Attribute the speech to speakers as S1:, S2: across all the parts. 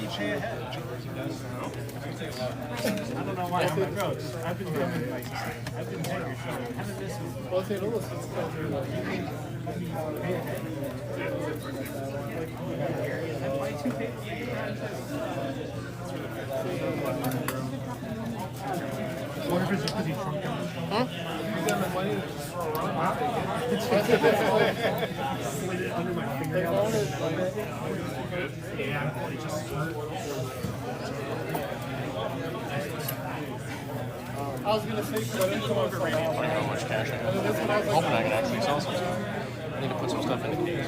S1: pay ahead. I don't know why. I'm like, bro, I've been coming, like, I've been paying your show. I haven't missed it.
S2: Well, if they know this, it's called your like,
S1: I wonder if it's just because he's drunk.
S2: huh? You got the money to throw around.
S1: Under my
S2: They
S1: fingernail.
S2: own it, like,
S1: Yeah, it just hurt.
S2: I was gonna say, because I didn't come up for
S3: Like how much cash I have.
S2: this one, I was
S3: I'm
S2: like,
S3: hoping I can actually sell something. I need to put some stuff in the case.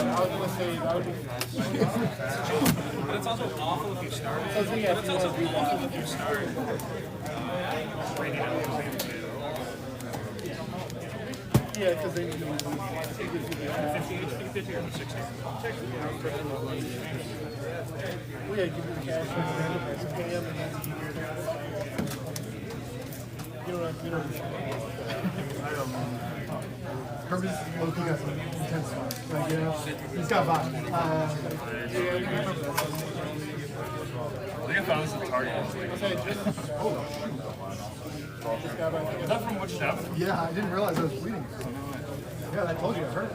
S2: I was gonna say, that would be.
S4: But it's also awful if you start.
S2: I was thinking,
S4: But it's also awful if you start.
S2: yeah, because they give you the
S4: 50 or 60.
S2: well, yeah, give you the cash and you pay them and then you don't have
S1: Herman's low-key got some intense spots. Like, you know, he's got vibe.
S4: I think I found this at Target. Is that from which chapter?
S1: Yeah, I didn't realize I was bleeding. Yeah, I told you it hurt.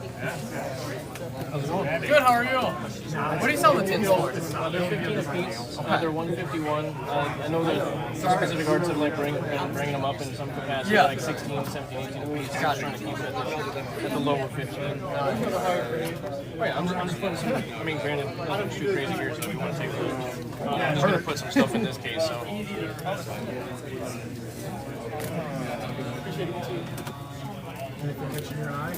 S5: Good, how are you? What do you sell the tins for?
S3: They're 15 a piece. They're 151. I know that specific arts have like bringing them up in some capacity, like 16, 17, 18 a piece. I'm just trying to keep it at the lower 15. Wait, I'm just putting some. I mean, granted, nothing too crazy here, so if you want to take a look. I'm just gonna put some stuff in this case. So.
S1: Anything catching your eye?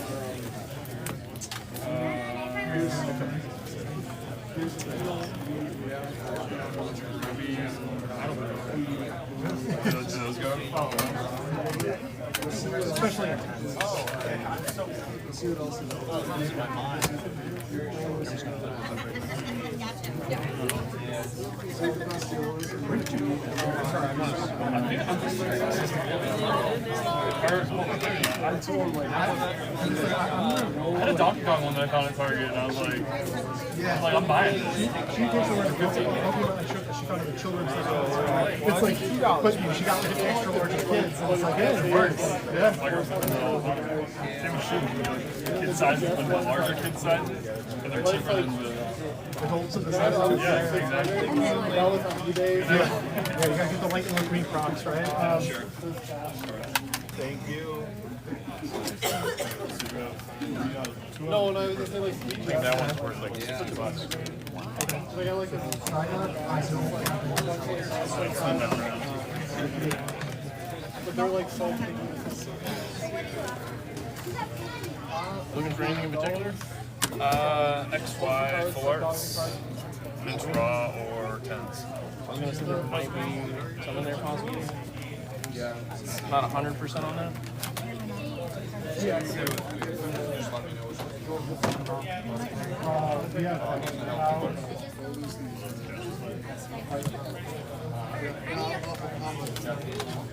S4: Those go?
S1: Especially in
S4: I had a Donkey Kong one that I found at Target, and I was like, I'm buying it.
S1: She takes over the 50. She found it in children's section. It's like, but she got like an extra large for kids. And it's like, yeah, it works. Yeah.
S4: Same shoes. Kid sizes, but the larger kid sizes, and they're cheaper than the.
S1: It holds to the size.
S4: Yeah, exactly.
S1: Yeah, you gotta get the light and the green Crocs, right?
S4: Sure. Thank you.
S2: No, no, I was gonna say like,
S3: I think that one's worth like $60.
S2: like I like this. But they're like salty.
S3: Looking for anything in particular?
S4: XY full arts, mint raw or tens.
S3: I was gonna say there might be some in there possibly. Yeah. Not 100% on that.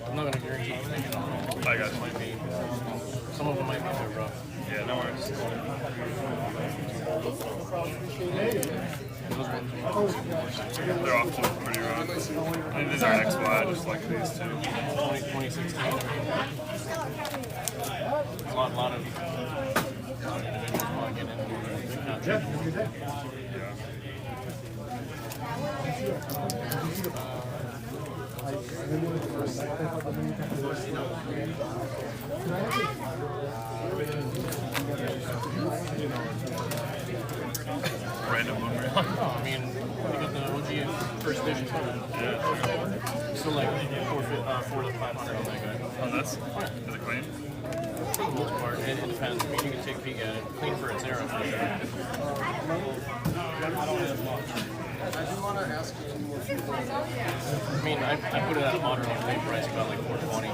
S3: I'm not gonna guarantee anything.
S4: I got
S3: Might be. Some of them might be a bit rough.
S4: Yeah, no worries. They're often pretty rough. And these are XY, just like these two.
S3: 2016. A lot of individuals want to get into not cheap.
S4: Random one.
S3: I mean, you got the OG first edition. Yeah. So like 4 to 500 on that guy.
S4: Oh, that's. Is it clean?
S3: For the most part, it depends. I mean, you can take a peek at it. Clean for its era, for sure. I mean, I put it at a modern day price, about like 420.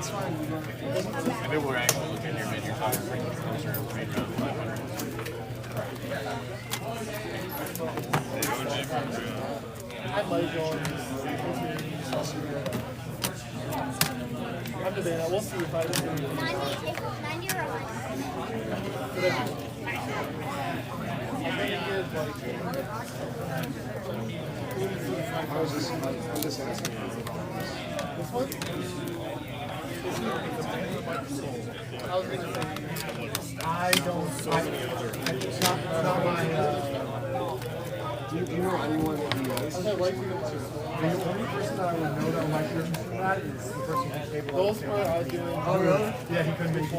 S3: If it were actually looking near mid, you're talking pretty much closer, maybe around 500.
S2: I like going. I'm debating. We'll see if I can.
S6: 90 or 100.
S1: I don't. It's not my.
S2: Do you know anyone who is?
S1: The only person that I would know that might be interested in that is the person who's capable of doing it. Oh, really? Yeah, he couldn't make it.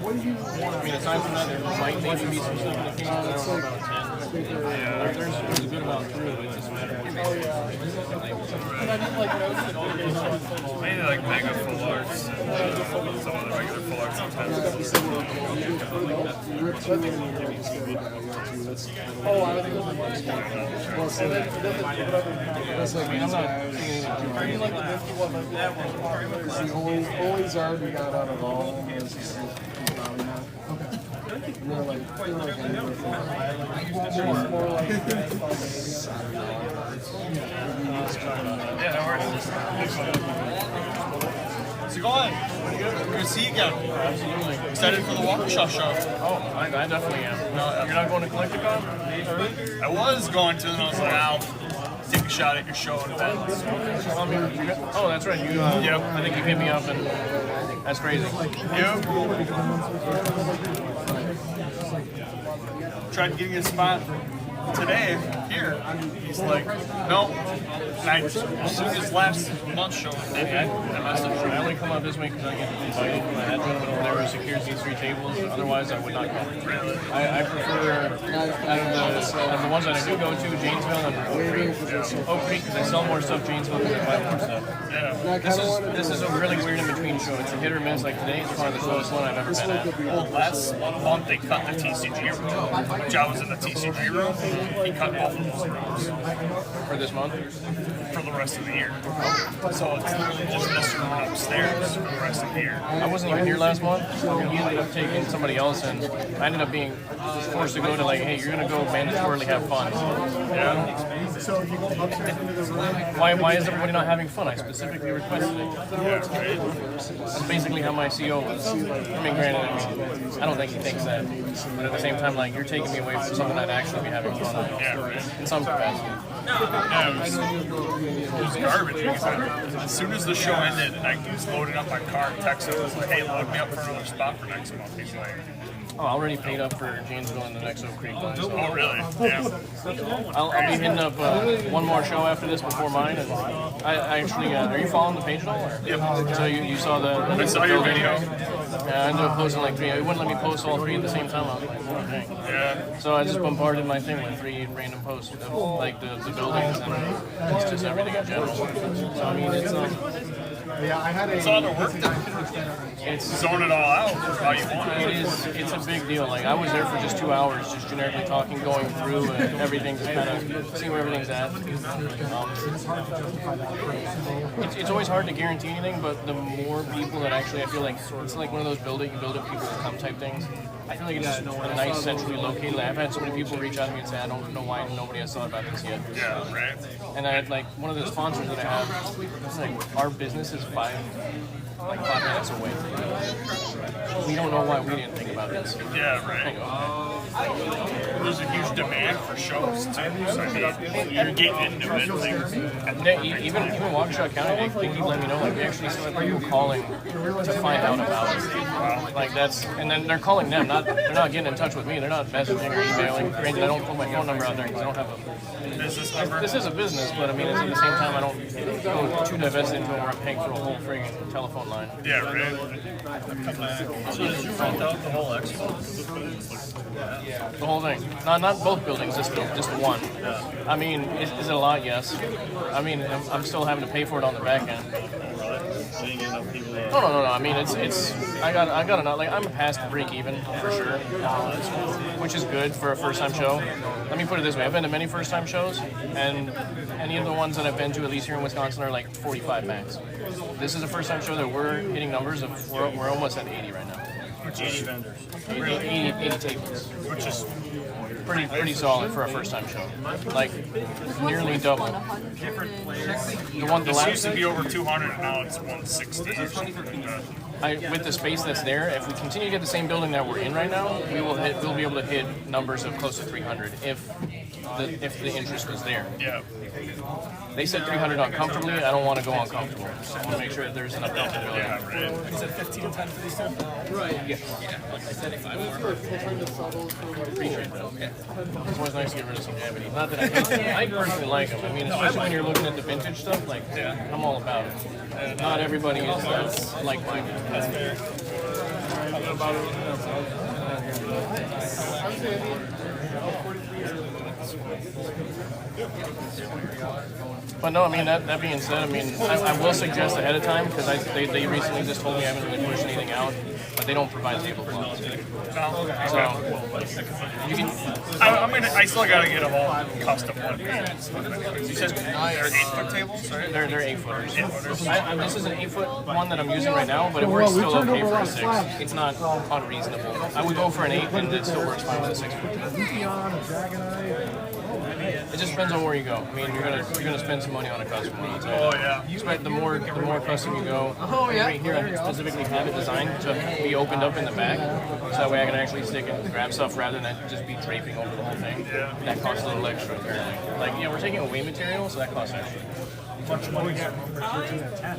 S1: What do you want?
S3: I mean, aside from that, there might maybe be some stuff in the case. I don't know about 10. Yeah, there's a good amount through it. It's just a matter of
S4: Mainly like mega full arts. Some of the regular full arts sometimes.
S2: Oh, I think it was that's like
S3: I'm not seeing
S2: the only Zard we got out of all of them is just they're like anywhere from more like
S4: Yeah, no worries. How's it going? Good to see you again.
S3: absolutely.
S4: Excited for the waukesha show.
S3: Oh, I definitely am. No, you're not going to Collecticon?
S4: I was going to, and I was like, I'll take a shot at your show and events.
S3: I mean, oh, that's right. You,
S4: Yep.
S3: I think you hit me up, and that's crazy.
S4: You? Tried to get you a spot today here. He's like, no. And I, as soon as last month's show, I messaged him.
S3: I only come out this week because I get invited. My admin went over there and secures these 3 tables. Otherwise, I would not come.
S4: Really?
S3: I prefer out of the ones that I do go to, Janesville and Oak Creek. Oak Creek, because I sell more stuff Janesville than I buy more stuff.
S4: Yeah.
S3: This is a really weird in between show. It's a hit or miss. Like today, it's probably the slowest one I've ever been at.
S4: Well, last month they cut the TCG room, which I was in the TCG room. He cut both of those rooms
S3: For this month.
S4: for the rest of the year. So it's literally just this room upstairs for the rest of the year.
S3: I wasn't even here last month. He ended up taking somebody else, and I ended up being forced to go to like, hey, you're gonna go mandatorily have fun.
S4: Yeah.
S1: So you go upstairs into the room.
S3: Why is everybody not having fun? I specifically requested it.
S4: Yeah, right.
S3: That's basically how my CO was. I mean, granted, I don't think he thinks that, but at the same time, like you're taking me away from something I'd actually be having fun on.
S4: Yeah, right.
S3: In some capacity.
S4: Yeah, it was garbage. Because as soon as the show ended and I was loading up my car, texted was like, hey, load me up for another spot for next month. He's like,
S3: Oh, I already paid up for Janesville and the next Oak Creek one. So
S4: oh, really? Yeah.
S3: I'll be hitting up one more show after this before mine. And I actually, are you following the page at all? Or?
S4: Yep.
S3: So you saw the
S4: I saw your video.
S3: Yeah, I ended up posting like 3. It wouldn't let me post all 3 at the same time. I was like, oh, dang.
S4: Yeah.
S3: So I just bombarded my thing with 3 random posts of like the buildings and it's just everything in general. So I mean, it's
S1: Yeah, I had a.
S4: It's a lot of work
S3: it's
S4: zone it all out how you want it.
S3: it's a big deal. Like I was there for just 2 hours, just generically talking, going through and everything, just kind of seeing where everything's at. It's always hard to guarantee anything, but the more people that actually, I feel like it's like one of those build it people will come type things. I feel like it's just a nice centrally located. Like, I've had so many people reach out to me and say, I don't know why nobody has thought about this yet.
S4: Yeah, right.
S3: And I had like one of the sponsors that I have, it's like our business is 5 minutes away. We don't know why we didn't think about this.
S4: Yeah, right. There's a huge demand for shows too. So I mean, you're getting into it. Like,
S3: Even Waukesha County, they keep letting me know, like, we actually still have people calling to find out about it. Like, and then they're calling them, they're not getting in touch with me, they're not messaging or emailing. Granted, I don't put my phone number out there because I don't have a
S4: business number.
S3: This is a business, but I mean, it's at the same time, I don't go too divested into it where I'm paying for a whole friggin' telephone line.
S4: Yeah, right. So did you rent out the whole expo?
S3: The whole thing. Not both buildings, just the one. I mean, is it a lot? Yes. I mean, I'm still having to pay for it on the back end. No. I mean, it's. I got enough. Like I'm past break even for sure, which is good for a first time show. Let me put it this way: I've been to many first time shows, and any of the ones that I've been to, at least here in Wisconsin, are like 45 max. This is a first time show that we're hitting numbers of. We're almost at 80 right now.
S4: 80 vendors.
S3: 80 tables.
S4: Which is
S3: Pretty solid for a first time show. Like nearly double. The
S4: it used to be over 200 and now it's 160 or something like that.
S3: with the space that's there, if we continue to get the same building that we're in right now, we'll be able to hit numbers of close to 300 if the interest was there.
S4: Yeah.
S3: They said 300 uncomfortably. I don't want to go uncomfortable. So I want to make sure that there's enough delta building.
S4: Yeah, right.
S2: Is it 15 10 for these two?
S5: Right.
S3: Yeah.
S5: Like I said, if I
S3: Appreciate that. It's always nice to get rid of some cavities. Not that I personally like them. I mean, especially when you're looking at the vintage stuff, like, I'm all about it. Not everybody is like-minded. That's fair. But no, I mean, that being said, I mean, I will suggest ahead of time, because they recently just told me I haven't really pushed anything out, but they don't provide tablecloths. So,
S4: I still gotta get them all custom one piece. You said they're 8-foot tables, right?
S3: they're 8-footers. This is an 8-foot one that I'm using right now, but it works still okay for a 6. It's not unreasonable. I would go for an 8, and it still works fine with a 6-foot. It just depends on where you go. I mean, you're gonna spend some money on a custom one.
S4: Oh yeah.
S3: The more custom you go. Right here, I specifically have it designed to be opened up in the back, so that way I can actually stick and grab stuff rather than just be draping over the whole thing. That costs a little extra. Like, we're taking away material, so that costs extra.
S1: Much money for 13 and 10.
S3: I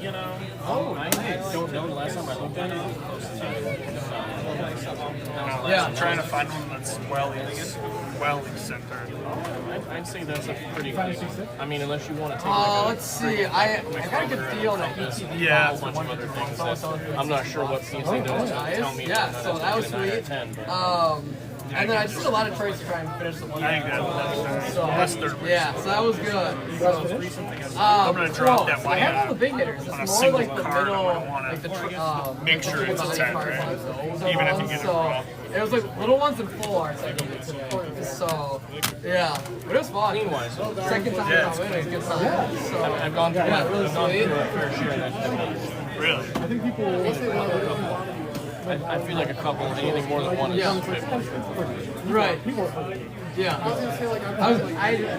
S3: don't know. The last time I looked at it, close to 10.
S4: I'm trying to find one that's well centered.
S3: I'd say that's a pretty good. I mean, unless you want to take
S5: let's see. I got a good feel on that ETV.
S4: Yeah.
S3: a bunch of other things that I'm not sure what piece they do to tell me.
S5: Yeah, so that was sweet.
S3: 10, but.
S5: And then I just did a lot of trades to try and finish the one.
S4: I think that's third.
S5: Yeah, so that was good.
S4: I'm gonna drop that
S5: I
S4: one.
S5: have all the big hitters.
S4: On a
S5: It's more
S4: single
S5: like the
S4: card,
S5: middle,
S4: I wanna
S5: like the
S4: make sure it's a 10, right? Even if you get it
S5: so
S4: wrong.
S5: it was like little ones and full arts I needed today. So yeah, but it was fun.
S3: Clean-wise.
S5: Second time I win, it was a good time. So
S3: I've gone through
S5: yeah, really sweet.
S3: a fair share of that.
S4: Really?
S1: I think people.
S3: I feel like a couple, anything more than one is
S5: Right. Yeah. I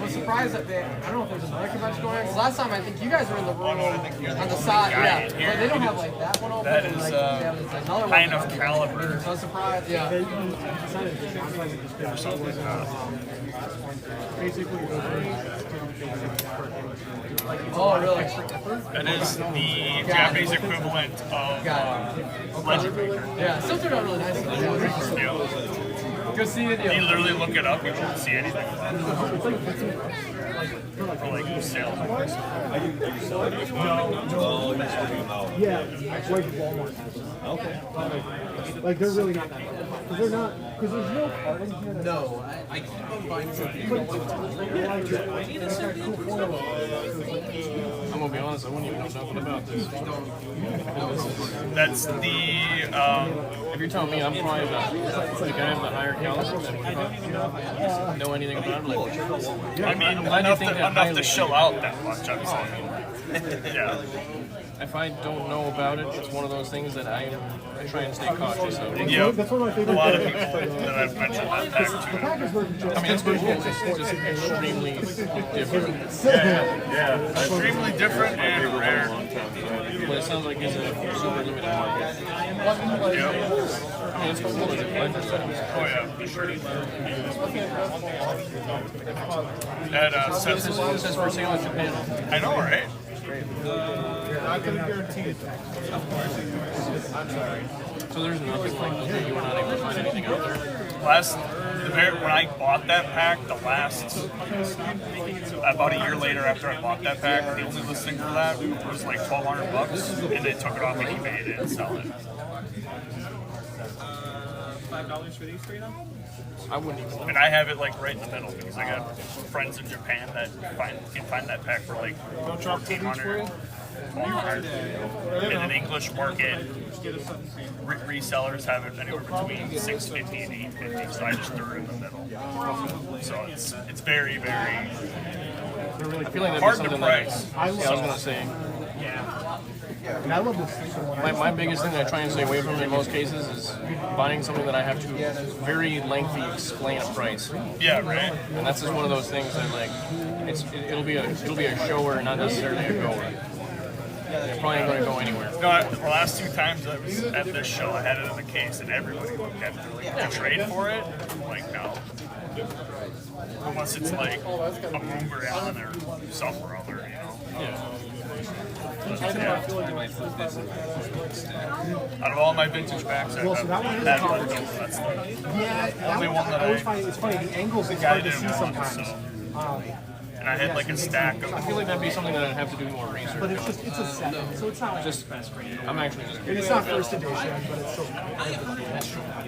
S5: was surprised that I don't know if there's another convention going on. Because last time I think you guys were in the room on the side. Yeah. But they don't have like that one open.
S4: That is
S5: another
S4: high
S5: one.
S4: enough caliber.
S5: So I was surprised. Yeah. Oh, really?
S4: That is the Japanese equivalent of Legend Maker.
S5: Yeah. Still turned out really nice. Good seeing you.
S4: You literally look it up, you won't see anything. Or like sales.
S1: Yeah, like Walmart has them. Okay. Like they're really not that bad. Because they're not, because there's no cartons here.
S5: No, I keep on buying something.
S3: I'm gonna be honest, I wouldn't even know nothing about this.
S4: That's the
S3: If you're telling me I'm probably the guy of the higher caliber that would know anything about it, like,
S4: I mean enough to shill out that much, I'm saying. Yeah.
S3: if I don't know about it, it's one of those things that I try and stay cautious of.
S4: Yeah.
S1: That's one of my favorite
S4: A lot of
S1: things.
S4: people that I've mentioned that pack
S1: The
S4: too.
S1: pack is worth just.
S3: I mean, it's cool. It's just extremely different.
S4: Yeah. Extremely different and rare.
S3: But it sounds like it's a super limited market.
S4: Yeah.
S3: I mean, it's cool as a blender set.
S4: Oh yeah, for sure. That
S3: It says for sale in Japan.
S4: I know, right?
S1: I couldn't guarantee it.
S3: So there's nothing like that. You were not able to find anything out there.
S4: When I bought that pack, about a year later after I bought that pack, the only listing for that was like $1,200, and they took it off of eBay and didn't sell it.
S2: $5 for these three now?
S3: I wouldn't even know.
S4: And I have it like right in the middle because I got friends in Japan that can find that pack for like $1,400, $1,200. In an English market, resellers have it anywhere between $650 and $850. So I just threw it in the middle. So it's very, very
S3: I feel like that'd
S4: hard
S3: be
S4: to
S3: something
S4: price.
S3: that I was gonna say.
S1: And I love this one.
S3: My biggest thing that I try and stay away from in most cases is buying something that I have to very lengthy explain a price.
S4: Yeah, right.
S3: And that's just one of those things that like it'll be a shower, not necessarily a goer. It probably ain't going to go anywhere.
S4: No, the last 2 times I was at this show, I had it in the case, and everybody looked at it. Like, to trade for it? I'm like, no. Unless it's like a boomerang or something or other, you know?
S3: Yeah.
S4: Out of all my vintage packs, I have that one. That's the only one that
S1: I always find it's funny. The angles is hard to see sometimes.
S4: And I had like a stack of.
S3: I feel like that'd be something that I'd have to do more research.
S1: But it's just, it's a set, so it's not like
S3: Just, I'm actually just
S1: and it's not first edition, but it's still.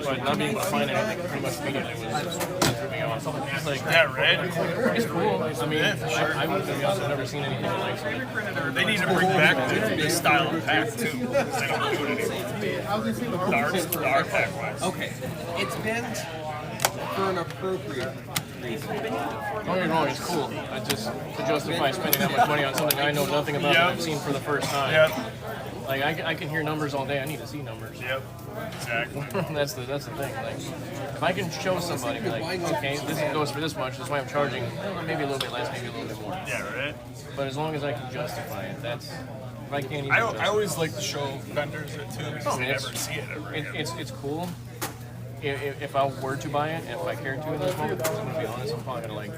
S3: but not being able to find anything pretty much immediately was threw me off. It's like,
S4: Yeah, right?
S3: it's cool. I mean, I would be honest, I've never seen anything like it.
S4: They need to bring back this style of pack too. Because they don't do it anymore. The art pack wise.
S2: Okay, it's been for an appropriate reason.
S3: Don't get me wrong, it's cool. I just, to justify spending that much money on something I know nothing about that I've seen for the first time.
S4: Yep.
S3: Like, I can hear numbers all day, I need to see numbers.
S4: Yep. Exactly.
S3: That's the thing. Like, if I can show somebody, be like, okay, this goes for this much, that's why I'm charging maybe a little bit less, maybe a little bit more.
S4: Yeah, right?
S3: But as long as I can justify it, that's, if I can't even
S4: I always like to show vendors it too because they
S3: it's-
S4: never see it ever.
S3: it's cool. If I were to buy it, and if I cared to in this moment, I'm gonna be honest, I'm probably gonna like.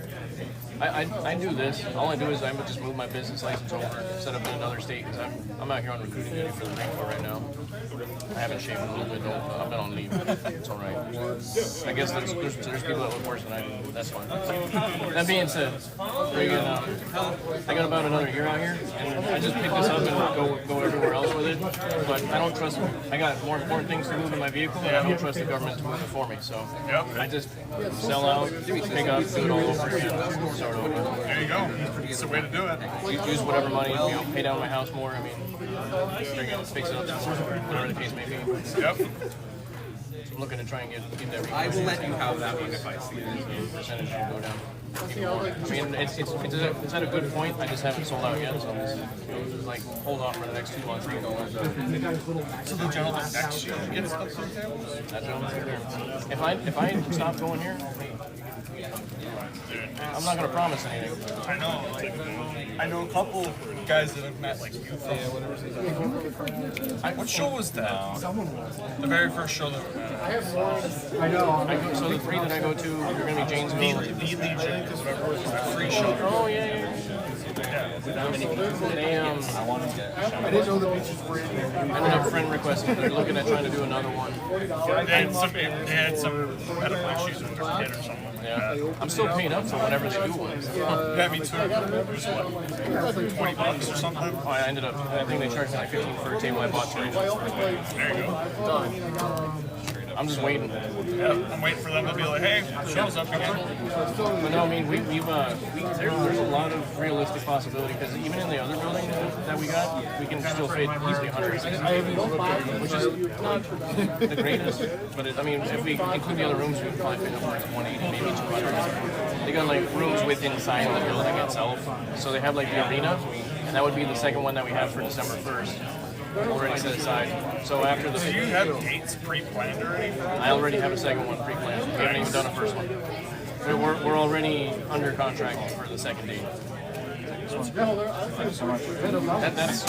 S3: I do this. All I do is I would just move my business license over, set up in another state because I'm out here on recruiting duty for the Marine Corps right now. I haven't shaved in a little bit. I've been on leave. It's all right. I guess there's people that look worse than I do. That's fine. That being said, I got about another year out here, and I just picked this up and go everywhere else with it. But I don't trust. I got more important things to move in my vehicle, and I don't trust the government to move it for me. So
S4: Yep.
S3: I just sell out, pick up, do it all over again, start over.
S4: There you go. It's the way to do it.
S3: Use whatever money, pay down my house more. I mean, fix it up, whatever the case may be.
S4: Yep.
S3: I'm looking to try and get that
S2: I will let you have that one if I see it.
S3: percentage to go down. I mean, it's at a good point. I just haven't sold out yet, so I'm just like hold off for the next 2 months.
S4: So the gentleman next to you gets the
S3: That gentleman's right there. If I stop going here, I'm not gonna promise anything.
S4: I know. Like, I know a couple guys that I've met, like you from. What show was that? The very first show that we met.
S1: I know.
S3: So the 3 that I go to, you're gonna be Janesville.
S4: The Legion, because whatever it was, that free show.
S3: Oh yeah. They
S1: I didn't know the beaches were in here.
S3: ended up friend requesting. They're looking at trying to do another one.
S4: They had some medical issues with their kid or something.
S3: Yeah, I'm still paying up for whenever they do one.
S4: Yeah, me too. It was what, $20 or something?
S3: Oh, I ended up. I think they charged me like 15 for a table I bought 3.
S4: There you go.
S3: I'm just waiting.
S4: Yeah, I'm waiting for them to be like, hey, show's up again.
S3: But no, I mean, there's a lot of realistic possibility because even in the other building that we got, we can still fit easily 160, which is not the greatest. But I mean, if we include the other rooms, we can probably fit upwards of 180, maybe 200. They got like rooms with inside the building itself, so they have like the arena, and that would be the second one that we have for December 1st. Already set aside. So after the
S4: Do you have dates pre-planned or anything?
S3: I already have a second one pre-planned. We haven't even done a first one. We're already under contract for the second date. That's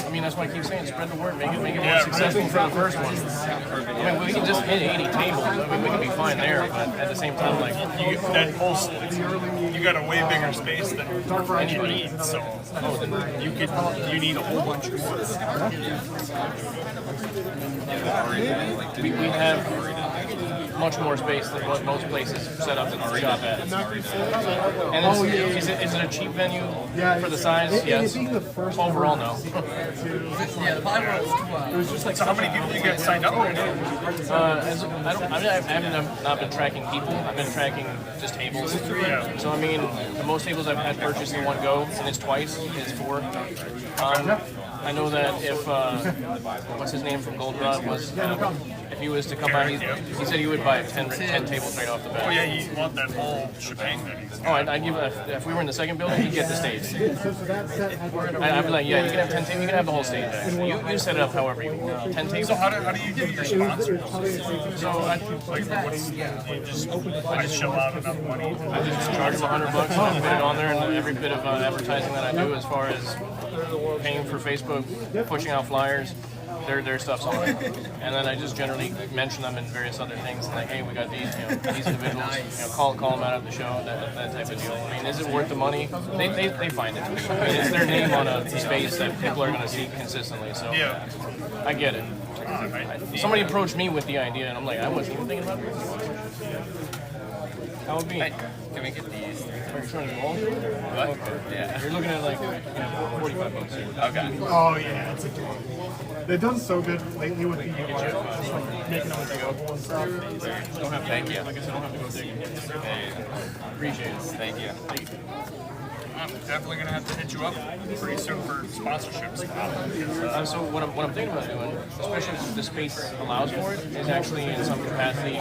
S3: I mean that's why I keep saying spread the word, make it more successful for the first one. I mean we can just hit 80 tables. I mean we can be fine there, but at the same time like
S4: You got a way bigger space than you need, so you need a whole bunch of
S3: we have much more space than what most places set up and shop at. And is it a cheap venue for the size? Yes. Overall, no.
S5: Yeah, the bottom one was
S1: It was just like
S4: So how many people do you get signed up already?
S3: I haven't not been tracking people. I've been tracking just tables. So I mean, the most tables I've had purchased in one go, and it's twice, is 4. I know that if what's his name from Gold Rod was if he was to come by, he said he would buy 10 tables right off the bat.
S4: Oh yeah, you want that whole shebang then.
S3: Oh, I'd give if we were in the second building, he'd get the stage. I'd be like, yeah, you can have 10 tables, you can have the whole stage. Actually. You set it up however you want. 10 tables.
S4: So how do you do your sponsors?
S3: So I
S4: I shell out enough money.
S3: just charge them $100 and put it on there, and every bit of advertising that I do as far as paying for Facebook, pushing out flyers. Their stuff's on it. And then I just generally mention them in various other things, like, hey, we got these individuals, call them out at the show, that type of deal. I mean, is it worth the money? They find it. I mean, it's their name on a space that people are going to see consistently, so I get it. Somebody approached me with the idea, and I'm like, I wasn't even thinking about it. That would be.
S2: Can we get these?
S3: Are you trying to roll?
S2: What?
S3: Okay.
S2: Yeah.
S3: You're looking at like $45 here.
S2: Okay.
S1: Oh yeah, it's a game. They've done so good lately with the just like making them available and stuff.
S3: Don't have to,
S2: Thank you.
S3: Like I said, don't have to go digging. Appreciate it.
S2: Thank you.
S4: I'm definitely gonna have to hit you up pretty soon for sponsorships.
S3: So what I'm thinking about doing, especially if the space allows for it, is actually in some capacity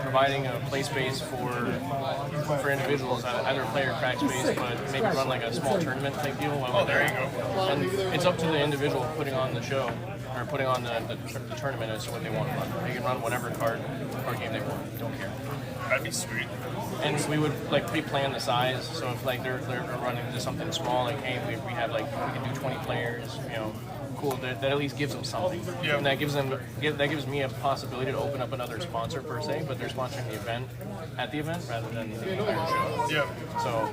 S3: providing a play space for individuals, either a player crack space, but maybe run like a small tournament type deal. While
S4: There you go.
S3: And it's up to the individual putting on the show or putting on the tournament as to what they want to run. They can run whatever card game they want. Don't care.
S4: That'd be sweet.
S3: And we would like pre-plan the size. So if like they're running into something small, like hey, we have like we can do 20 players, cool. That at least gives them something.
S4: Yeah.
S3: And that gives me a possibility to open up another sponsor per se, but they're sponsoring the event at the event rather than the entire show.
S4: Yeah.
S3: So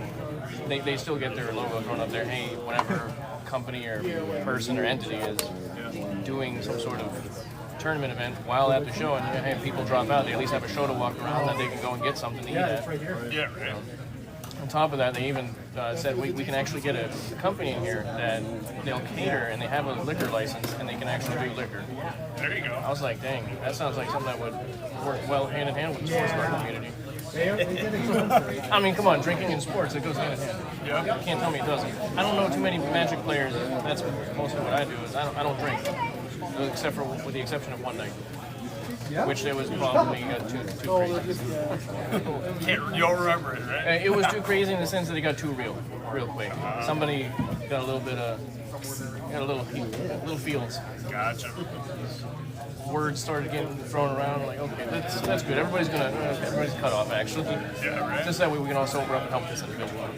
S3: they still get their logo thrown up there. Hey, whatever company or person or entity is doing some sort of tournament event while at the show, and hey, people drop out, they at least have a show to walk around that they can go and get something to eat at.
S4: Yeah, right.
S3: On top of that, they even said we can actually get a company in here that they'll cater, and they have a liquor license, and they can actually do liquor.
S4: There you go.
S3: I was like, dang, that sounds like something that would work well hand in hand with the sports bar community. I mean, come on, drinking and sports, it goes hand in hand.
S4: Yeah.
S3: You can't tell me it doesn't. I don't know too many Magic players. That's mostly what I do. Is I don't drink, except for with the exception of one night, which there was probably too crazy.
S4: You all remember it, right?
S3: It was too crazy in the sense that it got too real quick. Somebody got a little bit of, got a little fields.
S4: Gotcha.
S3: Words started getting thrown around. I'm like, okay, that's good. Everybody's cut off actually.
S4: Yeah, right.
S3: Just that way we can all sober up and help this individual.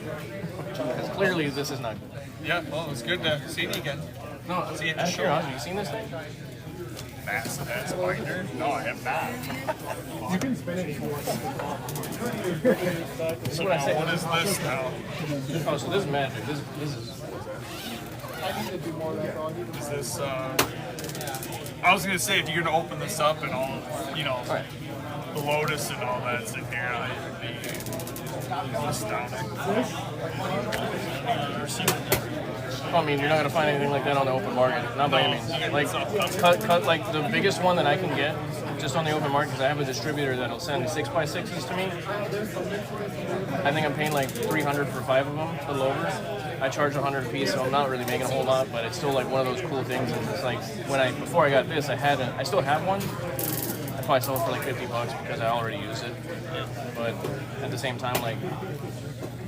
S3: Because clearly this is not good.
S4: Yeah, well, it's good to see you again.
S3: No,
S4: See you at the
S3: out of
S4: show.
S3: curiosity, you seen this thing?
S4: That's binder? No, I have not.
S1: You can spin it if you want.
S3: This is what I
S4: Now,
S3: said.
S4: what is this now?
S3: Oh, so this is magic. This is.
S4: Is this, I was gonna say, if you're gonna open this up and all,
S3: Alright.
S4: the Lotus and all that's in here, it'd be astounding.
S3: I mean, you're not gonna find anything like that on the open market. Not by any means. Like, cut like the biggest one that I can get just on the open market, because I have a distributor that'll send 6x6s to me. I think I'm paying like $300 for 5 of them, a little over. I charge $100 a piece, so I'm not really making a whole lot, but it's still like one of those cool things. It's like before I got this, I still have one. I probably sold it for like $50 because I already used it. But at the same time, like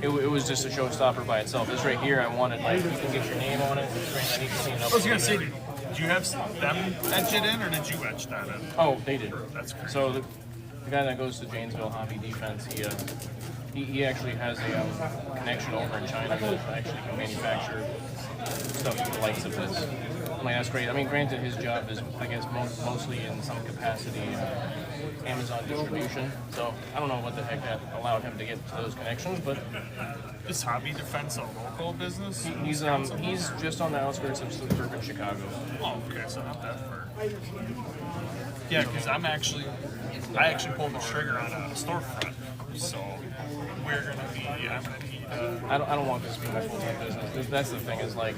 S3: it was just a showstopper by itself. This right here, I wanted like you can get your name on it. I need to clean it up.
S4: I was gonna say, did you have them etch it in, or did you etch that in?
S3: Oh, they did.
S4: That's great.
S3: So the guy that goes to Janesville Hobby Defense, he actually has a connection over in China that actually can manufacture stuff with the likes of this. I'm like, that's great. I mean, granted, his job is, I guess, mostly in some capacity Amazon distribution. So I don't know what the heck that allowed him to get to those connections, but
S4: Is Hobby Defense a local business?
S3: he's just on the outskirts of suburban Chicago.
S4: Oh, okay, so not that far. Yeah, because I actually pulled the trigger on a storefront, so we're gonna be. I'm gonna need.
S3: I don't want this to be my full-time business. That's the thing. Is like,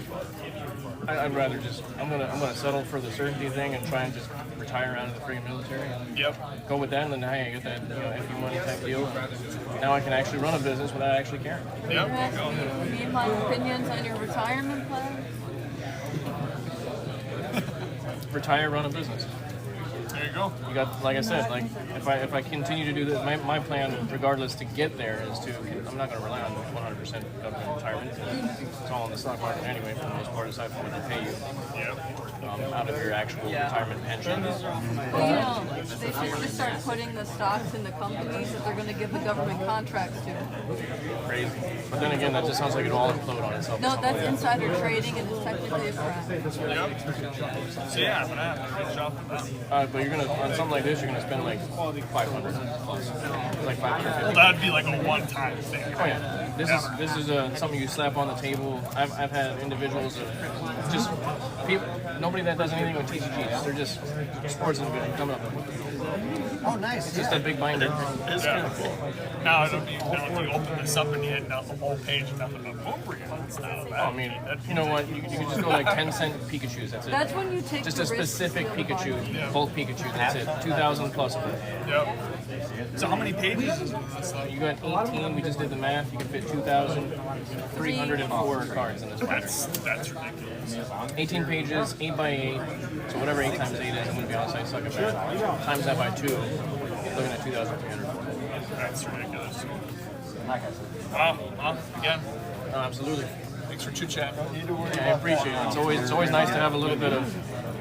S3: I'd rather just I'm gonna settle for the certainty thing and try and just retire out of the freaking military. And
S4: Yep.
S3: go with that, and then hey, I get that FU money type deal. Now I can actually run a business without actually caring.
S4: Yep. There you go.
S6: You need my opinions on your retirement plan?
S3: Retire, run a business.
S4: There you go.
S3: You got, like I said, like if I continue to do this, my plan, regardless to get there, is to. I'm not going to rely on 100% government retirement. It's all in the stock market anyway, for the most part, aside from what they pay you out of your actual retirement pension.
S6: Well, they should just start putting the stocks in the companies that they're going to give the government contracts to.
S3: Crazy. But then again, that just sounds like it'll all implode on itself.
S6: No, that's insider trading and it's technically a crime.
S4: So yeah, I'm gonna have to reach out to them.
S3: But you're gonna on something like this, you're gonna spend like 500 plus, like 550.
S4: Well, that'd be like a one-time thing.
S3: Oh yeah, this is something you slap on the table. I've had individuals just people, nobody that does anything with TCGs. They're just sports and coming up.
S2: Oh, nice.
S3: It's just a big binder.
S4: It's kind of cool. Now it'll be, if you open this up and you had the whole page and nothing but appropriate. It's not bad.
S3: I mean, you know what? You can just go like 10-cent Pikachus. That's it.
S6: That's when you take
S3: Just
S6: the
S3: a
S6: risk
S3: specific
S6: to the
S3: Pikachu,
S6: buying.
S3: bulk Pikachu. That's it. 2,000 plus of it.
S4: Yep. So how many pages is this?
S3: You got 18. We just did the math. You can fit 2,304 cards in this one.
S4: That's ridiculous.
S3: 18 pages, 8 by 8. So whatever 8 times 8 is, I'm going to be honest, I suck at math. Times that by 2, you're looking at 2,300.
S4: That's ridiculous. Wow. Well, again,
S3: Absolutely.
S4: thanks for chit-chatting.
S3: Yeah, I appreciate it. It's always nice to have a little bit of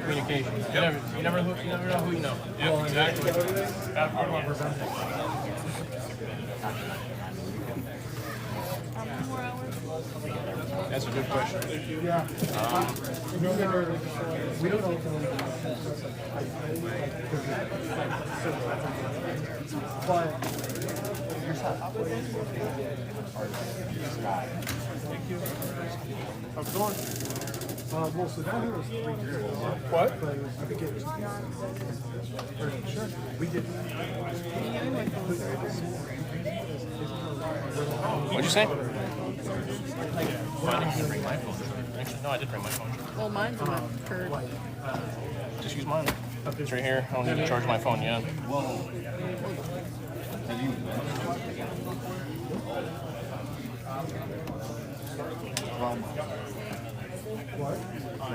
S3: communication. You never know who you know.
S4: Yeah, exactly. Have a good one.
S3: That's a good question.
S1: Yeah. We don't know if but how's it going? Well, so down here was 3 years. What? But it was, I think it was 2 years. Sure. We did.
S3: What'd you say? I didn't bring my phone. Actually, no, I did bring my phone.
S6: Well, mine's not curved.
S3: Just use mine. It's right here. I don't need to charge my phone yet. Oh,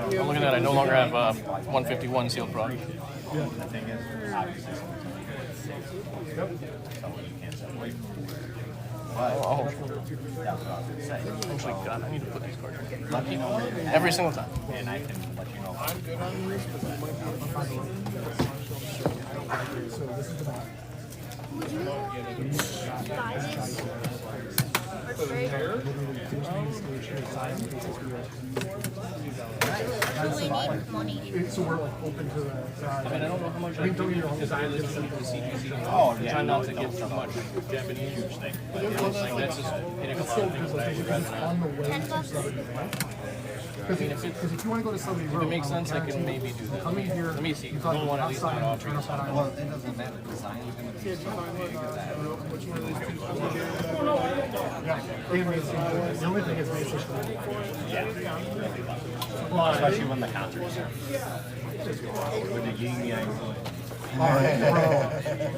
S3: look at that. I no longer have 151 sealed product. Oh, actually, God, I need to put these cards in. Every single time.
S2: And I can let you know.
S1: I'm good on this, but there might be so this is the back. So we're like open to the
S3: I mean, I don't know how much I can do because I listen to the CGC.
S2: Oh, yeah.
S3: Try not to get too much Japanese thing. But it's like, that's just hitting a lot of things that I would rather not.
S1: on the way to somebody. Because if you want to go to somebody,
S3: If it makes sense, I can maybe do that.
S1: come in here.
S3: Let me see. I don't want to at least not offer you something.
S2: Well, it doesn't matter. Design is going to be so big that
S1: The only thing is
S2: especially when the concerts are with the yin yang.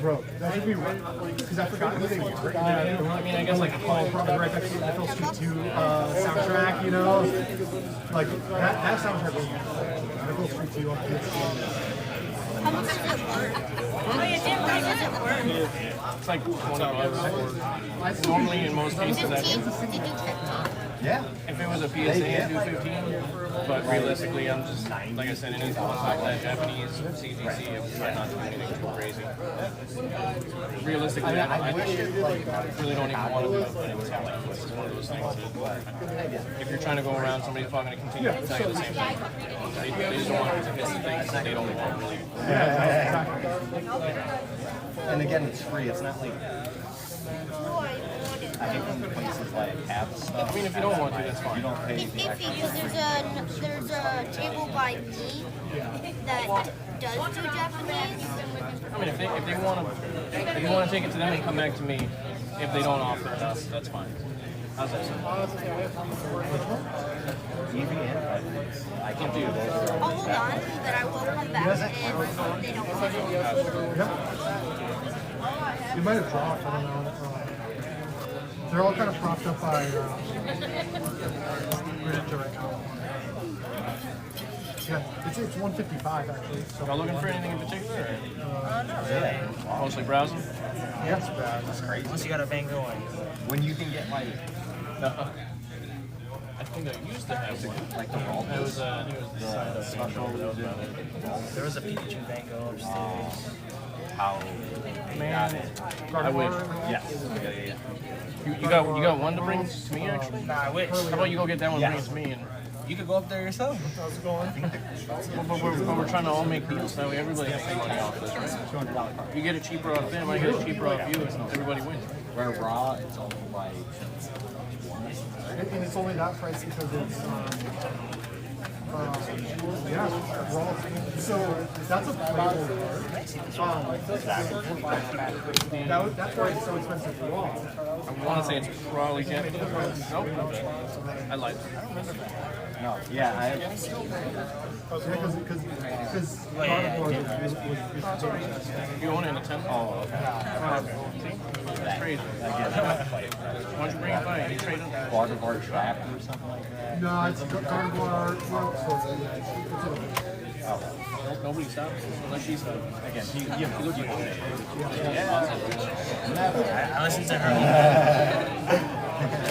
S1: bro, that should be right. Because I forgot who they were.
S3: I mean, I guess like a call.
S1: Probably right next to the Phil Street 2 soundtrack, you know? Like, that soundtrack was Phil Street 2 on
S7: How much does it work? Why does it work?
S3: It's like $20. Normally, in most cases, I
S7: 15? Did you check that?
S2: Yeah.
S3: if it was a PSA, I'd do 15. But realistically, I'm just, like I said, anything like that Japanese CGC, I'm trying not to do anything too crazy. Realistically, I really don't even want to do it, but it's one of those things that if you're trying to go around, somebody's probably going to continue to tell you the same thing. They just don't want to hit the things that they don't want really.
S2: And again, it's free. It's not like I think when places like have stuff.
S3: I mean, if you don't want to, that's fine.
S2: You don't pay
S7: It's
S2: the
S7: iffy
S2: extra.
S7: because there's a table by me that does do Japanese.
S3: I mean, if they want to take it to them and come back to me, if they don't offer it, that's fine. How's that sound?
S2: I can do this.
S7: I'll hold on, but I will come back if they don't want it.
S1: You might have dropped, I don't know. They're all kind of propped up by Ridge right now. Yeah, it's 155 actually. So
S3: Y'all looking for anything in particular? Or
S2: Not really.
S3: mostly browsing?
S1: yeah, it's bad.
S2: That's crazy. Once you got a van going. When you can get like
S3: I think I used to have one.
S2: the vault.
S3: It was, I think it was the side of
S2: special.
S3: that was about it.
S2: There was a Pikachu van go upstairs. How?
S3: Man, I wish.
S2: Yes. Yeah.
S3: You got one to bring to me actually?
S2: Nah, I wish.
S3: How about you go get that one, bring it to me, and
S2: You could go up there yourself.
S1: How's it going?
S3: but we're trying to all make deals. That way everybody has some money off this, right?
S2: $200 card.
S3: You get it cheaper off them, I get it cheaper off you, and everybody wins.
S2: Where raw, it's only like.
S1: And it's only that price because it's yeah, raw. So that's a playable card. That's why it's so expensive for raw.
S3: I want to say it's probably can't. Nope. I lied.
S2: No. Yeah. I.
S1: Because
S3: You own it in a 10?
S2: Oh. Okay.
S3: That's crazy. Why don't you bring it by? You trade it.
S2: Waterboard trap or something like that.
S1: no, it's cardboard.
S3: Nobody stops unless she stops.
S2: Again, you
S3: Look at it.
S2: I listened to her.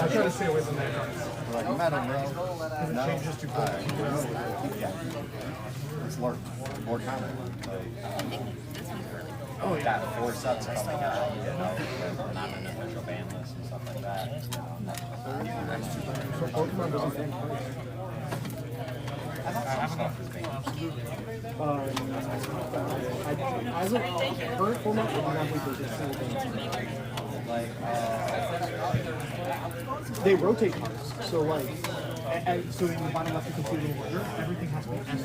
S1: I try to stay away from that.
S2: Like metal, bro. No.
S1: Changes too quick.
S2: Yeah. It's more common. Oh, yeah. 4 sets coming out. You know, they're not an official band list and stuff like that.
S1: So Pokemon doesn't think as a current format, I don't think there's a single thing.
S2: Like,
S1: They rotate cards, so like, so in the bottom left you can see a little order, everything has to be S.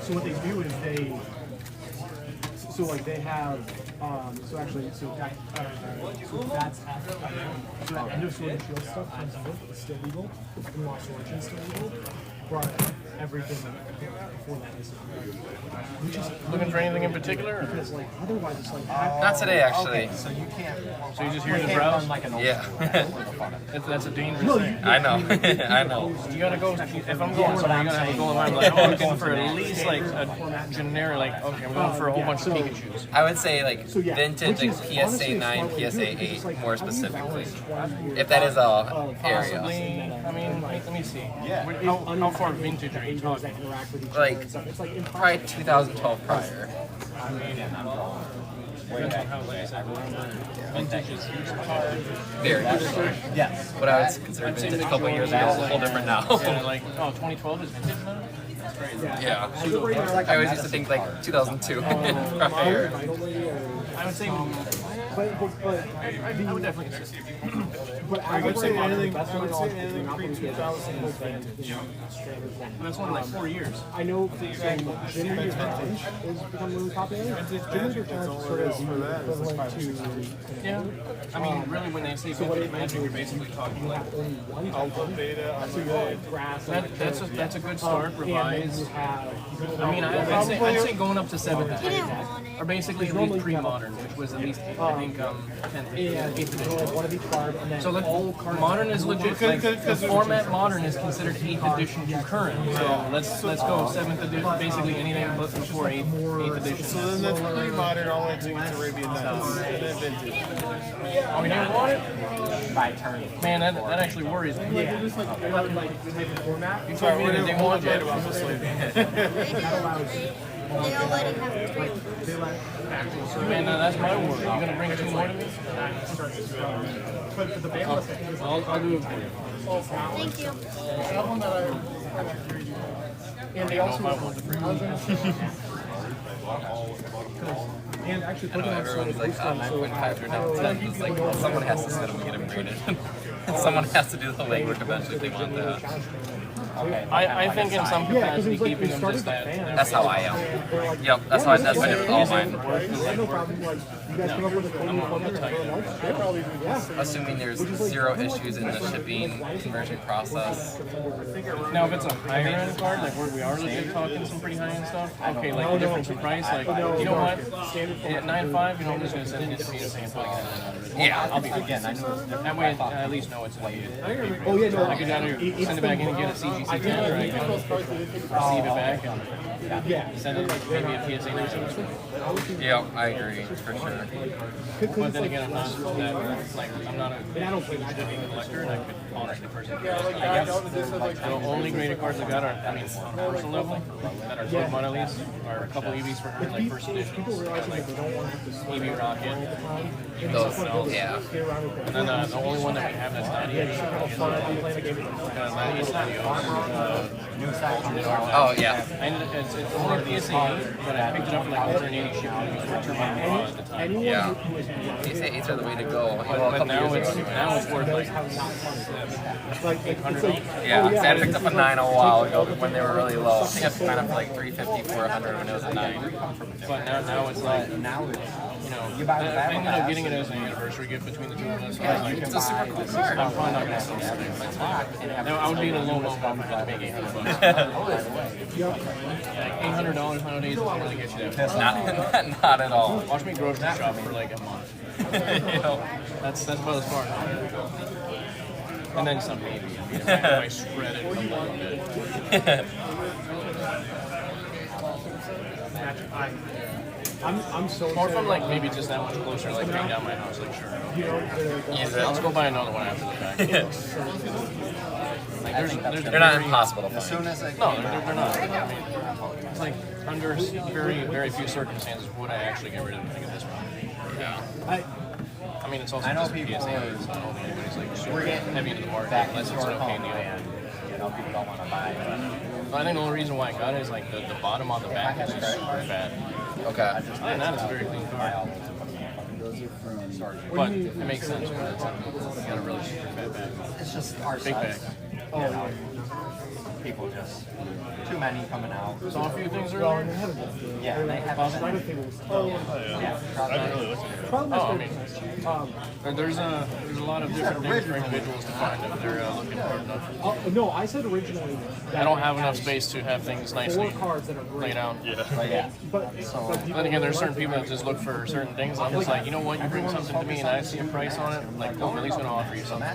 S1: So what they do is so like they have, so that's F. So that end of sword and shield stuff comes in, it's still legal, and Lost Origin is still legal, but everything before that is not. Which is
S3: Looking for anything in particular? Or?
S1: because like otherwise it's like
S8: Not today, actually.
S2: so you can't.
S3: So you just here to browse?
S2: Like an old
S8: Yeah.
S3: That's a dangerous thing.
S8: I know. I know.
S3: You gotta go, if I'm going somewhere, you gotta have a goal in mind. Like, I'm looking for at least like a generic, like, okay, I'm going for a whole bunch of Pikachus.
S8: I would say like
S1: yeah,
S8: vintage,
S1: which
S8: like
S1: is
S8: PSA
S1: honestly a
S8: 9,
S1: smart way to do
S8: PSA
S1: it, because
S8: 8
S1: it's like,
S8: more
S1: how do you
S8: specifically.
S1: balance 20 years
S8: If that is a
S3: Possibly,
S8: area.
S3: I mean, let me see.
S2: Yeah.
S3: How far vintage are you talking?
S1: that interact with each other
S8: Like,
S1: and stuff. It's like
S8: Probably
S1: impossible.
S8: 2012 prior.
S3: Depends on how, like I said, vintage is hard.
S8: Very much so.
S2: Yes.
S8: What I would consider vintage a couple years ago is a whole different now.
S3: Yeah, like, oh, 2012 is vintage now? That's crazy.
S8: Yeah.
S1: As of right now,
S8: I always used to think like 2002 prior.
S3: I would say, I would definitely consider.
S1: But I would say anything. I would say anything pre-2000 is vintage.
S3: That's only like 4 years.
S1: I know Jim Leader's Challenge has become really popular. Jim Leader's Challenge is sort of equivalent to.
S3: Yeah. I mean, really, when they say vintage magic, you're basically talking like
S1: Only one type. So you have grass.
S3: that's a good start.
S1: And
S3: Revise.
S1: you have.
S3: I mean, I'd say going up to 7th
S7: He didn't want it.
S3: or basically at least pre-modern, which was at least I think 10th,
S1: And
S3: 8th
S1: you
S3: edition.
S1: roll one of each card, and then
S3: So
S1: all
S3: like,
S1: cards.
S3: modern is legit. Like, the format modern is considered 8th edition to current. So let's go 7th edition. Basically anything but before 8th edition.
S9: So then that's pre-modern all the way to Arabian Nights. And then vintage.
S3: Oh, you didn't want it?
S2: By turn.
S3: Man, that actually worries me.
S1: Yeah, just like type of format.
S3: You told me that they want it.
S7: They don't let him have 3.
S3: Man, that's my word. You gonna bring 2 more to me?
S1: But for the ban list,
S3: I'll do it for you.
S7: Thank you.
S1: that one that and they also and actually put it on
S8: Everyone's like, oh, 9.5 or down 10. It's like, well, someone has to sit them and get them graded. Someone has to do the legwork eventually if they want that.
S3: I think in some capacity
S1: it was like
S3: keeping
S1: we
S3: them
S1: started
S3: just
S1: the
S3: that.
S1: fan.
S8: That's how I am. Yep, that's why I did with all mine.
S1: No problem. Like you guys come up with a clean format for a month. They probably do yeah.
S8: Assuming there's 0 issues in the shipping conversion process.
S3: Now, if it's a higher end card, like where we are legit talking some pretty high end stuff, okay, like the difference in price, like, you know what? At 9.5, you know, I'm just gonna send it to PSA and put it in.
S8: Yeah.
S3: I'll be again. I know that way I at least know it's an idiot.
S1: Oh yeah, no.
S3: I could either send it back in and get a CGC DC-10, or I can receive it back and send it like maybe a PSA 9.
S8: Yeah, I agree for sure.
S3: But then again, I'm not a collector, and I could honestly the person. I guess the only graded cards I got are, I mean, on a personal level, that are Pokemon at least, are a couple EVs for like first editions. EV Rocket.
S8: Those, yeah.
S3: And then the only one that we have that's not EV is
S8: Oh, yeah.
S3: it's only PSA, but I picked it up for like 180 shipping at the time.
S8: Yeah. PSA8s are the way to go.
S3: But now it's worth like $800.
S8: Yeah, see, I picked up a 9 a while ago when they were really low. I think I found it for like $350, $400 when it was a 9.
S3: But now it's like, you know, I ended up getting it as an anniversary gift between the two of us.
S8: It's a super cool card.
S3: I'm probably not going to sell it. Now, I would be in a low moment if I had to make $800. Like $800 nowadays doesn't really get you that.
S8: Not at all.
S3: Watch me grocery shop for like a month.
S8: You know,
S3: That's about as far as I'm going to go. And then some maybe. I might shred it a little bit.
S1: I'm so
S3: More from like maybe just that much closer, like bring down my house, like sure. I'll just go buy another one after the fact. Like,
S8: they're not impossible to find.
S2: As soon as I
S3: No, they're not. I mean, it's like under very few circumstances would I actually get rid of anything at this point.
S8: Yeah.
S3: I mean, it's also
S2: I know
S3: just
S2: people
S3: PSA. It's not only anybody's like super
S2: we're getting
S3: heavy into the market
S2: back
S3: unless
S2: into
S3: it's
S2: our
S3: an okay
S2: home
S3: deal.
S2: and you know people don't want to buy it.
S3: But I think the only reason why I got it is like the bottom on the back is just super fat.
S8: Okay.
S3: And that is a very clean card. But it makes sense when it's got a really super fat back.
S2: It's just our
S3: Big
S2: size.
S3: bag.
S2: You know, people just too many coming out.
S3: Saw a few things earlier.
S2: Yeah, they have. Yeah,
S3: Oh, I mean, there's a lot of different things for individuals to find if they're looking hard enough.
S1: No, I said originally.
S3: I don't have enough space to have things nicely
S1: 4 cards that are great.
S3: laid out.
S1: But
S3: Then again, there's certain people that just look for certain things. I'm just like, you know what, you bring something to me and I see a price on it, like, I'm at least going to offer you something.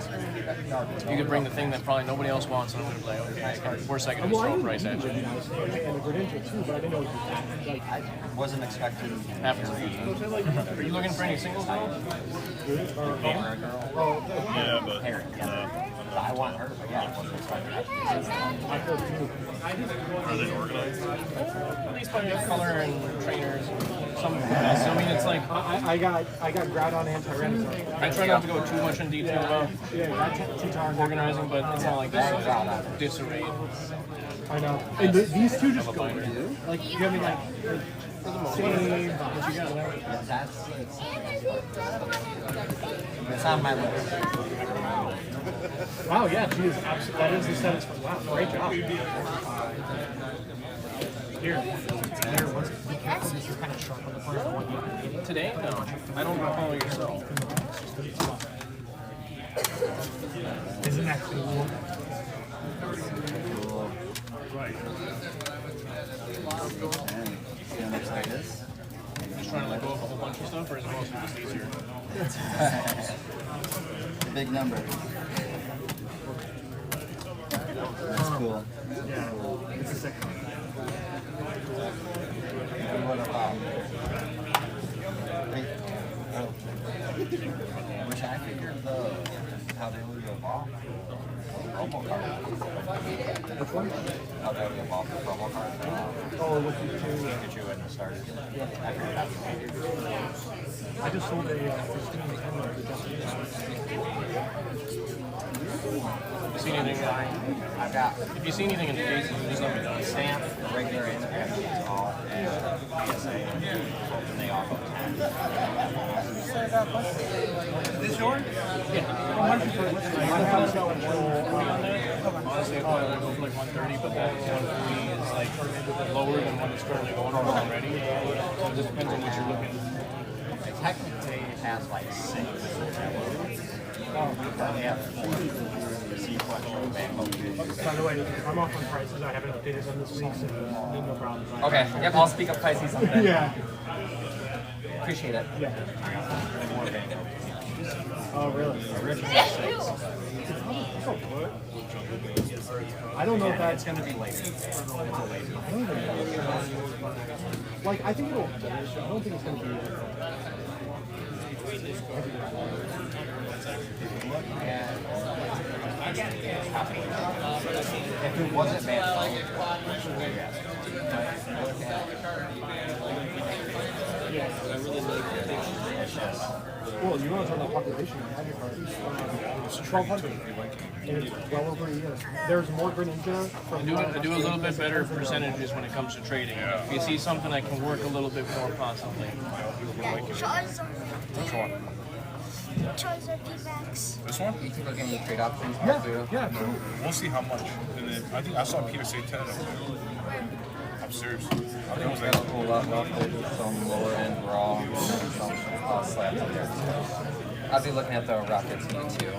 S3: You could bring the thing that probably nobody else wants, and I'm going to be like, okay, worst I can do is throw a price at you.
S1: And the credential too, but I didn't know it was like.
S2: I wasn't expecting.
S3: Happens. Are you looking for any singles now?
S4: Yeah, but
S2: I want her, but yeah, I wasn't expecting.
S4: are they organized?
S3: At least by color and trainers and some. So I mean, it's like
S1: I got Groudon anti-Renaissance.
S3: I try not to go too much in detail about organizing, but it's not like this disarray.
S1: I know. And these two just go. Like you have me like same.
S2: That's it's on my list.
S1: Wow, yeah, she is absolutely. That is the sentence. Wow, great job. Here, what's be careful? This is kind of sharp on the first one.
S3: Today? No, I don't recall yourself.
S1: Isn't that cool?
S3: Just trying to let go of a whole bunch of stuff, or is it mostly just easier?
S2: Big number. That's cool.
S1: Yeah, it's a sick.
S2: What about? Which I figured how they would evolve. Promo card.
S1: Which one?
S2: How they would evolve the promo card.
S1: Oh, with you too.
S2: Pikachu and the starters. I figured that was
S1: I just sold a 15 of the Japanese.
S3: If you see anything,
S2: I've got
S3: if you see anything in the cases, just let me know.
S2: stamp, regular and all, and PSA, and they all go 10. Is this yours?
S3: Honestly, I probably go for like 130, but that 140 is like lower than what it's currently going for already. So it just depends on what you're looking.
S2: Technically, it has like 6. They have 4 sequential bamboo.
S1: By the way, I'm off on prices. I haven't updated them this week, so no problem.
S8: Okay. Yep. I'll speak up Pisces someday.
S1: Yeah.
S8: Appreciate it.
S1: Yeah.
S2: More bamboo.
S1: Oh, really?
S2: Originally 6.
S1: I don't know if
S2: It's
S1: that's
S2: going to be late. It's a late.
S1: like. I think it'll. I don't think it's going to be.
S2: If it wasn't bad,
S1: Well, you want to talk about population? Magic card. 1,200. And it's well over a year. There's more Greninja from.
S3: I do a little bit better percentages when it comes to trading. If you see something I can work a little bit more possibly.
S7: Charizard D-Max.
S9: This one?
S8: You can look into trade options.
S1: Yeah, sure.
S9: We'll see how much. And then I think I saw Peter say 10 of them. I'm serious. I think it was
S8: Got a
S9: like
S8: whole lot left. Some lower end raw, and some slabs in there. I'll be looking at the Rockets team too.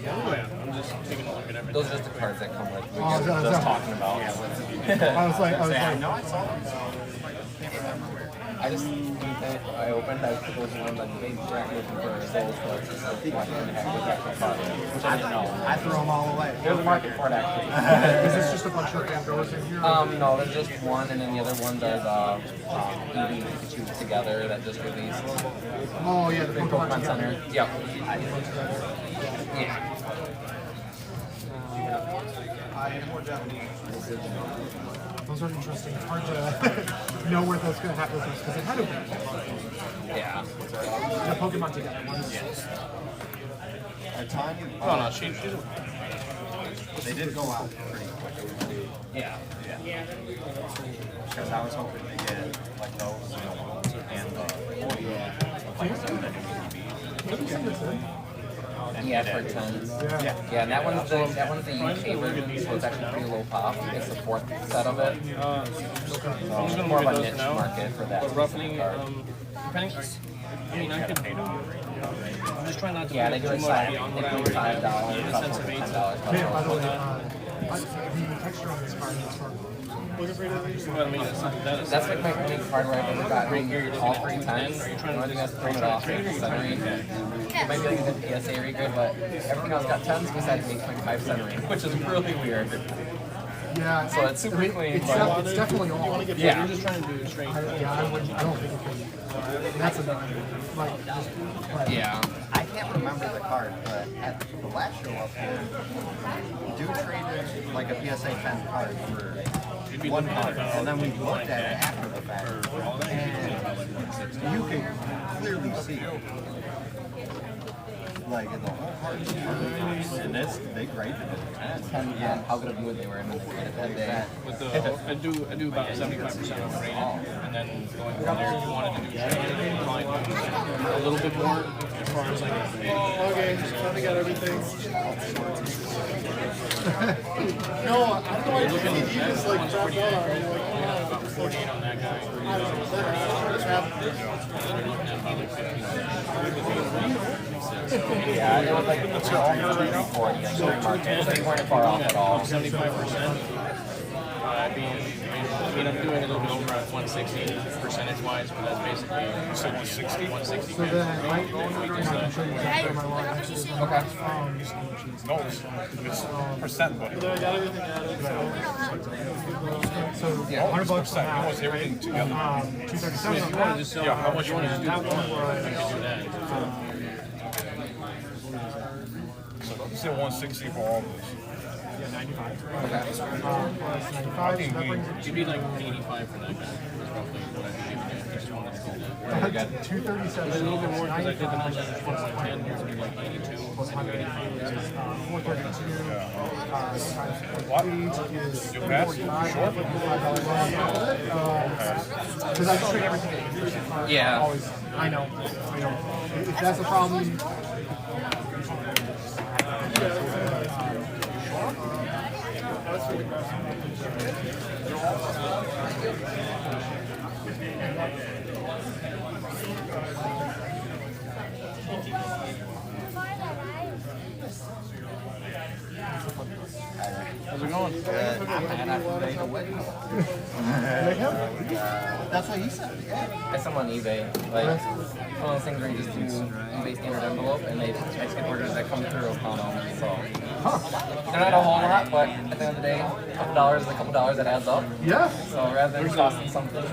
S3: I'm just taking a look at everything.
S8: Those are just the cards that come like we
S1: Oh,
S8: were
S1: no,
S8: just
S1: no.
S8: talking about.
S1: I was like,
S2: no, I saw them.
S8: I just I opened I put those one that they weren't looking for results, but it's just like what the heck was actually card, which I didn't know.
S2: I threw them all away.
S8: There's a market for it actually.
S1: is this just a bunch of Pandoras in here?
S8: No, there's just one, and then the other ones are the Eevee and Pikachu together that just released.
S1: Oh, yeah, the
S8: Big
S1: Pokemon
S8: Pokemon
S1: together.
S8: Center. Yep. Yeah.
S1: Those are interesting. It's hard to know where that's going to happen with us because it had to be.
S8: Yeah.
S1: The Pokemon together. Yes.
S2: At time,
S3: Oh no, she's
S2: they did go out pretty quick.
S8: Yeah.
S2: Because I was hoping to get like those and
S8: Yeah, for 10. Yeah, and that one's the UK version, so it's actually pretty low pop. It's the fourth set of it.
S3: I'm just gonna
S8: More
S3: look
S8: of
S3: at
S8: a
S3: those
S8: niche
S3: now.
S8: market for that.
S3: But roughly, depending. I mean, I could. I'm just trying not to
S8: Yeah,
S3: put
S8: they do
S3: too
S8: it
S3: much
S8: side.
S3: beyond
S8: They
S3: what I
S8: do
S3: already
S8: $5,
S3: have in the sense of
S8: $10.
S1: Hey, by the way, the texture on this card is fun.
S3: But I mean, that's
S8: That's like my only card where I've ever gotten
S3: here, you're
S8: all
S3: looking
S8: three
S3: at
S8: 10s.
S3: Are you
S8: The
S3: trying
S8: only
S3: to
S8: thing that's thrown it off is the centering. It might be like a good PSA regrid, but everything else got 10s besides 8.5 centering, which is really weird.
S1: Yeah,
S8: So it's super clean,
S1: it's,
S8: but
S1: it's definitely all.
S8: yeah.
S3: You're just trying to do it straight.
S1: I don't think it can. That's enough. Like, just, like,
S8: Yeah.
S2: I can't remember the card, but at the last show up here, dude traded like a PSA 10 card for one card, and then we looked at it after the fact, and you could clearly see like the whole card, and this they graded it a 10.
S8: Yeah, how good of mood they were in when they played it that day.
S3: With the, I do about 75% of the rating, and then going from there, if you wanted to do trading, fine, a little bit more as far as like.
S9: okay, finally got everything. No, I don't know why
S3: Looking at
S9: he
S3: that,
S9: just like
S3: one's
S9: dropped
S3: pretty
S9: out.
S3: accurate. About 48 on that guy. And then you're looking at about like 15.
S8: Yeah, it was like 240, like during market, so they weren't far off at all.
S3: 75%. I mean, I'm doing a little bit over at 160 percentage-wise, but that's basically 160.
S1: So then, I can show you exactly where my line is.
S8: Okay.
S9: No, it's percent, buddy.
S1: So,
S8: Yeah,
S1: 100 bucks for
S9: Percent. He
S1: that.
S9: wants everything together.
S1: 237
S3: If
S1: on
S3: you want to
S1: that.
S3: just sell,
S9: Yeah, how much
S3: you want to just do
S1: That
S3: the
S1: one
S3: you
S1: was
S3: can do that.
S9: So you said 160 for all of this.
S1: 95.
S8: Okay.
S1: Plus 95, so that brings it
S3: You'd be like 85 for that guy. That's roughly what I'd be giving you. I just wanted to go there.
S8: Very good.
S1: to 237.
S3: A little bit more because I did the
S1: 95,
S3: percentage 110. Here's gonna be like 82.
S1: plus 185 is 432. Times 8 is
S9: You pass?
S1: 45.
S9: Sure.
S1: Because I just trade everything at 8%.
S8: Yeah.
S1: Always. I know. If that's a problem,
S3: How's it going? going?
S2: That's what he said. Yeah.
S8: I saw them on eBay. Like, one of those things where you just do eBay standard envelope and I just get orders that come through upon them. So, they're not a whole lot, but at the end of the day, a couple dollars is a couple dollars that adds up.
S1: Yeah.
S8: So, rather than costing something,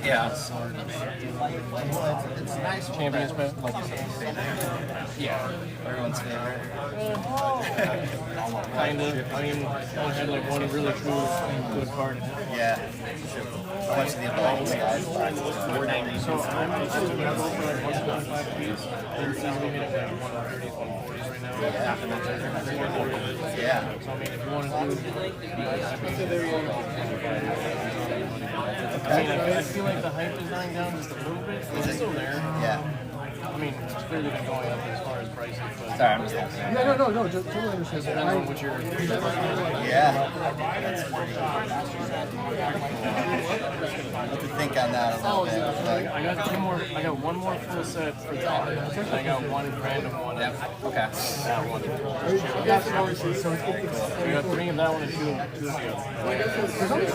S8: yeah.
S2: It's nice.
S3: Champions Pack?
S8: Yeah.
S2: Everyone's favorite.
S3: Kind of. I mean, I had like one really true good card.
S2: Yeah. A bunch of the evolved guys.
S3: So I'm actually going to go for like 125 piece. They're easily hitting like 130s, 140s right now.
S2: Yeah.
S3: So I mean, if you want to do, I feel like the hype is dying down just a little bit. It's still there.
S2: Yeah.
S3: I mean, it's clearly been going up as far as prices, but
S8: Sorry, I'm just looking.
S1: Yeah, no, just totally understand.
S3: depends on what you're.
S2: Yeah. I have to think on that a little bit. Like,
S3: I got two more. I got one more full set for that. I got one random one.
S8: Okay.
S3: That one.
S1: That's obviously, so it's
S3: I got three of that one and two of the other.
S1: there's almost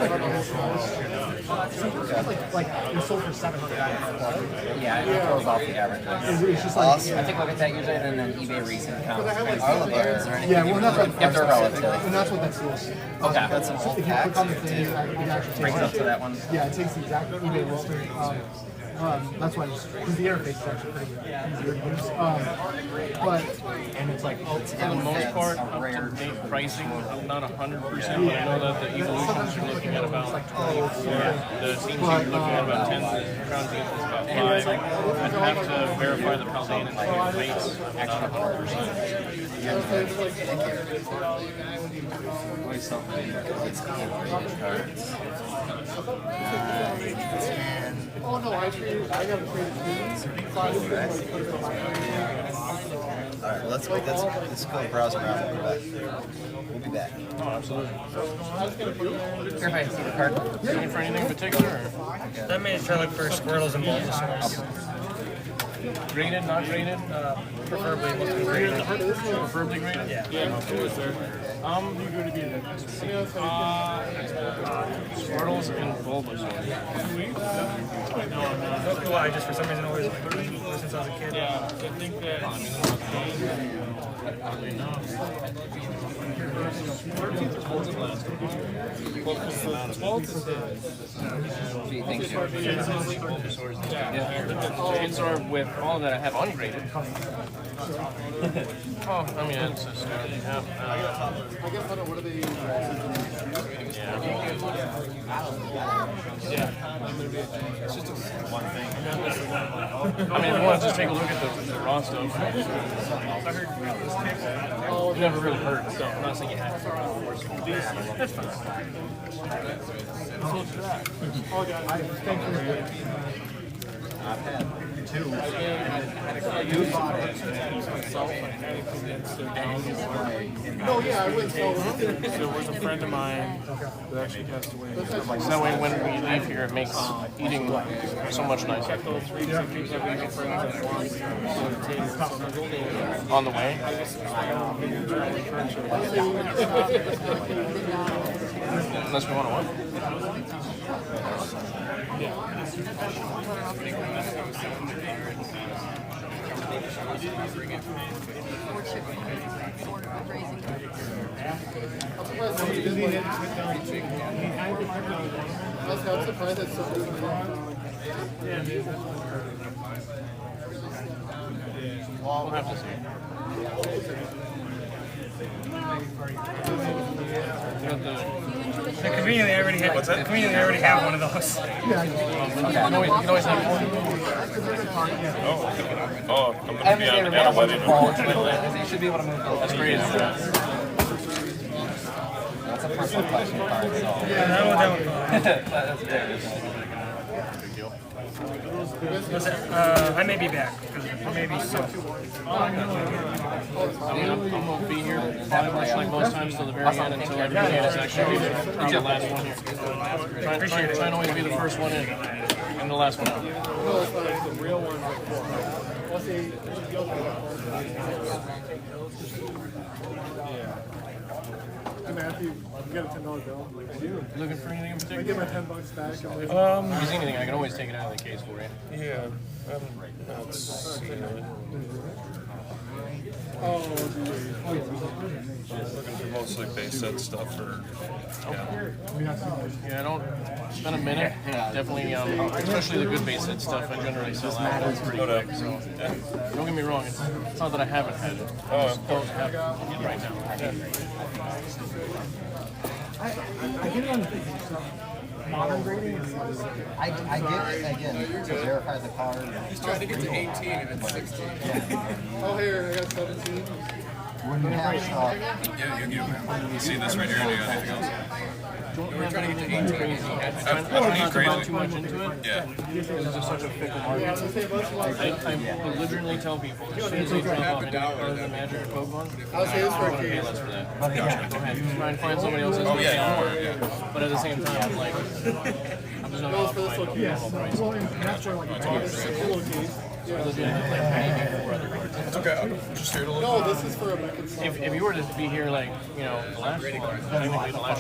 S1: like it's sold for $700.
S8: Yeah, it throws off the average.
S1: It's just like,
S2: awesome.
S8: I take a look at that usually and then eBay recent counts.
S2: Are the bears or anything?
S1: yeah, well, that's what,
S8: If they're relative.
S1: and that's what that is.
S8: Okay.
S2: That's an old
S1: If you click on the
S2: pack.
S1: thing, it actually
S8: Brings
S1: takes
S8: it up to that one.
S1: Yeah, it takes the exact eBay listing. That's why, because the interface is actually pretty easier to use. And it's like,
S3: For the most part, up to date pricing, I'm not 100%, but I know that the evolutions are looking at about 20. The teams are looking at about 10. The crown teams is about 5. I'd have to verify the Paldean and the rates. Actually, 100%.
S1: oh no, I got to trade it.
S2: Alright, let's go browse around. We'll be back.
S3: Oh, absolutely.
S8: Care if I see the card?
S3: Looking for anything in particular? Or?
S10: That made it try to look for squirrels and bulbasaurs.
S3: Graded, not graded?
S10: Preferably looking graded.
S3: Preferably graded?
S10: Yeah.
S3: You're going to be the Squirtles and Bulbasaur.
S10: Why? Just for some reason always like green since I was a kid.
S3: Yeah, I think that.
S8: Thank you.
S3: Shades are with all that I have ungraded. Oh, I mean, it's just, yeah. I mean, if you want to just take a look at the raw stuff, I've never really heard, so I'm not saying you have to. That's fine.
S2: I've had two.
S1: No, yeah, I went so.
S10: There was a friend of mine who actually passed away.
S3: So that way when we leave here, it makes eating so much nicer. On the way? Unless we want to what?
S1: I'm surprised it's so good.
S3: We'll have to see.
S10: Conveniently, I already have. Conveniently, I already have one of those.
S3: You can always have more.
S9: Oh, I'm gonna be on a wedding.
S8: You should be able to move those.
S3: That's crazy.
S8: That's a personal collection card, so.
S10: Yeah, that one.
S8: That's big.
S10: I may be back because maybe so.
S3: I'm gonna be here pretty much like most times till the very end until everybody else actually is the last one here. Try and always be the first one in and the last one out.
S1: Matthew, you got a $10 bill. I do.
S3: Looking for anything in
S1: I
S3: particular?
S1: get my $10 back.
S3: If you see anything, I can always take it out of the case for you.
S9: Yeah. Let's see. Looking for mostly base set stuff or
S3: Yeah, I don't. It's been a minute. Definitely, especially the good base set stuff. I generally sell out pretty quick. So don't get me wrong. It's not that I haven't had it. I just don't have it right now.
S1: I get it on modern grading.
S2: I get it again to verify the card.
S5: He's trying to get to 18 and it's 16.
S1: Oh, here, I got 17.
S2: When you have stuff,
S9: yeah, you see this right here? Do you got anything else?
S3: We're trying to get to 18 crazy.
S9: I don't need crazy.
S3: Too much into it.
S9: Yeah.
S3: This is such a fickle market. I legitimately tell people, as soon as they drop off any card of the Magic or Pokemon,
S1: I'll say this for a
S3: pay
S1: case.
S3: less for that. Go ahead. Try and find somebody else's but at the same time, like, I'm just not going to offer my normal price.
S1: Well, and that's where, like, it's a little case.
S3: Legitimately, like, maybe 4 other cards.
S9: It's okay. I'm just here to look.
S1: No, this is for a Mecha.
S3: If you were to be here, like, you know, the last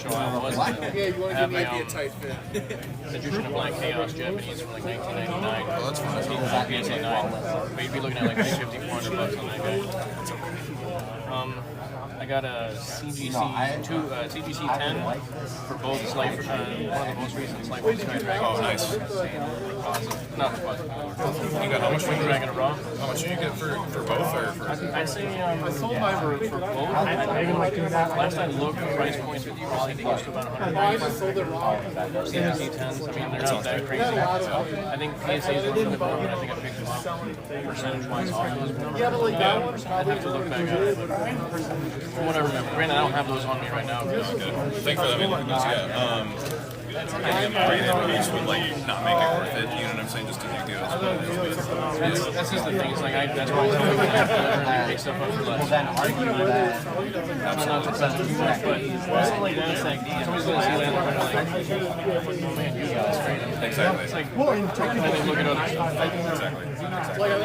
S3: show I was,
S1: Yeah, you want to
S3: have
S1: give me
S3: a
S5: Tight fit.
S3: Magician of Black Chaos Japanese from like 1999. Oh, that's fine. PSA 9. But you'd be looking at like $350, $400 on that guy. I got a CGC 10 for both Slifer, one of the most recent Slifer Sky Dragons.
S9: Oh, nice.
S3: Not Deposit.
S9: You got how much
S3: Wing Dragon of Raw.
S9: How much do you get for both or for?
S3: I'd say I sold mine for both. Last I looked, the price points would probably be close to about 100.
S1: I just sold it raw.
S3: CGC 10s, I mean, they're not that crazy. I think PSAs are a little bit more, but I think I picked them up percentage-wise off those numbers.
S1: Yeah, but like that one,
S3: I'd have to look back at it. From what I remember. Granted, I don't have those on me right now.
S9: Thank you for that. Yeah. Getting them pretty each would like not make it worth it. You know what I'm saying? Just to do deals.
S3: That's just the thing. It's like that's why I tell people to pick stuff up for less.
S2: then argue that
S3: I'm not to touch too much, but something like that, it's like somebody's gonna see that and they're like, oh man, you got this great.
S9: Exactly.
S3: It's like, and then they look at other stuff.
S9: Exactly.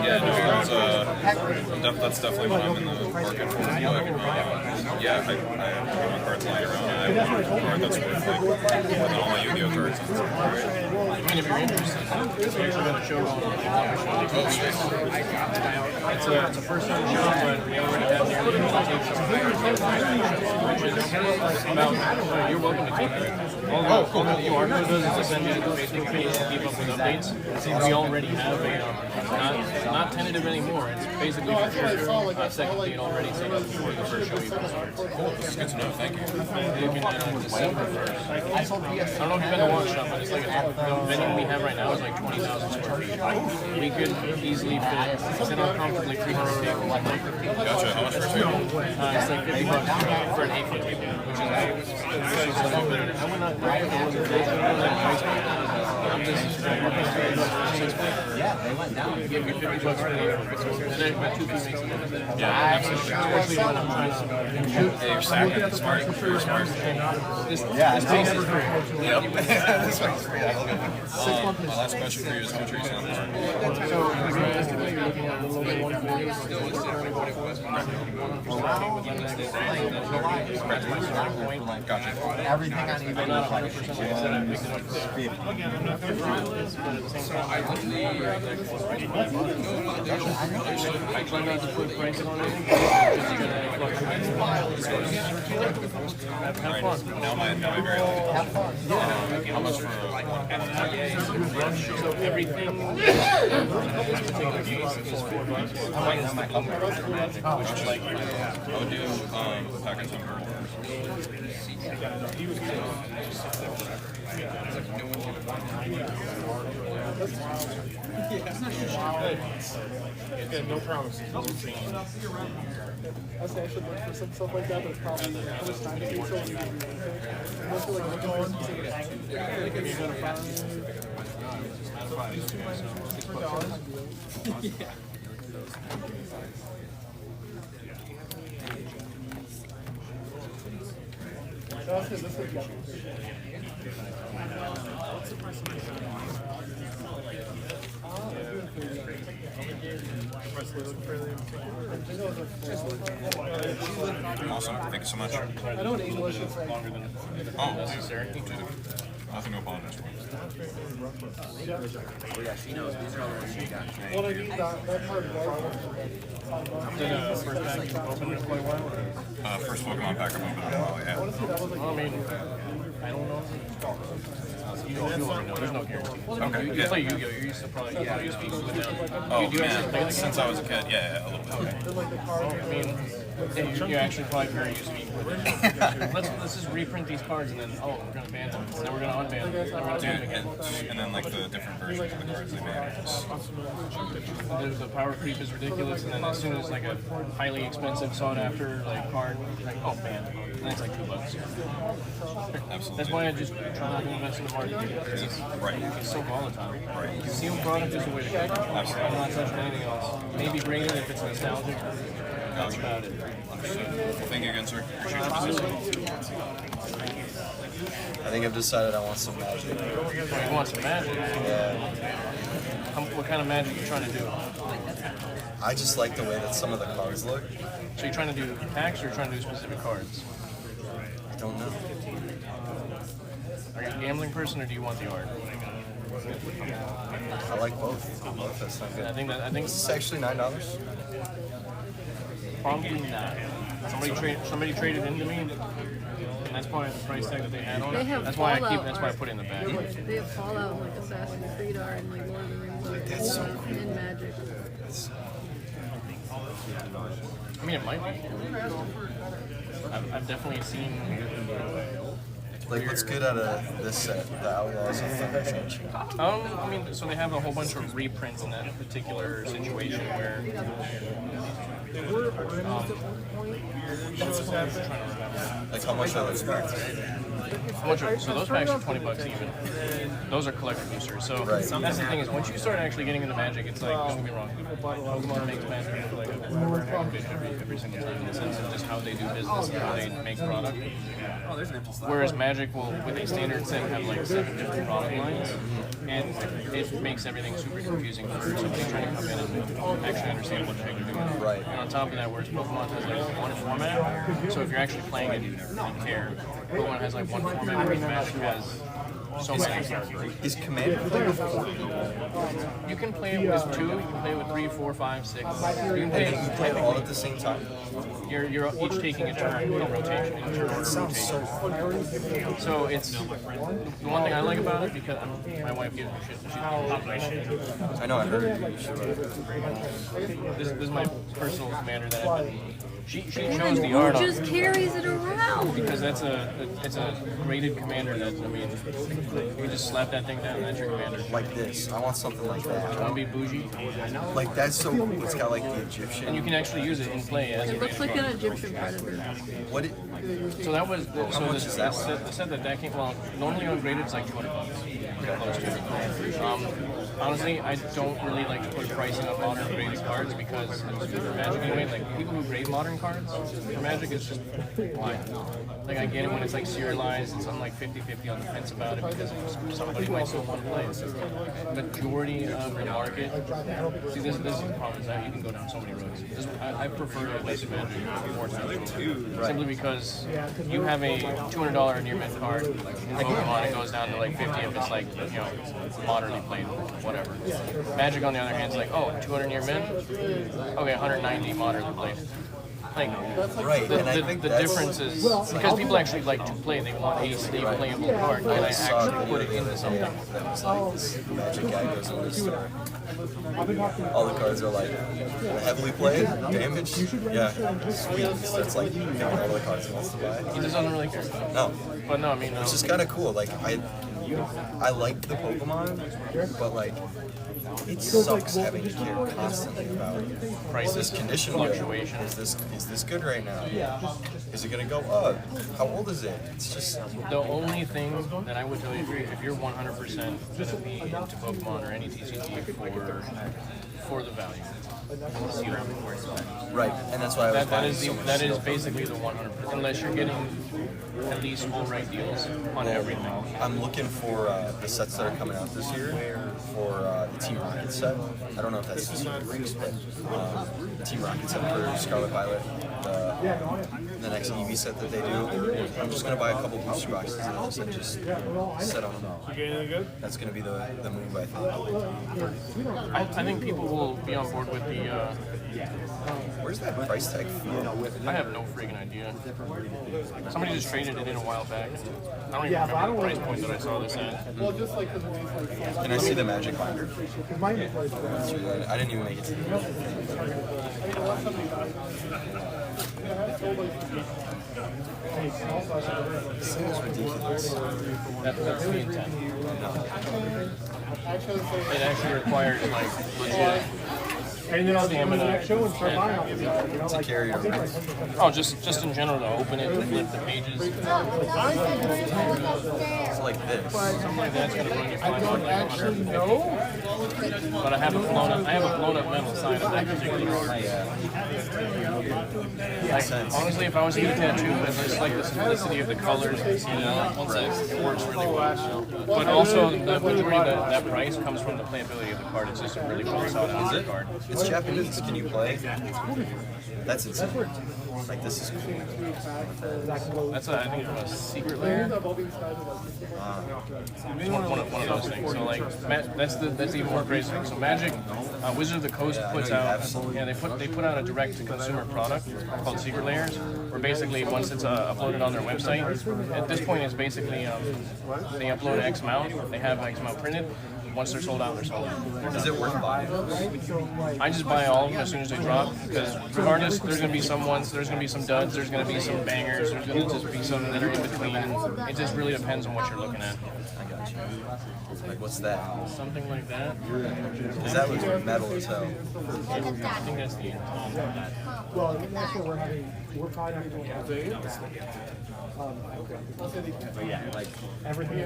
S9: Yeah, no, that's definitely what I'm in the market for. But, yeah, I have my cards lying around. I have one card that's worth like more than all my Yu-Gi-Oh cards.
S3: I mean, if you're interested, we actually got a show going on. It's a first-time show, but we already have nearly 50 tapes about. You're welcome to take it. All that you are does is to send you to the Facebook page to keep up with updates. We already have a not tentative anymore. It's basically your second date already set up before the first show even starts.
S9: Cool. That's good to know. Thank you.
S3: You can December 1st. I don't know if you've been to waukesha, but it's like the venue we have right now is like 20,000 square feet. We could easily sit on comfortably 300 tables.
S9: Gotcha. How much for a table?
S3: It's like $50 for an 8-foot table, which is I would not buy it if it wasn't that price point. I'm just
S2: yeah, they went down.
S3: give you $50 for the 8-foot. And then about 2 feet makes a difference. Yeah, absolutely. Especially when I'm trying to shoot.
S9: Yeah, you're sacking. Smart. You're smart.
S3: This space is free.
S9: Yep. This one's free. I love it. My last question for you is how much are you selling for?
S3: So, realistically, you're looking at a little over 140. That's my starting point.
S9: Gotcha.
S2: Everything on eBay
S3: Not
S2: is like
S3: 100% like I said, I picked it up for 50. But at the same time, I try not to put prices on anything because you're going to fluctuate. Have fun.
S9: Now my very like.
S2: have fun.
S9: How much for
S3: So everything in this particular case is $4. Which is like
S9: I would do a pack of timber.
S1: Yeah, no promises. I say I should look for some stuff like that, but it's probably how much time it takes. So you must be like looking for something. This is
S9: Awesome. Thank you so much.
S3: I don't English is like longer than necessary.
S9: Dude, nothing to apologize for.
S8: Oh yeah, she knows. These are all the ones she got.
S5: Well, I need that part of
S3: Did first pack you opened it quite well?
S9: First Pokemon pack I've opened in a while, yeah.
S3: Well, I mean, I don't know. You already know. There's no guarantee.
S9: Okay,
S3: You play Yu-Gi-Oh! You're used to probably used to be good now.
S9: Oh,
S3: You actually play
S9: man,
S3: the
S9: since
S3: game?
S9: I was a kid, yeah, a little bit.
S3: Well, I mean, you're actually probably very used to being good now. Let's just reprint these cards and then, oh, we're going to ban them. Then we're going to unban them. Then we're going to ban them again.
S9: And then like the different versions of the cards they made are just
S3: The power creep is ridiculous, and then as soon as like a highly expensive sought after like card, like banned, and it's like $2.
S9: absolutely.
S3: That's why I just try not to invest in the market.
S9: Right.
S3: It's so volatile.
S9: Right.
S3: Sealed product is the way to go. I'm not touching anything else. Maybe bring it if it's nostalgic. That's about it.
S9: Thank you again, sir. Appreciate your position.
S11: I think I've decided I want some magic.
S3: You want some magic?
S11: Yeah.
S3: What kind of magic are you trying to do?
S11: I just like the way that some of the cards look.
S3: So you're trying to do packs or you're trying to do specific cards?
S11: I don't know.
S3: Are you a gambling person or do you want the art?
S11: I like both. Both that sound good.
S3: I think
S11: Is this actually $9?
S3: probably not. Somebody traded into me, and that's probably the price tag that they had on
S6: They
S3: it.
S6: have
S3: That's why I
S6: Fallout
S3: That's why I
S6: art.
S3: put it in the bag.
S6: They have Fallout and like Assassin's Creed art and like Lord of the Rings art.
S11: That's so
S6: cool. And Magic.
S3: I mean, it might be. I've definitely seen.
S11: Like, what's good out of this set? The Outlaws of Thunder Change.
S3: I mean, so they have a whole bunch of reprints in that particular situation where.
S11: Like, how much are those packs?
S3: How much so those packs are $20 even. Those are collector boosters. So that's the thing is, once you start actually getting into Magic, it's like, don't get me wrong, Pokemon makes Magic like every single time in the sense of just how they do business and how they make product. Whereas Magic will, with a standard set, have like 7 different product lines, and it makes everything super confusing for somebody trying to come in and actually understand what the heck they're doing.
S11: Right.
S3: And on top of that, whereas Pokemon has like one format, so if you're actually playing it, you care. Pokemon has like one format, whereas Magic has so many.
S11: Is Commander playable with 4 people?
S3: You can play it with 2, you can play it with 3, 4, 5, 6. You can play
S11: And you play all at the same time?
S3: You're each taking a turn in rotation. In turn order
S11: Sounds so
S3: rotation. So it's the one thing I like about it because my wife gives me shit. She's
S11: I know, I heard you should.
S3: This is my personal commander that I've been. She chose the art
S6: Who
S3: on
S6: just carries it around?
S3: because it's a graded commander that I mean you can just slap that thing down and that's your commander.
S11: Like this. I want something like that.
S3: Don't be bougie.
S11: Like, that's so cool. It's got, like, the Egyptian.
S3: And you can actually use it in play as a
S6: It looks
S3: graded
S6: like an
S3: card.
S6: Egyptian predator.
S11: What it,
S3: So that was so
S11: much is that
S3: the set that came. Well, normally on graded it's like $200. Close to. Honestly, I don't really like to put pricing on modern graded cards because for Magic anyway, like people who grade modern cards for Magic is just why. Like I get it when it's like serialized, it's I'm like 50-50 on the fence about it because somebody might still want to play it. Majority of the market, see this is the problem is that you can go down so many roads. I prefer to play some Magic more times, simply because you have a $200 near mint card in Pokemon, it goes down to like 50 if it's like modernly played, whatever. Magic on the other hand is like, oh, 200 near mint, okay, 190 modernly played. Like,
S11: right, and I think
S3: the
S11: that's,
S3: difference is because people actually like to play, they want a stay playable card, and I actually put it into something.
S11: that was like this Magic guy goes in the store. All the cards are like heavily played, damaged. Yeah, sweet. That's like picking all the cards he wants to buy.
S3: He just doesn't really care.
S11: No,
S3: But no, I mean,
S11: it's just kind of cool. Like I like the Pokemon, but like it sucks having to care constantly about is this condition fluctuation. Is this good right now? Is it gonna go up? How old is it? It's just
S3: The only thing that I would tell you, if you're 100% going to be into Pokemon or any TCG for the value.
S11: right, and that's why I was
S3: That
S11: buying
S3: is
S11: so much
S3: that is
S11: stuff.
S3: basically the 100%. Unless you're getting at least full right deals on everything.
S11: I'm looking for the sets that are coming out this year for the Team Rocket set. I don't know if that's this year, but the Team Rocket set for Scarlet Violet, the next EV set that they do. I'm just gonna buy a couple booster boxes of those and just set on them. That's gonna be the move, I think.
S3: I think people will be on board with the.
S11: Where's that price tag from?
S3: I have no freaking idea. Somebody just traded it in a while back. And I don't even remember the price point that I saw this at.
S11: Can I see the magic binder? I didn't even make it to the This is ridiculous.
S3: That's the intent. It actually requires like legit.
S1: And then I'll go to the next show and start buying off of it.
S11: To carry over.
S3: Oh, just in general, to open it, to flip the pages.
S11: It's like this.
S3: Something like that's gonna run you $500, like $150. But I have a blown up metal side of that particular art. Like, honestly, if I was to get a tattoo, I just like the simplicity of the colors. It works really well. But also, the majority of that price comes from the playability of the card. It's just a really well sought after card.
S11: It's Japanese. Can you play? That's insane. Like, this is cool.
S3: That's I think a secret layer. One of those things. So like that's even more crazy. So Magic, Wizard of the Coast puts out they put out a direct to consumer product called Secret Layers, where basically once it's uploaded on their website, at this point it's basically they upload X amount, they have X amount printed. Once they're sold out, they're sold out.
S11: Is it worth buying?
S3: I just buy all of them as soon as they drop, because regardless, there's going to be some ones, there's going to be some duds, there's going to be some bangers, there's going to just be some that are in between. It just really depends on what you're looking at.
S11: I got you. Like, what's that?
S3: Something like that.
S11: Because that looks metal as hell.
S3: I think that's the intent.
S1: Well, that's what we're probably not going to have but yeah, like everything.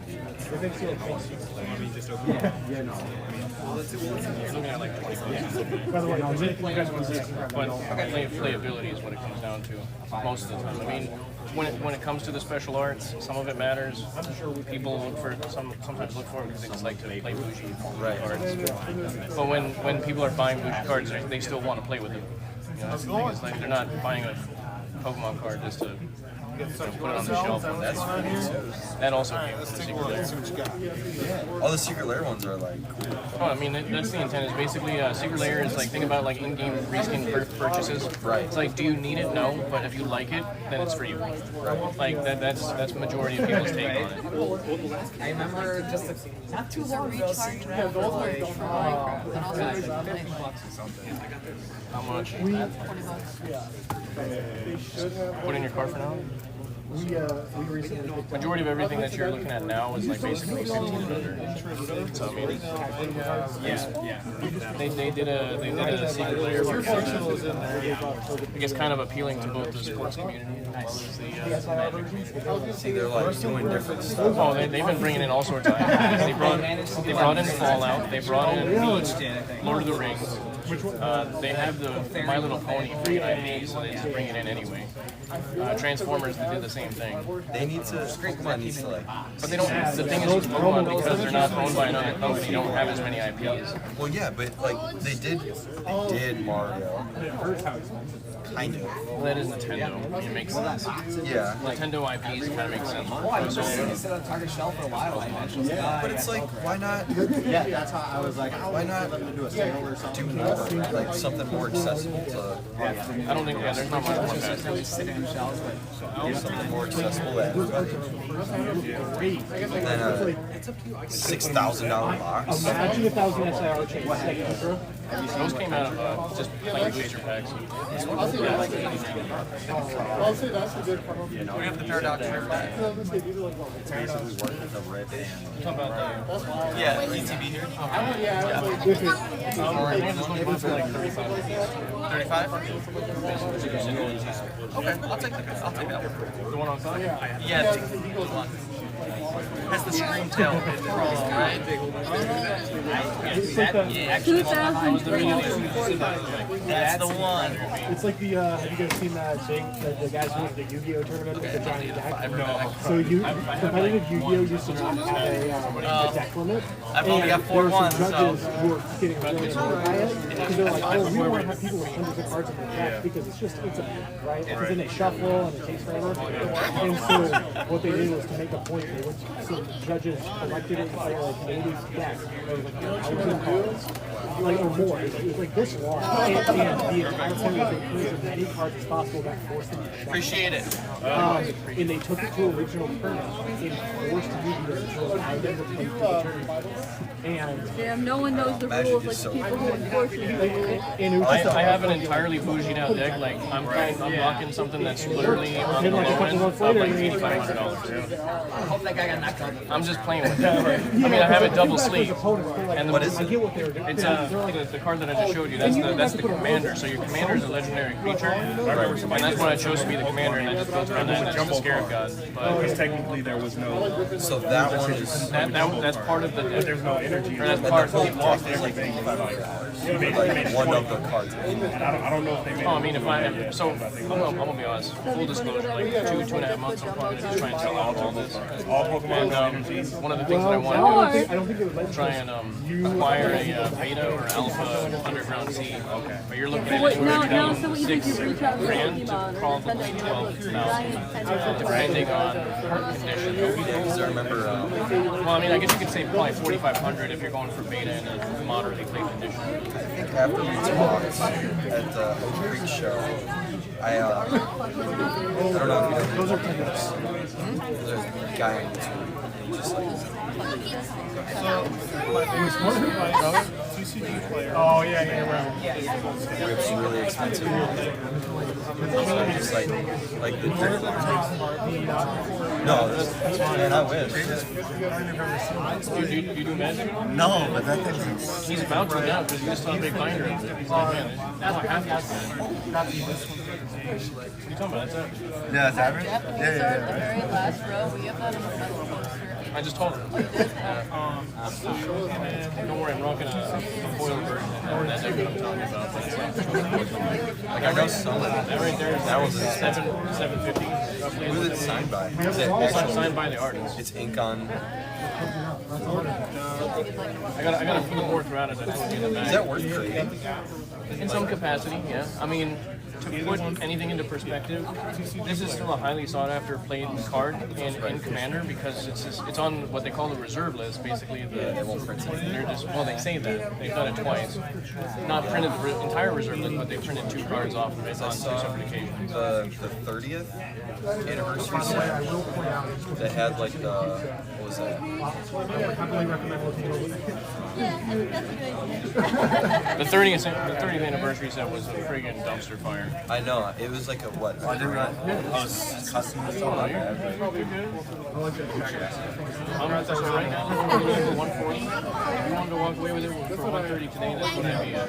S1: If it's your
S3: Looking at like 20
S1: by the way, no, you guys want to see
S3: but playability is what it comes down to most of the time. I mean, when it comes to the special arts, some of it matters. People look for sometimes look for it because they just like to play bougie cards. But when people are buying bougie cards, they still want to play with them. You know, that's the thing. It's like they're not buying a Pokemon card just to put it on the shelf.
S11: That's funny too.
S3: That also came from the Secret Lair.
S11: All the Secret Lair ones are like cool.
S3: Oh, I mean, that's the intent. Is basically Secret Lair is like, think about like in-game reskin purchases.
S11: Right.
S3: It's like, do you need it? No, but if you like it, then it's for you. Right. Like that's the majority of people's take on it.
S5: I remember just not too long ago seeing that for like $50 or something.
S3: How much?
S6: $20.
S3: Put in your cart for now.
S1: we recently picked up.
S3: Majority of everything that you're looking at now is like basically 15 and under. So I mean, yeah. They did a Secret Lair for I guess kind of appealing to both the sports community as well as the Magic community.
S11: See, they're like doing different stuff.
S3: Oh, they've been bringing in all sorts of IPs. They brought in Fallout. They brought in Lord of the Rings. They have the My Little Pony free IP, so they just bring it in anyway. Transformers, they did the same thing.
S11: They need to. Pokemon needs to like.
S3: But they don't. The thing is, with Pokemon, because they're not owned by another company, don't have as many IPs.
S11: Well, yeah, but like they did Mario. Kind of.
S3: Well, that is Nintendo. It makes sense.
S11: Yeah.
S3: Nintendo IPs kind of makes sense.
S5: Sit on Target shelf for a while.
S11: But it's like, why not?
S2: Yeah, that's how I was like,
S11: Why not do more? Like something more accessible to.
S3: I don't think there's not much more fast.
S11: Something more accessible to everybody. Than a $6,000 box.
S1: Imagine if that was an SIR change.
S3: Those came out of just plain booster packs.
S5: I'll say that's a good part.
S8: We have the Paradox shirt.
S11: It's basically worth the rip and
S8: Yeah, ETB here.
S3: This one's going for like 35.
S8: 35? Okay, I'll take that one.
S3: The one on top?
S8: Yeah, the Eagles one. Has the screen tail, right?
S1: It's like the,
S6: 2020.
S8: That's the one.
S1: it's like the have you guys seen that thing, the guys who went to the Yu-Gi-Oh tournament with the giant deck?
S8: No.
S1: So competitive Yu-Gi-Oh used to not have a deck limit.
S8: I've only got 4
S1: there were some
S8: ones, so.
S1: judges who were getting really annoyed by it because they're like, oh, we don't want to have people with hundreds of cards in their deck because it's a mess, right? Because then they shuffle and it takes forever. And so what they did was to make a point, they went to some judges collected it for like 80 decks, or like 1,000 cards, like or more. It was like this long, and the entire point was they put as many cards as possible that forced them to shuffle.
S8: Appreciate it.
S1: And they took it to a regional tournament and forced Yu-Gi-Oh to allow them to play the tournament. And
S6: Damn, no one knows the rules like the people who enforce it.
S1: and it was just
S3: I have an entirely bougied out deck. Like I'm rocking something that's literally on the low end of like $8,500. I'm just playing with it. I mean, I have it double sleeve. And
S1: what is it? I get what they were doing.
S3: It's the card that I just showed you. That's the commander. So your commander is a legendary creature, and that's what I chose to be the commander, and I just built around that. And that's the Scarab God.
S10: Because technically there was no.
S11: so that one is
S3: That's part of the.
S10: There's no energy.
S3: Or that's part of the.
S10: Lost everything.
S11: like one of the cards.
S10: I don't know if they made.
S3: Oh, I mean, if I have, so I'm gonna be honest. Full disclosure, like 2.5 months, I'm probably gonna just try and sell out all this.
S10: All Pokemon
S3: And
S10: energies.
S3: one of the things that I want to do
S1: I don't think it was
S3: is try and acquire a beta or alpha underground seed. Okay. But you're looking at
S6: Wait,
S3: anywhere
S6: now
S3: between
S6: so you think you reach out to
S3: $6,000 to
S6: Pokemon
S3: probably
S6: and send them
S3: $12,000, depending on condition.
S11: Because I remember
S3: Well, I mean, I guess you could say probably 4,500 if you're going for beta in a moderately played condition.
S11: after we talked at the Oak Creek show, I don't know if you know those are There's a guy on YouTube, and he just like
S1: Oh yeah.
S11: rips really expensive. Just like the dirt. No, man, I wish.
S3: You do magic?
S11: No, but that thing's
S3: He's about to now because he just saw a big binder. He's like, man, now I have this. What are you talking about? That's it.
S11: yeah, it's average.
S6: The very last row, we have that in the metal poster.
S3: I just told him. Don't worry, I'm rocking a foil version. That's what I'm talking about. But it's like I know some. That right there, that was $750.
S11: Who is it signed by? Is it
S3: It's
S11: actual?
S3: signed by the artist.
S11: It's ink on.
S3: I got a few more throughout as I told you in the back.
S11: Is that worth creating?
S3: In some capacity, yeah. I mean, to put anything into perspective, this is still a highly sought after played card in Commander because it's on what they call the reserve list. Basically, they won't print it. They're just they say that they've done it twice, not printed the entire reserve list, but they printed 2 cards off of it on 2 separate occasions.
S11: The 30th anniversary set that had like the what was that?
S1: I highly recommend looking at it.
S3: The 30th anniversary set was a friggin' dumpster fire.
S11: I know it was like a what? I didn't realize it was custom.
S3: I'm at this right now. For 140. If you wanted to walk away with it for 130 today, that's what I'd be at.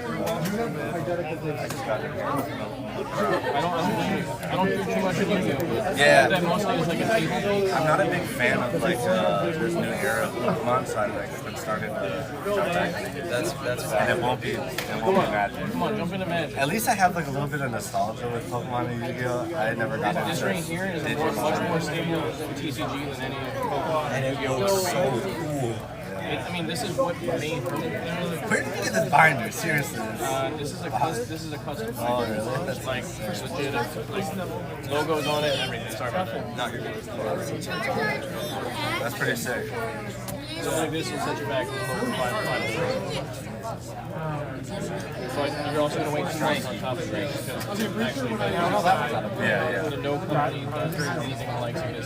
S3: I don't do too much of Yu-Gi-Oh.
S11: Yeah.
S3: That mostly is like a table.
S12: I'm not a big fan of like this new era of Pokemon, so I like been starting to jump back.
S11: That's
S12: And
S11: fine.
S12: it won't be Magic.
S3: Come on, jump into Magic.
S12: At least I have like a little bit of nostalgia with Pokemon and Yu-Gi-Oh. I never got into
S3: This right here is much more stable TCG than any Pokemon
S11: And it
S3: Yu-Gi-Oh
S11: looks
S3: ever
S11: so
S3: made.
S11: cool.
S3: I mean, this is what made
S12: Where did you get this binder? Seriously.
S3: this is a custom.
S12: Oh, really?
S3: It's like legit, like logos on it and everything. Sorry about that.
S11: No, you're good.
S12: That's pretty sick.
S3: So like this will set you back a little over 500. But you're also going to wait 2 months on top of it because it's actually no company does anything like this.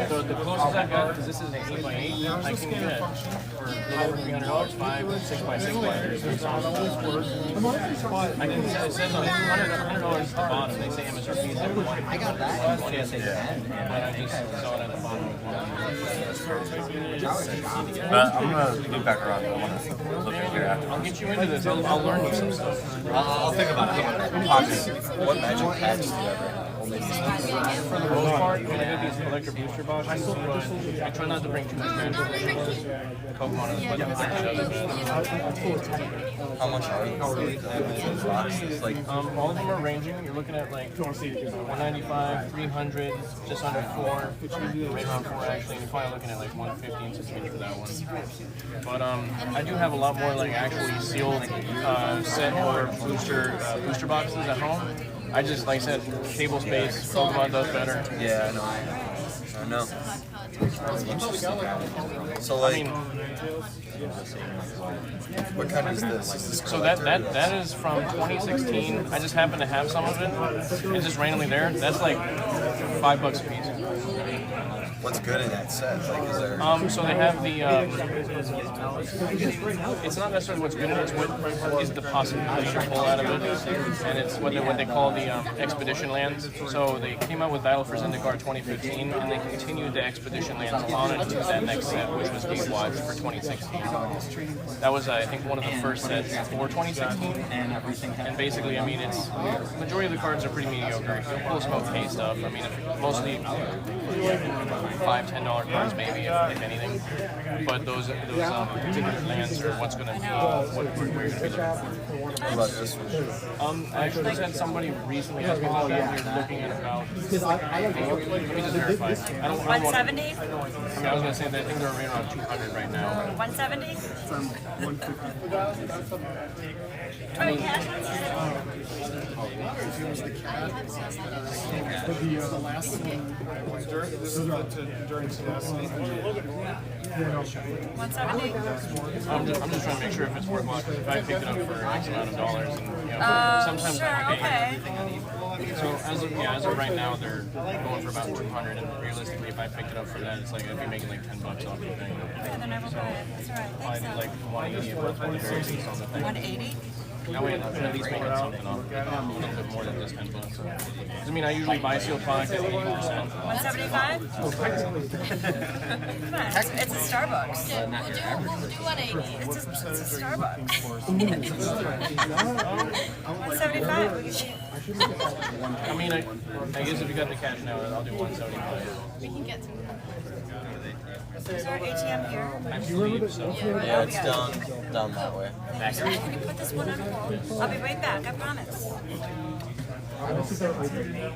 S3: So the closest I got, because this is an 8x8, I can get for a little over $300, 5 6x6 wires. I can, it says on $100 at the bottom, they say MSRP is every one.
S2: I got that.
S3: But I just saw it at the bottom.
S12: But I'm gonna get back around. I want to look at here after.
S3: I'll get you into this. I'll learn you some stuff.
S11: I'll think about it. What magic packs do you ever
S3: For the most part, when I get these electric booster boxes, I try not to bring too much magic. Pokemon is what
S11: How much are these boxes? Like,
S3: all of them are ranging. You're looking at like 195, 300, just under 4, right around 4 actually. You're probably looking at like 150 and some change for that one. But I do have a lot more like actually sealed set or booster boxes at home. I just, like I said, table space, Pokemon does better.
S11: yeah, I know. So like, what kind is this? Is this
S3: So that is from 2016. I just happen to have some of it. It's just randomly there. That's like $5 a piece.
S11: What's good in that set? Like, is there?
S3: So they have the. It's not necessarily what's good in it. It's what is the possibility to pull out of it, and it's what they call the expedition lands. So they came out with Battle for Zendikar 2015, and they continued the expedition lands on into that next set, which was Gatewatch for 2016. That was, I think, one of the first sets for 2016. And basically, I mean, it's majority of the cards are pretty mediocre. You pull some okay stuff. I mean, mostly $5-10 cards maybe, if anything. But those particular lands are what's going to be what we're going to be looking for.
S11: What about this one?
S3: I actually just had somebody recently ask me about that. You're looking at about. Let me just verify. I don't
S13: 170?
S3: I mean, I was going to say that I think they're right around 200 right now.
S13: 170?
S1: From 150.
S13: I mean, cash?
S1: The last one during Sebastian.
S13: 170?
S3: I'm just trying to make sure if it's worthwhile, because if I picked it up for X amount of dollars, and sometimes
S13: sure,
S3: I pay.
S13: okay.
S3: So as of right now, they're going for about 200, and realistically, if I picked it up for that, it's like I'd be making like $10 off the thing.
S13: And then I will buy it. That's all right.
S3: Probably
S13: Thanks,
S3: like 180 a month at the very least on the thing.
S13: 180?
S3: That way, I'm at least making something off, a little bit more than just $10. 'Cause, I mean, I usually buy sealed product at 80%.
S13: 175? Come on, it's a Starbucks. We'll do 180. It's a Starbucks. 175.
S3: I mean, I guess if you got the cash now, I'll do 175.
S13: We can get to it. Is our ATM here?
S3: I believe so.
S11: Yeah, it's down that way.
S13: Can you put this one on hold? I'll be right back, I promise.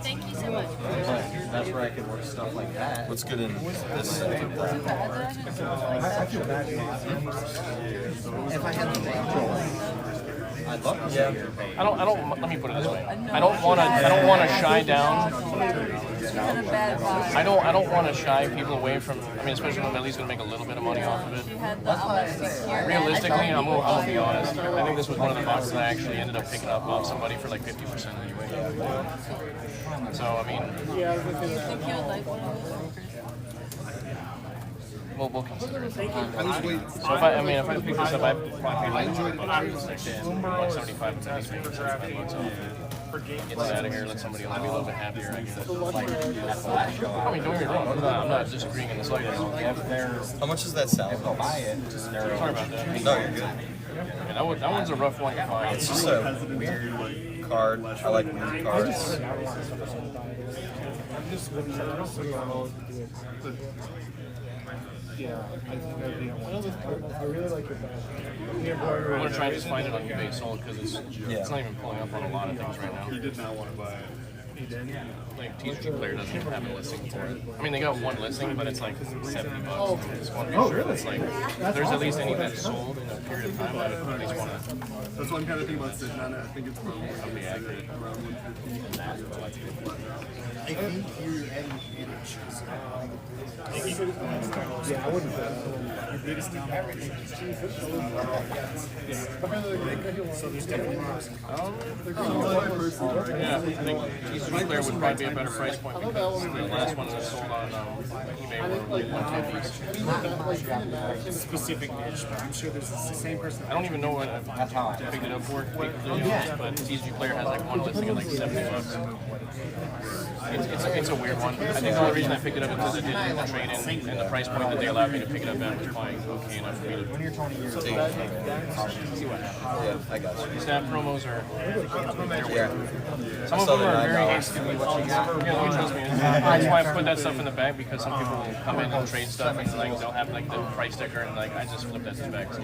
S13: Thank you so much.
S2: That's where I can work stuff like that.
S11: What's good in this set?
S1: I feel bad.
S2: If I had the name, I'd love to see your page.
S3: I don't. Let me put it this way. I don't want to shy down. I don't want to shy people away from. I mean, especially when Millie's going to make a little bit of money off of it. Realistically, I'm gonna be honest. I think this was one of the boxes I actually ended up picking up off somebody for like 50% anyway. So I mean. We'll consider it. So if I pick this up, I probably like $175 at least, maybe $75 off. Get this out of here, let somebody else be a little bit happier, I guess. I mean, don't get me wrong, I'm not disagreeing in the slightest.
S11: How much is that salad?
S2: Buy it.
S3: Sorry about that.
S11: No, you're good.
S3: Yeah, that one's a rough one to find.
S11: It's just a weird card. I like weird cards.
S1: Yeah, I think that'd be I really like your bag.
S3: I'm gonna try to just find it on eBay sold because it's not even pulling up on a lot of things right now.
S9: He did not want to buy it.
S3: like TCG Player doesn't even have a listing for it. I mean, they got one listing, but it's like $70. I just want to make sure that's like, if there's at least any that's sold in a period of time, I would at least want to.
S14: That's what I'm kind of thinking about sitting on it. I think it's around 150.
S2: I think you're adding advantages.
S1: Yeah, I wouldn't.
S3: Yeah, I think TCG Player would probably be a better price point because the last one was sold on eBay were like 150s.
S1: Specific niche, but I'm sure there's the same person.
S3: I don't even know what I picked it up for, but TCG Player has like one listing at like $70. It's a weird one. I think the only reason I picked it up is because it didn't trade in, and the price point that they allowed me to pick it up at was probably okay enough for me to see what happens.
S11: Yeah, I got you.
S3: These app promos are they're weird.
S11: Yeah.
S3: Some of them are very hastily what you got. Yeah, you trust me. That's why I put that stuff in the bag because some people will come in and trade stuff and like they'll have like the price sticker and like I just flip that to the bag. So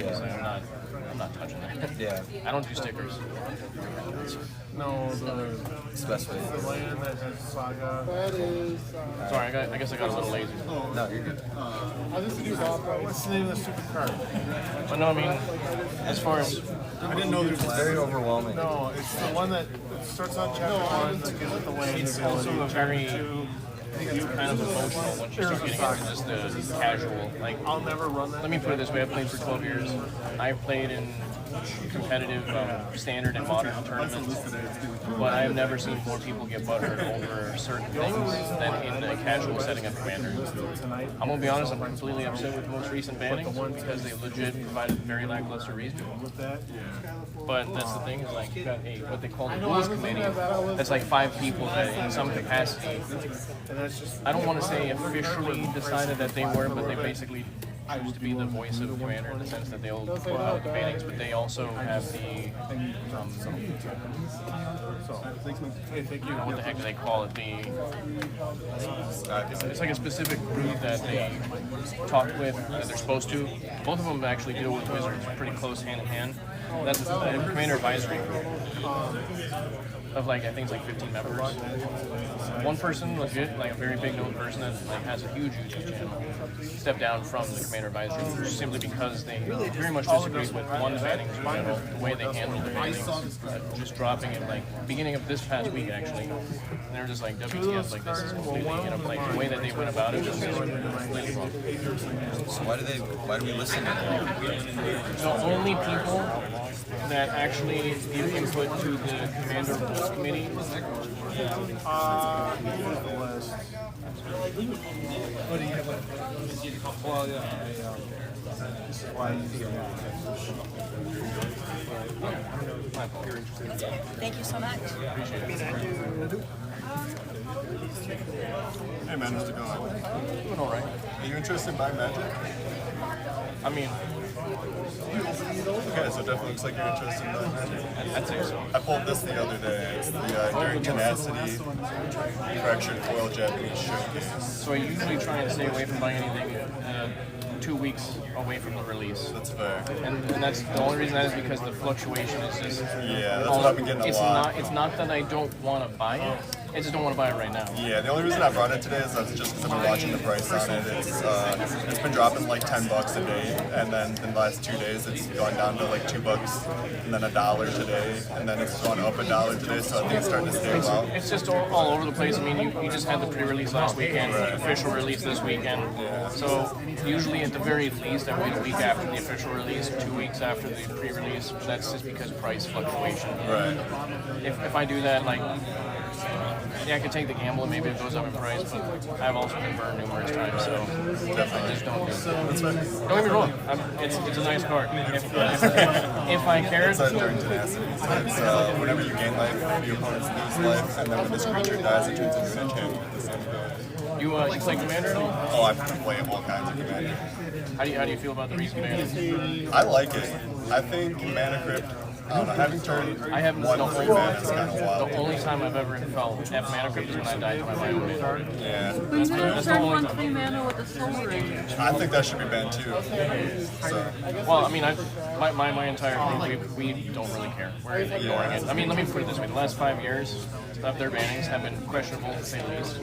S3: I'm not touching that.
S11: Yeah.
S3: I don't do stickers.
S14: No,
S11: It's the best way.
S14: the land that has Saga. That is.
S3: Sorry, I guess I got a little lazy.
S11: No, you're good.
S14: What's the name of the stupid card?
S3: But no, I mean, as far as
S14: I didn't know there was
S11: It's very overwhelming.
S14: No, it's the one that starts on chapter 1 that gives it the land.
S3: it's also a very kind of emotional once you start getting into just the casual. Like,
S14: I'll never run that.
S3: let me put it this way: I've played for 12 years. I've played in competitive, standard, and modern tournaments, but I've never seen more people get buttered over certain things than in a casual setting of Commander. I'm gonna be honest; I'm completely upset with the most recent bannings because they legit provided very lackluster reason. But that's the thing is like you got what they call the rules committee. That's like 5 people that in some capacity. I don't want to say officially decided that they were, but they basically choose to be the voice of Commander in the sense that they'll put out the bannings, but they also have the what the heck do they call it? It's like a specific group that they talk with that they're supposed to. Both of them actually deal with Wizards pretty close hand in hand. That's the Commander Advisory group of like I think it's like 15 members. One person, legit, like a very big known person that like has a huge YouTube channel, stepped down from the Commander Advisory group simply because they very much disagreed with one banning in general, the way they handled the bannings, just dropping it like beginning of this past week actually. And they were just like WTF, like this is completely like the way that they went about it was completely wrong.
S11: So why do we listen to them?
S3: The only people that actually give input to the Commander Rules Committee.
S14: Well, yeah. This is why
S13: Thank you so much.
S14: Hey man, how's it going?
S3: Doing all right.
S14: Are you interested in buying Magic?
S3: I mean,
S14: okay, so it definitely looks like you're interested in buying Magic.
S3: I'd say so.
S14: I pulled this the other day. It's the During Tenacity Fractured Foil Japanese Showcase.
S3: So I usually try and stay away from buying anything 2 weeks away from the release.
S14: That's fair.
S3: And that's the only reason that is because the fluctuation is just.
S14: Yeah, that's what I've been getting a lot.
S3: It's not that I don't want to buy it. I just don't want to buy it right now.
S14: Yeah, the only reason I brought it today is that's just because I've been watching the price on it. It's been dropping like $10 a day, and then in the last 2 days it's gone down to like $2, and then $1 today, and then it's gone up $1 today. So I think it's starting to stabilize.
S3: It's just all over the place. I mean, you just had the pre-release last weekend, official release this weekend.
S14: Yeah.
S3: So usually at the very least, I wait a week after the official release, 2 weeks after the pre-release. But that's just because price fluctuation.
S14: Right.
S3: If I do that, like. Yeah, I could take the gamble and maybe it goes up in price, but I've also been burned numerous times, so I just don't do it. Don't get me wrong, it's a nice card. If I cared,
S14: it's During Tenacity. It's whenever you gain life, your opponents lose life, and then when this creature dies, it turns into an enchantment with the same ability.
S3: You play Commander at all?
S14: Oh, I play all kinds of Commander.
S3: How do you feel about the recent bans?
S14: I like it. I think Mana Crypt. I don't know, having turned
S3: I have
S14: one free mana is kind of wild.
S3: The only time I've ever felt F Mana Crypt is when I died to my Bio Mana.
S14: Yeah.
S6: But you never turned 1 3 mana with a Soul Ring.
S14: I think that should be banned too. So.
S3: Well, I mean, my entire thing, we don't really care. We're ignoring it. I mean, let me put it this way: the last 5 years of their bannings have been questionable to say the least.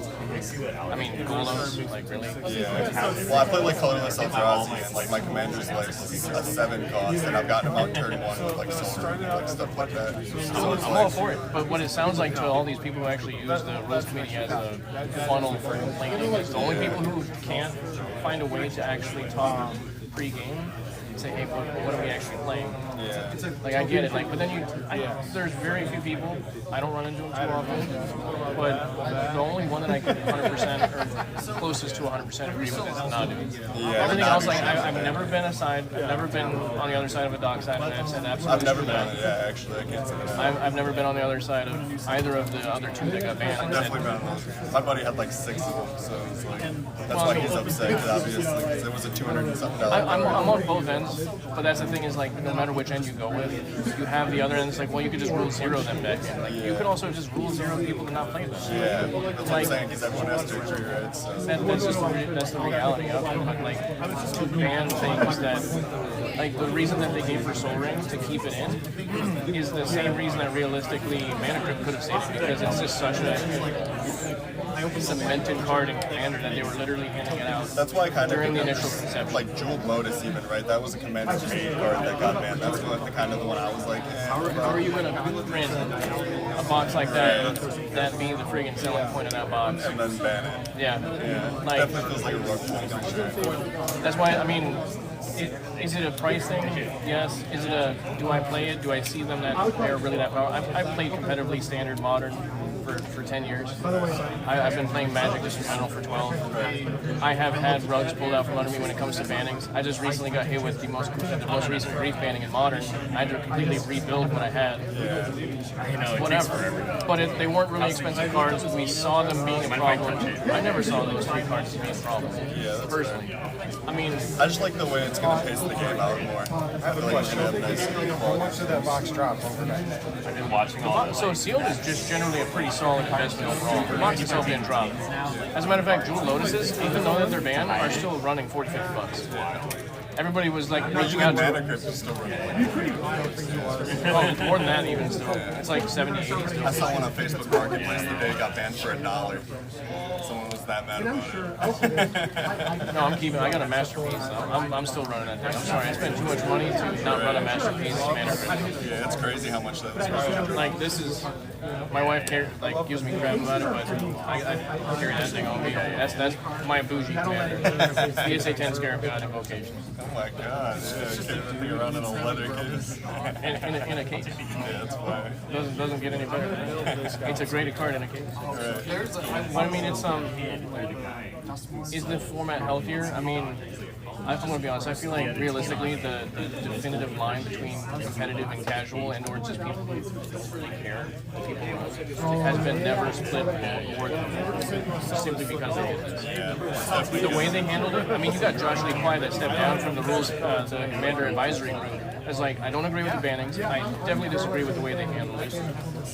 S3: I mean, Gulos, like really.
S14: Yeah. Well, I play like colorless Eldrazi, and like my commander's like a 7 cost, and I've gotten him out turn 1 with like solar and like stuff like that. So it's
S3: I'm all for it. But what it sounds like to all these people who actually use the rules committee as a funnel for complaining is the only people who can't find a way to actually talk pre-game and say, hey, what are we actually playing?
S14: Yeah.
S3: Like, I get it, like, but then there's very few people, I don't run into them too often, but the only one that I can 100% or closest to 100% agree with is Nadu.
S14: Yeah,
S3: Everything else, like, I've never been I've never been on the other side of a dock side, and I've said absolutely
S14: I've never been on it, yeah, actually, I can't say that.
S3: I've never been on the other side of either of the other two that got banned.
S14: I've definitely been on those. My buddy had like 6 of them, so it's like, that's why he's upset, obviously, because it was a $200 and something.
S3: I'm on both ends, but that's the thing is, like, no matter which end you go with, you have the other end. It's like, well, you could just rule 0 them back in. Like, you could also just rule 0 people to not play them.
S14: Yeah, that's what I'm saying, because everyone has to agree, right? So.
S3: That's just that's the reality of it. But, like, to ban things that, like, the reason that they gave for Soul Ring to keep it in is the same reason that realistically Mana Crypt could have saved it, because it's just such a cemented card in Commander that they were literally handing it out.
S14: That's why I kind of
S3: during the initial conception.
S14: Like Jeweled Lotus, even, right? That was a Commander card that got banned. That's the kind of the one I was like,
S3: how are you going to print a box like that, that being the friggin' selling point of that box?
S14: And then ban it.
S3: Yeah.
S14: Like, definitely feels like a rug pull for sure.
S3: That's why, I mean, is it a price thing? Yes. Is it a, do I play it? Do I see them that they're really that powerful? I've played competitively Standard Modern for 10 years. I've been playing Magic just in general for 12. I have had rugs pulled out from under me when it comes to bannings. I just recently got hit with the most recent grief banning in Modern. I had to completely rebuild what I had. Whatever. But they weren't really expensive cards. We saw them being a problem. I never saw those 3 cards being a problem.
S14: Yeah,
S3: personally. I mean,
S14: I just like the way it's going to pace the game out more. I feel like it's going to have nice
S15: How much did that box drop overnight?
S4: I've been watching all of
S3: so sealed is just generally a pretty solid investment overall. The box itself didn't drop. As a matter of fact, Jewel Lotuses, even though that they're banned, are still running 40, 50 bucks. Everybody was like reaching out to
S14: Mana Crypt is still running.
S3: Oh, more than that even still. It's like 70, 80 still.
S14: I saw one on Facebook Marketplace today, got banned for $1. Someone was that mad about it.
S3: No, I'm keeping. I got a masterpiece. I'm still running that thing. I'm sorry, I spent too much money to not run a masterpiece.
S14: Yeah, it's crazy how much that was.
S3: Like, this is, my wife gives me crap about it, but I carry that thing on me. That's my bougie commander. PSA 10 Scarab God Invocation.
S14: Oh my god, yeah, carry that thing around in a leather case.
S3: In a case.
S14: Yeah, that's why.
S3: Doesn't get any better. It's a graded card in a case.
S14: Right.
S3: I mean, it's is the format healthier? I mean, I'm going to be honest. I feel like realistically, the definitive line between competitive and casual, and or just people who don't really care, people has been never split more simply because they did this. The way they handled it. I mean, you got Josh Lee Kwai that stepped down from the rules, the commander advisory group. It's like, I don't agree with the bannings. I definitely disagree with the way they handled it.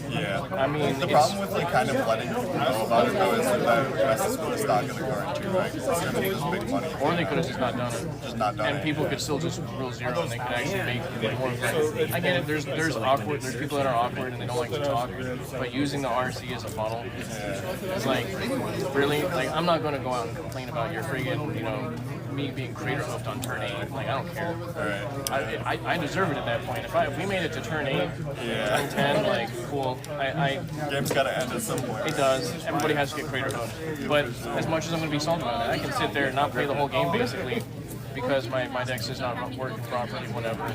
S14: Yeah.
S3: I mean,
S14: the problem with like kind of letting people know about it though is that it messes with the stock of the card too, right? Because it's going to be this big money.
S3: Or they could have just not done it.
S14: Just not done
S3: and
S14: it.
S3: people could still just rule 0 and they could actually make more of it. I get it, there's awkward, there's people that are awkward and they don't like to talk, but using the RC as a funnel, it's like, really, like, I'm not going to go out and complain about your friggin', me being crater hoofed on turn 8. Like, I don't care. I deserve it at that point. If we made it to turn 8, turn 10, like, cool.
S14: Game's got to end at some point.
S3: It does. Everybody has to get crater hoofed. But as much as I'm going to be salty on it, I can sit there and not play the whole game basically because my deck's just not working properly, whatever.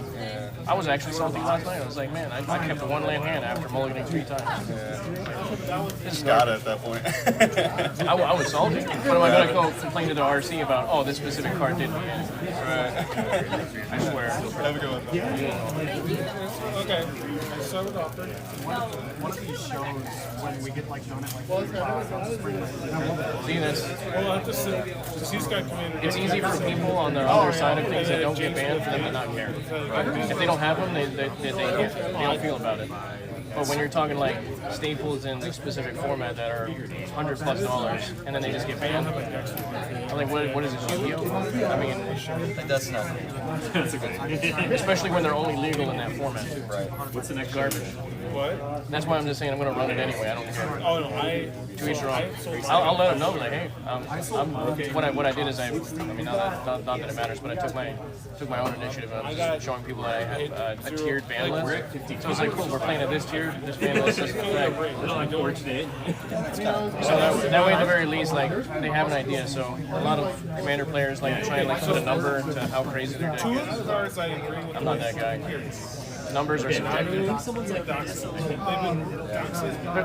S3: I was actually salty last night. I was like, man, I kept a 1-land hand after mulliganing 3 times.
S14: Just got it at that point.
S3: I was salty. But am I going to go complain to the RC about, oh, this specific card didn't win? I swear.
S14: Have a good one.
S1: Okay. So I would offer one of these shows when we get like done at like
S3: See this?
S10: Well, I have to say, he's got commander.
S3: It's easy for people on the other side of things that don't get banned for them to not care. If they don't have them, they don't feel about it. But when you're talking like staples in a specific format that are $100+, and then they just get banned. I'm like, what is this, Yu-Gi-Oh? I mean,
S11: That's not.
S4: That's a good idea.
S3: especially when they're only legal in that format too.
S11: Right.
S4: What's the next
S3: Garbage.
S10: What?
S3: That's why I'm just saying I'm going to run it anyway. I don't care.
S10: Oh no,
S3: To each their own. I'll let them know, like, hey, what I did is I mean, not that it matters, but I took my own initiative of just showing people that I had a tiered ban list. So it's like, cool, we're playing at this tier, this ban list is correct. So that way, at the very least, like, they have an idea. So a lot of Commander players like to try and like put a number to how crazy their deck is. I'm not that guy. Numbers are subjective.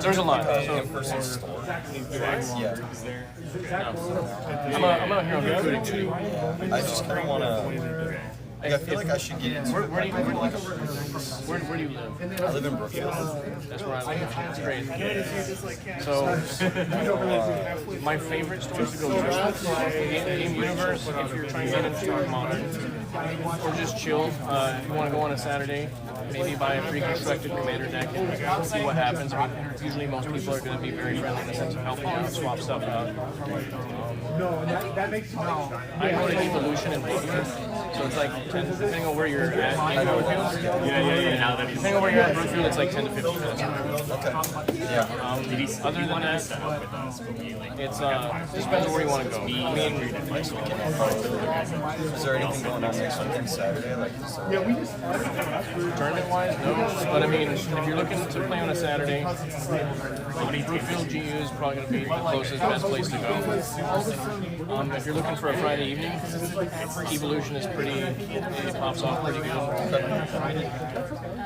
S3: There's a lot. So,
S11: Yeah.
S3: I'm out here on recruiting too.
S11: I just kind of want to. Like, I feel like I should get into.
S3: Where do you live?
S11: I live in Brookfield.
S3: That's where I live. That's great. So, my favorite stores to go to, Game Universe, if you're trying to get into Modern, or just chill. If you want to go on a Saturday, maybe buy a pre-constructed Commander deck and see what happens. I mean, usually most people are going to be very friendly in the sense of helping out, swap stuff out.
S1: That makes sense.
S3: I go to Evolution and Brookfield, so it's like 10, depending on where you're at in Brookfield. Depending on where you're at in Brookfield, it's like 10 to 15 minutes.
S11: Okay. Yeah.
S3: Other than that, it's just depends on where you want to go. I mean,
S11: Is there anything going on next weekend Saturday? Like,
S3: tournament-wise, no. But I mean, if you're looking to play on a Saturday, Brookfield GU is probably going to be the closest, best place to go. If you're looking for a Friday evening, Evolution is it pops off pretty good.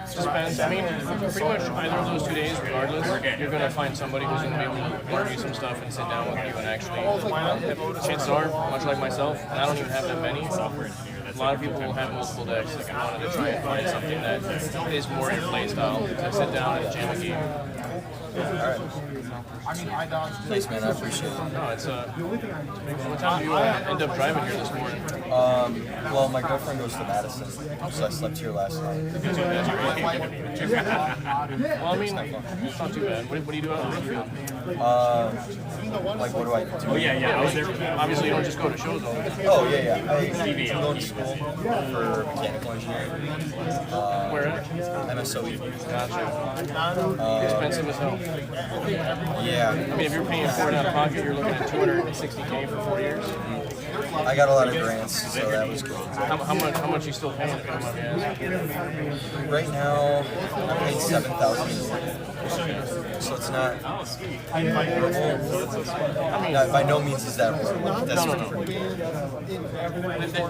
S3: Just depends. I mean, pretty much either of those 2 days, regardless, you're going to find somebody who's going to be able to argue some stuff and sit down with you and actually, chances are, much like myself, and I don't even have that many, a lot of people will have multiple decks. Like, I wanted to try and find something that is more your play style, to sit down and jam a game.
S11: Alright. Thanks, man. I appreciate it.
S3: No, it's what time do you end up driving here this morning?
S11: Well, my girlfriend goes to Madison, so I slept here last night.
S3: Well, I mean, it's not too bad. What do you do out in Brookfield?
S11: Like, what do I do?
S3: Oh, yeah. I was there. Obviously, you don't just go to shows all the time.
S11: Oh, yeah. I'm going to school for mechanical engineering.
S3: Where at?
S11: MSOE.
S3: Gotcha. Expensive as hell.
S11: Yeah.
S3: I mean, if you're paying for it out of pocket, you're looking at $260K for 4 years.
S11: I got a lot of grants, so that was good.
S3: How much you still paying if you don't mind me asking?
S11: Right now, I'm paying $7,000. So it's not. By no means is that wrong.
S3: No.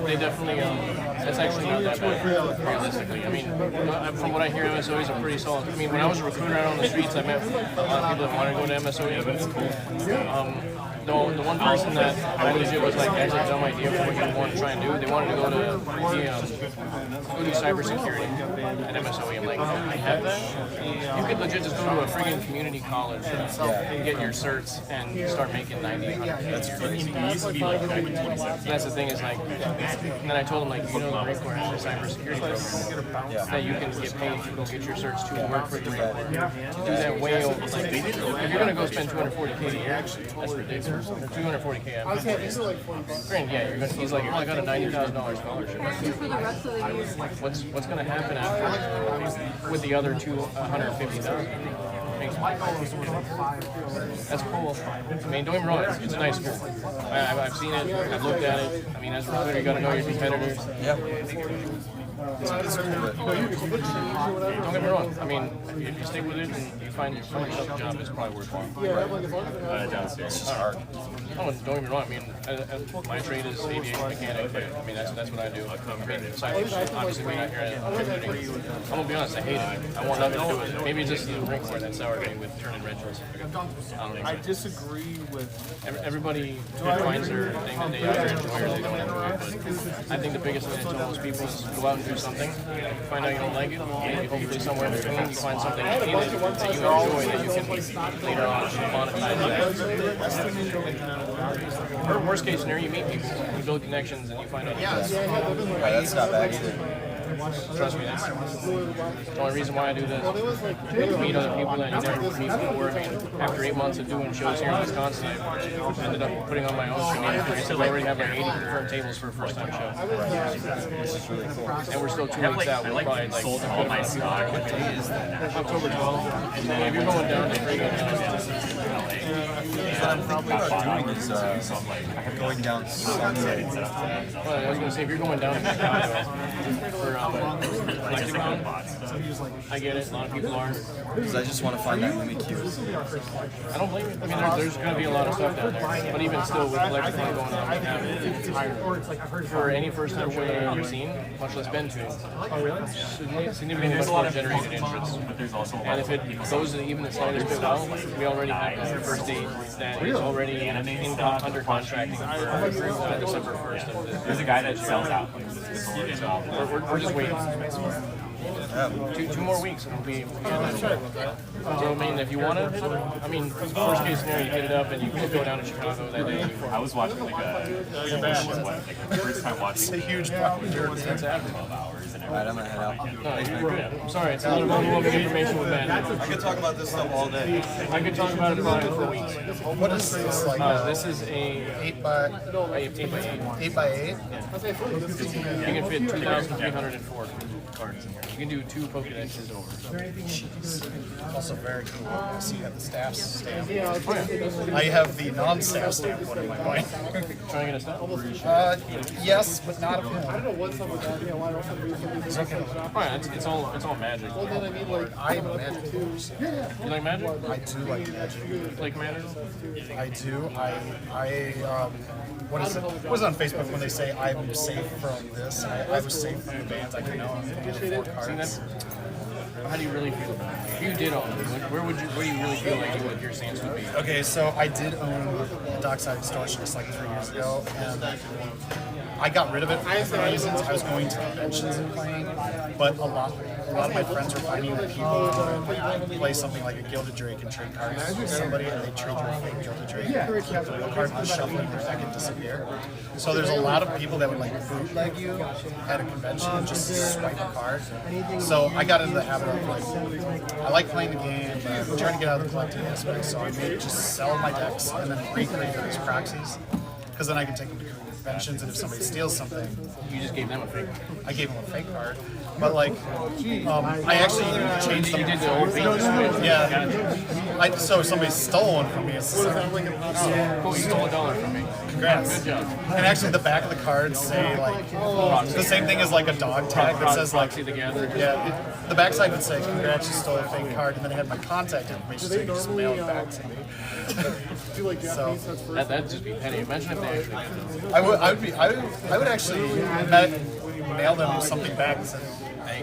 S3: They definitely. That's actually not that bad, realistically. I mean, from what I hear, MSOE is a pretty solid. I mean, when I was a recruiter out on the streets, I met a lot of people that wanted to go to MSOE. The one person that I legit was like, that's a dumb idea for what you want to try and do. They wanted to go do cybersecurity at MSOE. I'm like, I have that? You could legit just go to a friggin' community college and get your certs and start making 90, 100. That's crazy. That's the thing is like, and then I told them like, you know, the Marine Corps has a cybersecurity program that you can get paid to go get your certs to work for the Marine Corps. Do that way over. Like, if you're gonna go spend $240K a year, that's ridiculous. Or $240K. Yeah, you're gonna got a $90,000 scholarship.
S6: For the rest of the year.
S3: What's gonna happen after with the other $150,000? That's cool. I mean, don't get me wrong, it's a nice school. I've seen it, I've looked at it. I mean, as a recruiter, you gotta know your competitors.
S11: Yep.
S3: Don't get me wrong. I mean, if you stick with it and you find yourself a job, it's probably worthwhile.
S11: Downstairs. It's hard.
S3: Oh, don't get me wrong. I mean, my trade is aviation mechanic. I mean, that's what I do. I mean, cyber, obviously being out here, I'm gonna be honest. I hate it. I want nothing to do with it. Maybe it's just the Marine Corps that sour me with turning rentals.
S10: I disagree with.
S3: Everybody finds their thing that they either enjoy or they don't enjoy. But I think the biggest thing I tell most people is go out and do something. Find out you don't like it. Hopefully somewhere in between you find something in it that you enjoy that you can later on monetize that. Or worst case scenario, you meet people, you build connections, and you find out.
S11: That's not bad either.
S3: Trust me, that's the only reason why I do this. To meet other people that you never meet before. I mean, after 8 months of doing shows here in Wisconsin, I ended up putting on my own community. So we already have like 80 confirmed tables for a first time show. Which is really cool. And we're still 2 weeks out. We're probably like sold all my stock. What day is that? October 12th. And then if you're going down to
S11: I'm probably about doing is going down Sunday.
S3: Well, I was going to say, if you're going down to Chicago for Lexicon, I get it, a lot of people are.
S11: Because I just want to find that mini queue.
S3: I don't blame you. I mean, there's going to be a lot of stuff down there. But even still, with Lexicon going on, we have for any first time show that I've ever seen, much less been to, significantly much more generated interest. And if it goes even the slightest bit well, we already have the first date that is already under contracting for December 1st. There's a guy that sells out. We're just waiting. Two more weeks and it'll be. So I mean, if you want to, I mean, worst case scenario, you hit it up and you could go down to Chicago that day. I was watching like the first time watching.
S14: It's a huge problem.
S3: That's average. 12
S11: hours and everything. Alright, I'm gonna head out.
S3: No, you're good. I'm sorry, it's a little overwhelming information with Matt.
S11: I could talk about this stuff all day.
S3: I could talk about it probably for weeks.
S14: What is this like?
S3: This is a
S14: 8 by 8 by 8.
S3: You can fit 2,304 cards in here. You can do 2 Pokédexes over.
S14: Also very cool. So you have the staff stamp. I have the non-staff stamp one in my mind.
S3: Trying to get a stamp?
S14: Yes, but not of him. I don't know
S5: what's up with that. Yeah, why don't somebody
S3: it's all magic.
S5: Well, then I mean, like,
S14: I am a magic horse.
S3: You like magic?
S14: I do like magic.
S3: Like magic?
S14: I do. What is it? What is it on Facebook when they say I'm safe from this? I was safe from the bands. I know I'm going to 4 cards.
S3: How do you really feel about it? If you did own it, where do you really feel like your stance would be?
S14: Okay, so I did own Dockside Extortionist like 3 years ago, and I got rid of it for reasons. I was going to conventions and playing, but a lot of my friends were finding that people play something like a Gilded Drake and trade cards with somebody, and they trade you a fake Gilded Drake. You have the real card, just shuffle in your deck and disappear. So there's a lot of people that would like bootleg you at a convention and just swipe a card. So I got into the habit of like, I like playing the game, but I'm trying to get out of the collecting aspect, so I may just sell my decks and then recreate them as proxies, because then I can take them to conventions, and if somebody steals something,
S3: you just gave them a fake card.
S14: I gave them a fake card, but like, I actually changed them.
S3: You did the old fake switch.
S14: Yeah. So somebody stole one from me. It's
S3: cool, you stole $1 from me.
S14: Congrats.
S3: Good job.
S14: And actually, the back of the cards say like the same thing as like a dog tag that says like, the backside would say, "Congrats, you stole a fake card," and then it had my contact information, so you can just mail it back to me. So
S3: that'd just be petty. Imagine if they actually did.
S14: I would actually mail them something back and say,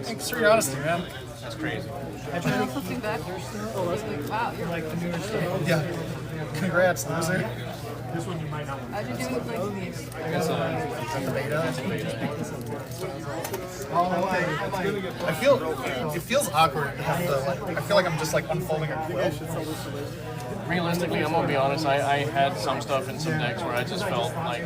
S14: "Thanks for your honesty, man."
S3: That's crazy.
S6: Mail something back. Wow, you're like the new stuff.
S14: Yeah. Congrats, loser.
S1: This one you might not want.
S6: How'd you do with like these?
S3: I guess
S14: the beta. I feel it feels awkward to have to like. I feel like I'm just like unfolding a quilt.
S3: Realistically, I'm gonna be honest. I had some stuff in some decks where I just felt like,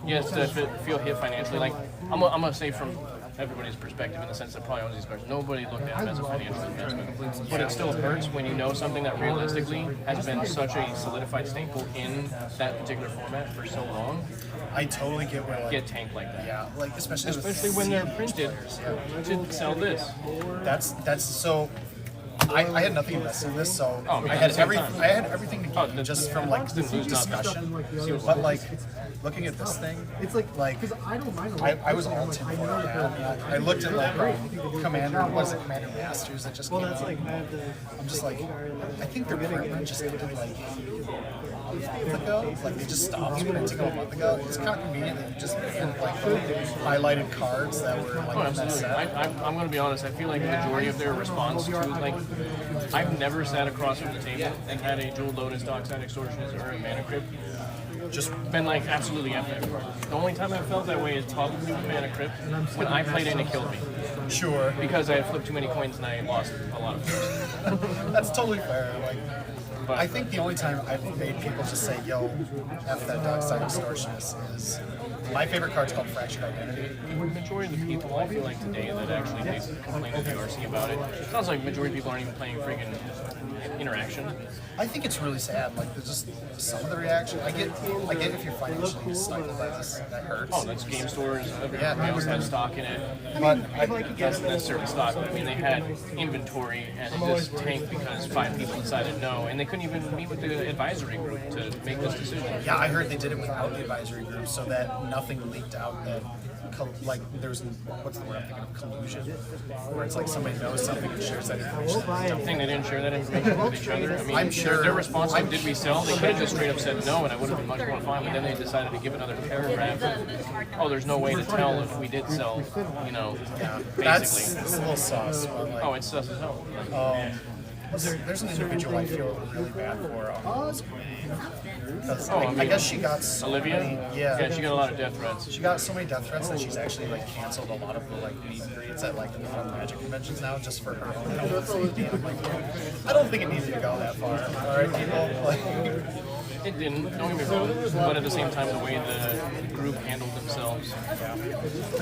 S3: yes, to feel hit financially. Like I'm gonna say from everybody's perspective in the sense that probably owns these cards. Nobody looked at it as a financial investment, but it still hurts when you know something that realistically has been such a solidified staple in that particular format for so long.
S14: I totally get where
S3: get tanked like that.
S14: Yeah, like
S3: especially when they're printed to sell this.
S14: That's so. I had nothing invested in this, so I had everything to gain just from like discussion. But like looking at this thing, it's like I was all tinfoil hat. I looked at like Commander, what is it, Commander Masters that just came out. I'm just like, I think their print just ended like a month ago. Like they just stopped printing a month ago. It's kind of convenient that you just banned like highlighted cards that were like in that set.
S3: I'm going to be honest. I feel like the majority of their response to like, I've never sat across from the table and had a Jeweled Lotus, Dockside Extortionist, or a Mana Crypt. Just been like absolutely F that card. The only time I felt that way is probably with Mana Crypt when I played and it killed me.
S14: Sure.
S3: Because I had flipped too many coins and I lost a lot of things.
S14: That's totally fair. Like, but I think the only time I've made people just say, "Yo, F that Dockside Extortionist" is
S16: My favorite card's called Fractured Identity.
S3: The majority of the people I feel like today that actually complain to the RC about it, it sounds like the majority of people aren't even playing friggin' Interaction.
S16: I think it's really sad. Like, there's just some of the reaction. I get if you're financially stifled by this, that hurts.
S3: Oh, that's game stores. Everybody else had stock in it.
S16: But
S3: that's necessarily stock. But I mean, they had inventory and it just tanked because 5 people decided no, and they couldn't even meet with the advisory group to make this decision.
S16: Yeah, I heard they did it without the advisory group so that nothing leaked out that. Like there's what's the word I'm thinking of, collusion, where it's like somebody knows something and shares that information.
S3: Don't think they didn't share that information with each other. I mean,
S16: I'm sure
S3: their response like, did we sell? They could have just straight up said no, and I would have been much more fine. But then they decided to give another paragraph. Oh, there's no way to tell if we did sell. You know, basically.
S16: That's a little sus. But like,
S3: oh, it's sus as hell.
S16: There's an individual I feel really bad for. I guess she got so
S3: Olivia.
S16: many,
S3: Yeah, she got a lot of death threats.
S16: She got so many death threats that she's actually like canceled a lot of the like meet and greets at like the fun magic conventions now, just for her own health and safety. And I'm like, I don't think it needed to go that far. All right, people. Like,
S3: it didn't. Don't get me wrong. But at the same time, the way the group handled themselves,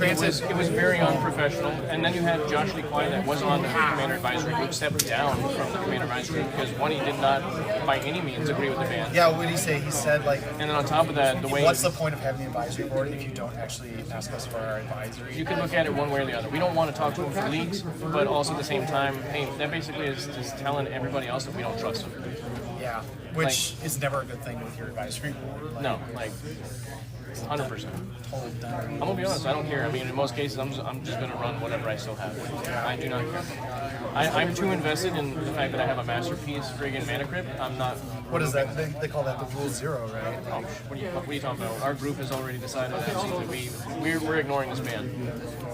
S3: it was very unprofessional. And then you had Josh Lee Kwai that was on the Commander Advisory Group step down from the Commander Advisory Group because one, he did not by any means agree with the ban.
S16: Yeah, what did he say? He said like.
S3: And then on top of that, the way.
S16: What's the point of having the advisory board if you don't actually ask us for our advisory?
S3: You can look at it one way or the other. We don't want to talk to them for leaks, but also at the same time, hey, that basically is just telling everybody else that we don't trust them.
S16: Yeah, which is never a good thing with your advisory board. Like,
S3: no, like 100%. I'm gonna be honest. I don't care. I mean, in most cases, I'm just gonna run whatever I still have. I do not care. I'm too invested in the fact that I have a masterpiece friggin' mana crypt. I'm not.
S16: What is that? They call that the Rule Zero, right?
S3: Oh, what are you talking about? Our group has already decided absolutely we're ignoring this ban.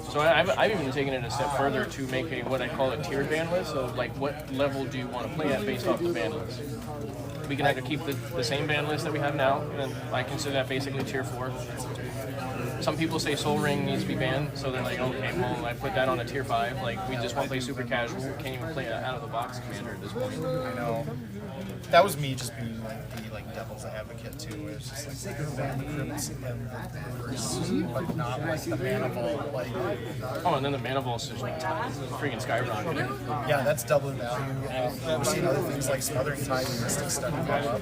S3: So I've even taken it a step further to make what I call a tiered ban list. So like, what level do you want to play at based off the ban list? We can either keep the same ban list that we have now, and I consider that basically tier 4. Some people say Soul Ring needs to be banned, so they're like, okay, well, I put that on a tier 5. Like, we just want to play super casual. We can't even play an out-of-the-box commander at this point.
S16: I know. That was me just being like the devil's advocate too. Where it's just like you're gonna ban the crypts and the brewers, but not like the mana vault. Like,
S3: oh, and then the mana vault's just like freaking skyrocketed.
S16: Yeah, that's double value. We're seeing other things like Smothering Tide and Mystic Study go up.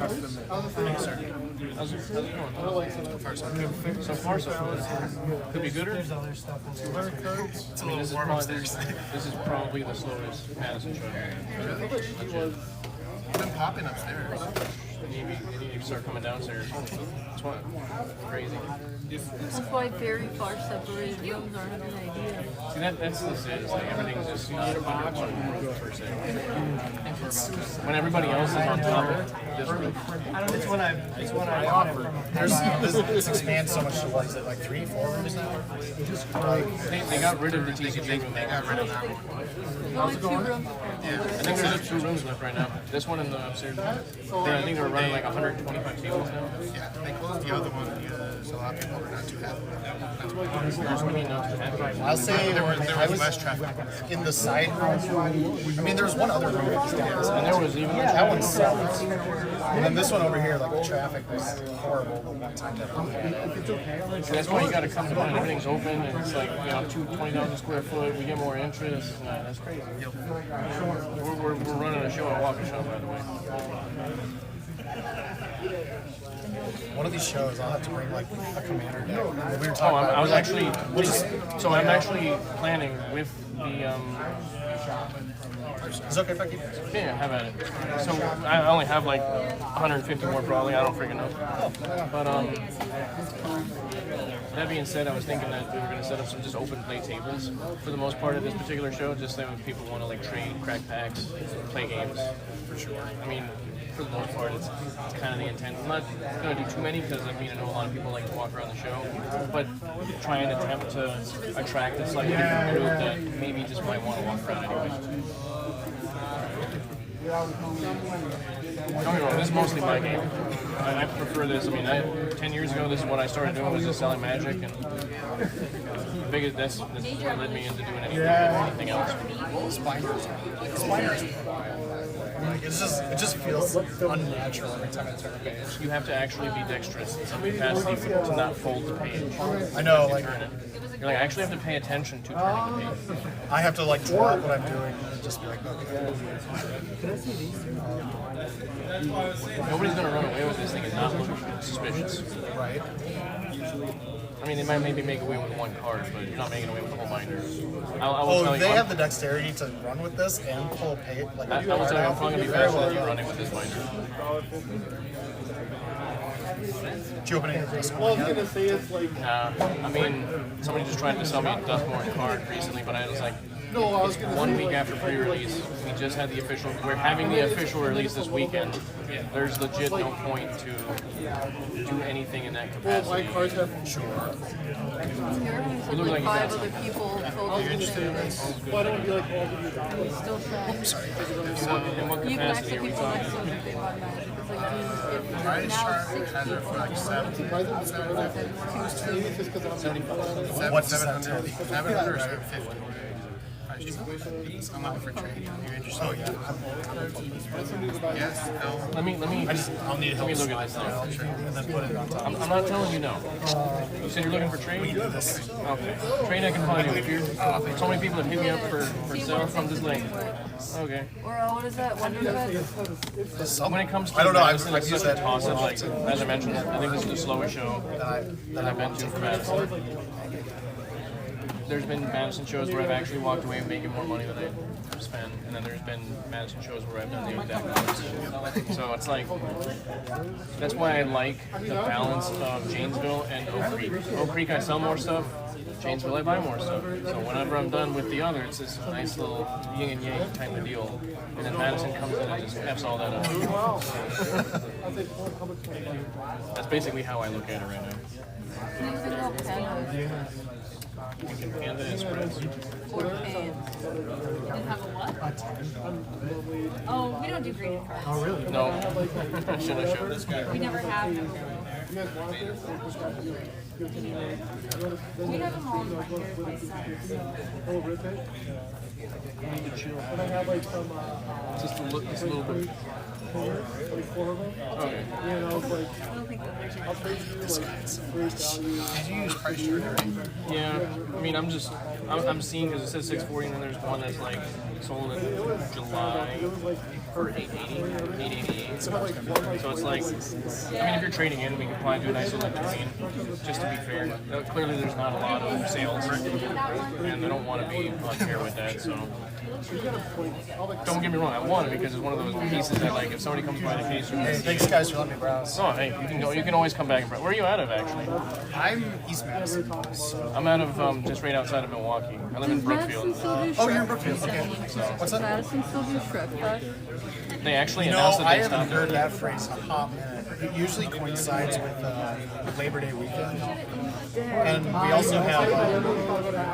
S3: How's it going? So far, so good. Could be gooder.
S10: There's other stuff in there.
S3: I mean, this is probably the slowest Madison show.
S16: It's been popping upstairs.
S3: They need to start coming downstairs. It's crazy.
S6: That's why very far separated rooms aren't a good idea.
S3: See, that's just it. It's like everything's just under one roof per se. When everybody else is on top of this roof.
S1: It's when I offer.
S16: This expands so much to what is it, like 3, 4 rooms now?
S3: They got rid of the TCG room.
S16: They got rid of that one.
S6: There's only 2 rooms.
S3: Yeah, I think there's just 2 rooms left right now. This one and the upstairs. I think they're running like 125 tables now.
S16: Yeah, they closed the other one because a lot of people were not too happy. I'll say there was less traffic in the side room. I mean, there was one other room upstairs,
S3: and there was even
S16: that one sucked. And then this one over here, like the traffic was horrible the one time that we had.
S3: That's why you got to come to mind. Everything's open, and it's like 20,000 square foot. We get more interest. That's crazy. We're running a show at Waukesha, by the way.
S16: One of these shows, I'll have to bring like a commander deck. We were talking about.
S3: I was actually. I'm actually planning with the.
S16: Is it okay if I keep it?
S3: Yeah, have at it. So I only have like 150 more probably. I don't freaking know. But that being said, I was thinking that we were going to set up some just open play tables for the most part of this particular show, just so if people want to like trade, crack packs, play games. For sure. I mean, for the most part, it's kind of the intent. I'm not going to do too many because I mean I know a lot of people like to walk around the show, but try and attempt to attract a slightly different group that maybe just might want to walk around anyway. Don't get me wrong, this is mostly my game. I prefer this. I mean, 10 years ago, this is what I started doing, was just selling Magic, and that's what led me into doing anything else.
S16: Spiders. Like it just feels unnatural every time I turn a page.
S3: You have to actually be dexterous in some capacity to not fold the page.
S16: I know, like
S3: Turn it. You're like, I actually have to pay attention to turning the page.
S16: I have to like drop what I'm doing and just be like, okay.
S3: Nobody's gonna run away with this thing and not look suspicious.
S16: Right.
S3: I mean, they might maybe make away with one card, but you're not making away with the whole binder. I will tell you,
S16: they have the dexterity to run with this and pull a page. Like
S3: I will tell you, I'm probably gonna be faster than you running with this binder.
S16: Did you open it?
S1: Well, I was gonna say it's like.
S3: I mean, somebody just tried to sell me a Duffmore card recently, but I was like,
S1: No, I was gonna
S3: 1
S1: say,
S3: week
S1: like,
S3: after pre-release, we just had the official. We're having the official release this weekend. There's legit no point to do anything in that capacity.
S1: Well, my cards have
S3: You
S6: Like
S3: look like you got
S6: 5 other
S3: something.
S6: people told me to say this.
S1: Well, I don't want to be like all of you guys.
S6: He's still trying.
S3: In what
S6: Even
S3: capacity
S6: actually
S3: are we
S6: people
S3: talking?
S6: next to me, they buy magic. It's like, if
S12: Price
S6: now
S12: chart
S6: 6
S12: has it for like 70.
S16: What's that?
S12: 700 or 750. I'm out for trade. You're interested?
S16: Oh yeah.
S12: Yes. No.
S3: Let me.
S16: I'll need help.
S3: Let me look at this now.
S16: And then put it on top.
S3: I'm not telling you no. You said you're looking for trade? Okay. Trade I can find you. If you're, so many people have hit me up for sale from this link. Okay.
S6: Or what is that? Wonder Vet?
S3: When it comes to
S16: I don't know,
S3: Madison,
S16: I've
S3: it's
S16: used
S3: such a
S16: that
S3: toss-up. Like, as I mentioned, I think this is the slowest show that I've been to for Madison. There's been Madison shows where I've actually walked away making more money than I spent, and then there's been Madison shows where I've done the exact opposite. So it's like, that's why I like the balance of Janesville and Oak Creek. Oak Creek, I sell more stuff. Janesville, I buy more stuff. So whenever I'm done with the other, it's this nice little yin and yang type of deal. And then Madison comes in and just F's all that up. That's basically how I look at it right now. You can panda and spreads.
S6: Or pants.
S13: And have a what? Oh, we don't do greeting cards.
S1: Oh, really?
S3: No. Should I show this guy?
S13: We never have.
S1: You guys want this?
S13: We have them all right here by size.
S1: Oh, really? And I have like some,
S3: Just a little bit.
S1: like 4 of them.
S3: Okay.
S1: Yeah, and I was like, I'll trade you like great value.
S16: Did you use price chart already?
S3: Yeah, I mean, I'm seeing because it says 640, and then there's one that's like sold in July for 888. So it's like, I mean, if you're trading in, we can probably do a nice little between, just to be fair. Clearly, there's not a lot of sales, and I don't want to be unfair with that. So don't get me wrong, I want it because it's one of those pieces that, like, if somebody comes by the case,
S16: Hey, thanks guys for letting me browse.
S3: oh, hey, you can go. You can always come back and browse. Where are you out of, actually?
S16: I'm East Madison. So.
S3: I'm out of just right outside of Milwaukee. I live in Brookfield.
S16: Oh, you're in Brookfield. Okay. What's that?
S6: Madison still do Shrek Fest?
S3: They actually
S16: You know,
S3: announced that
S16: I
S3: they
S16: haven't
S3: stopped.
S16: heard that phrase in a hot minute. It usually coincides with Labor Day weekend. And we also have.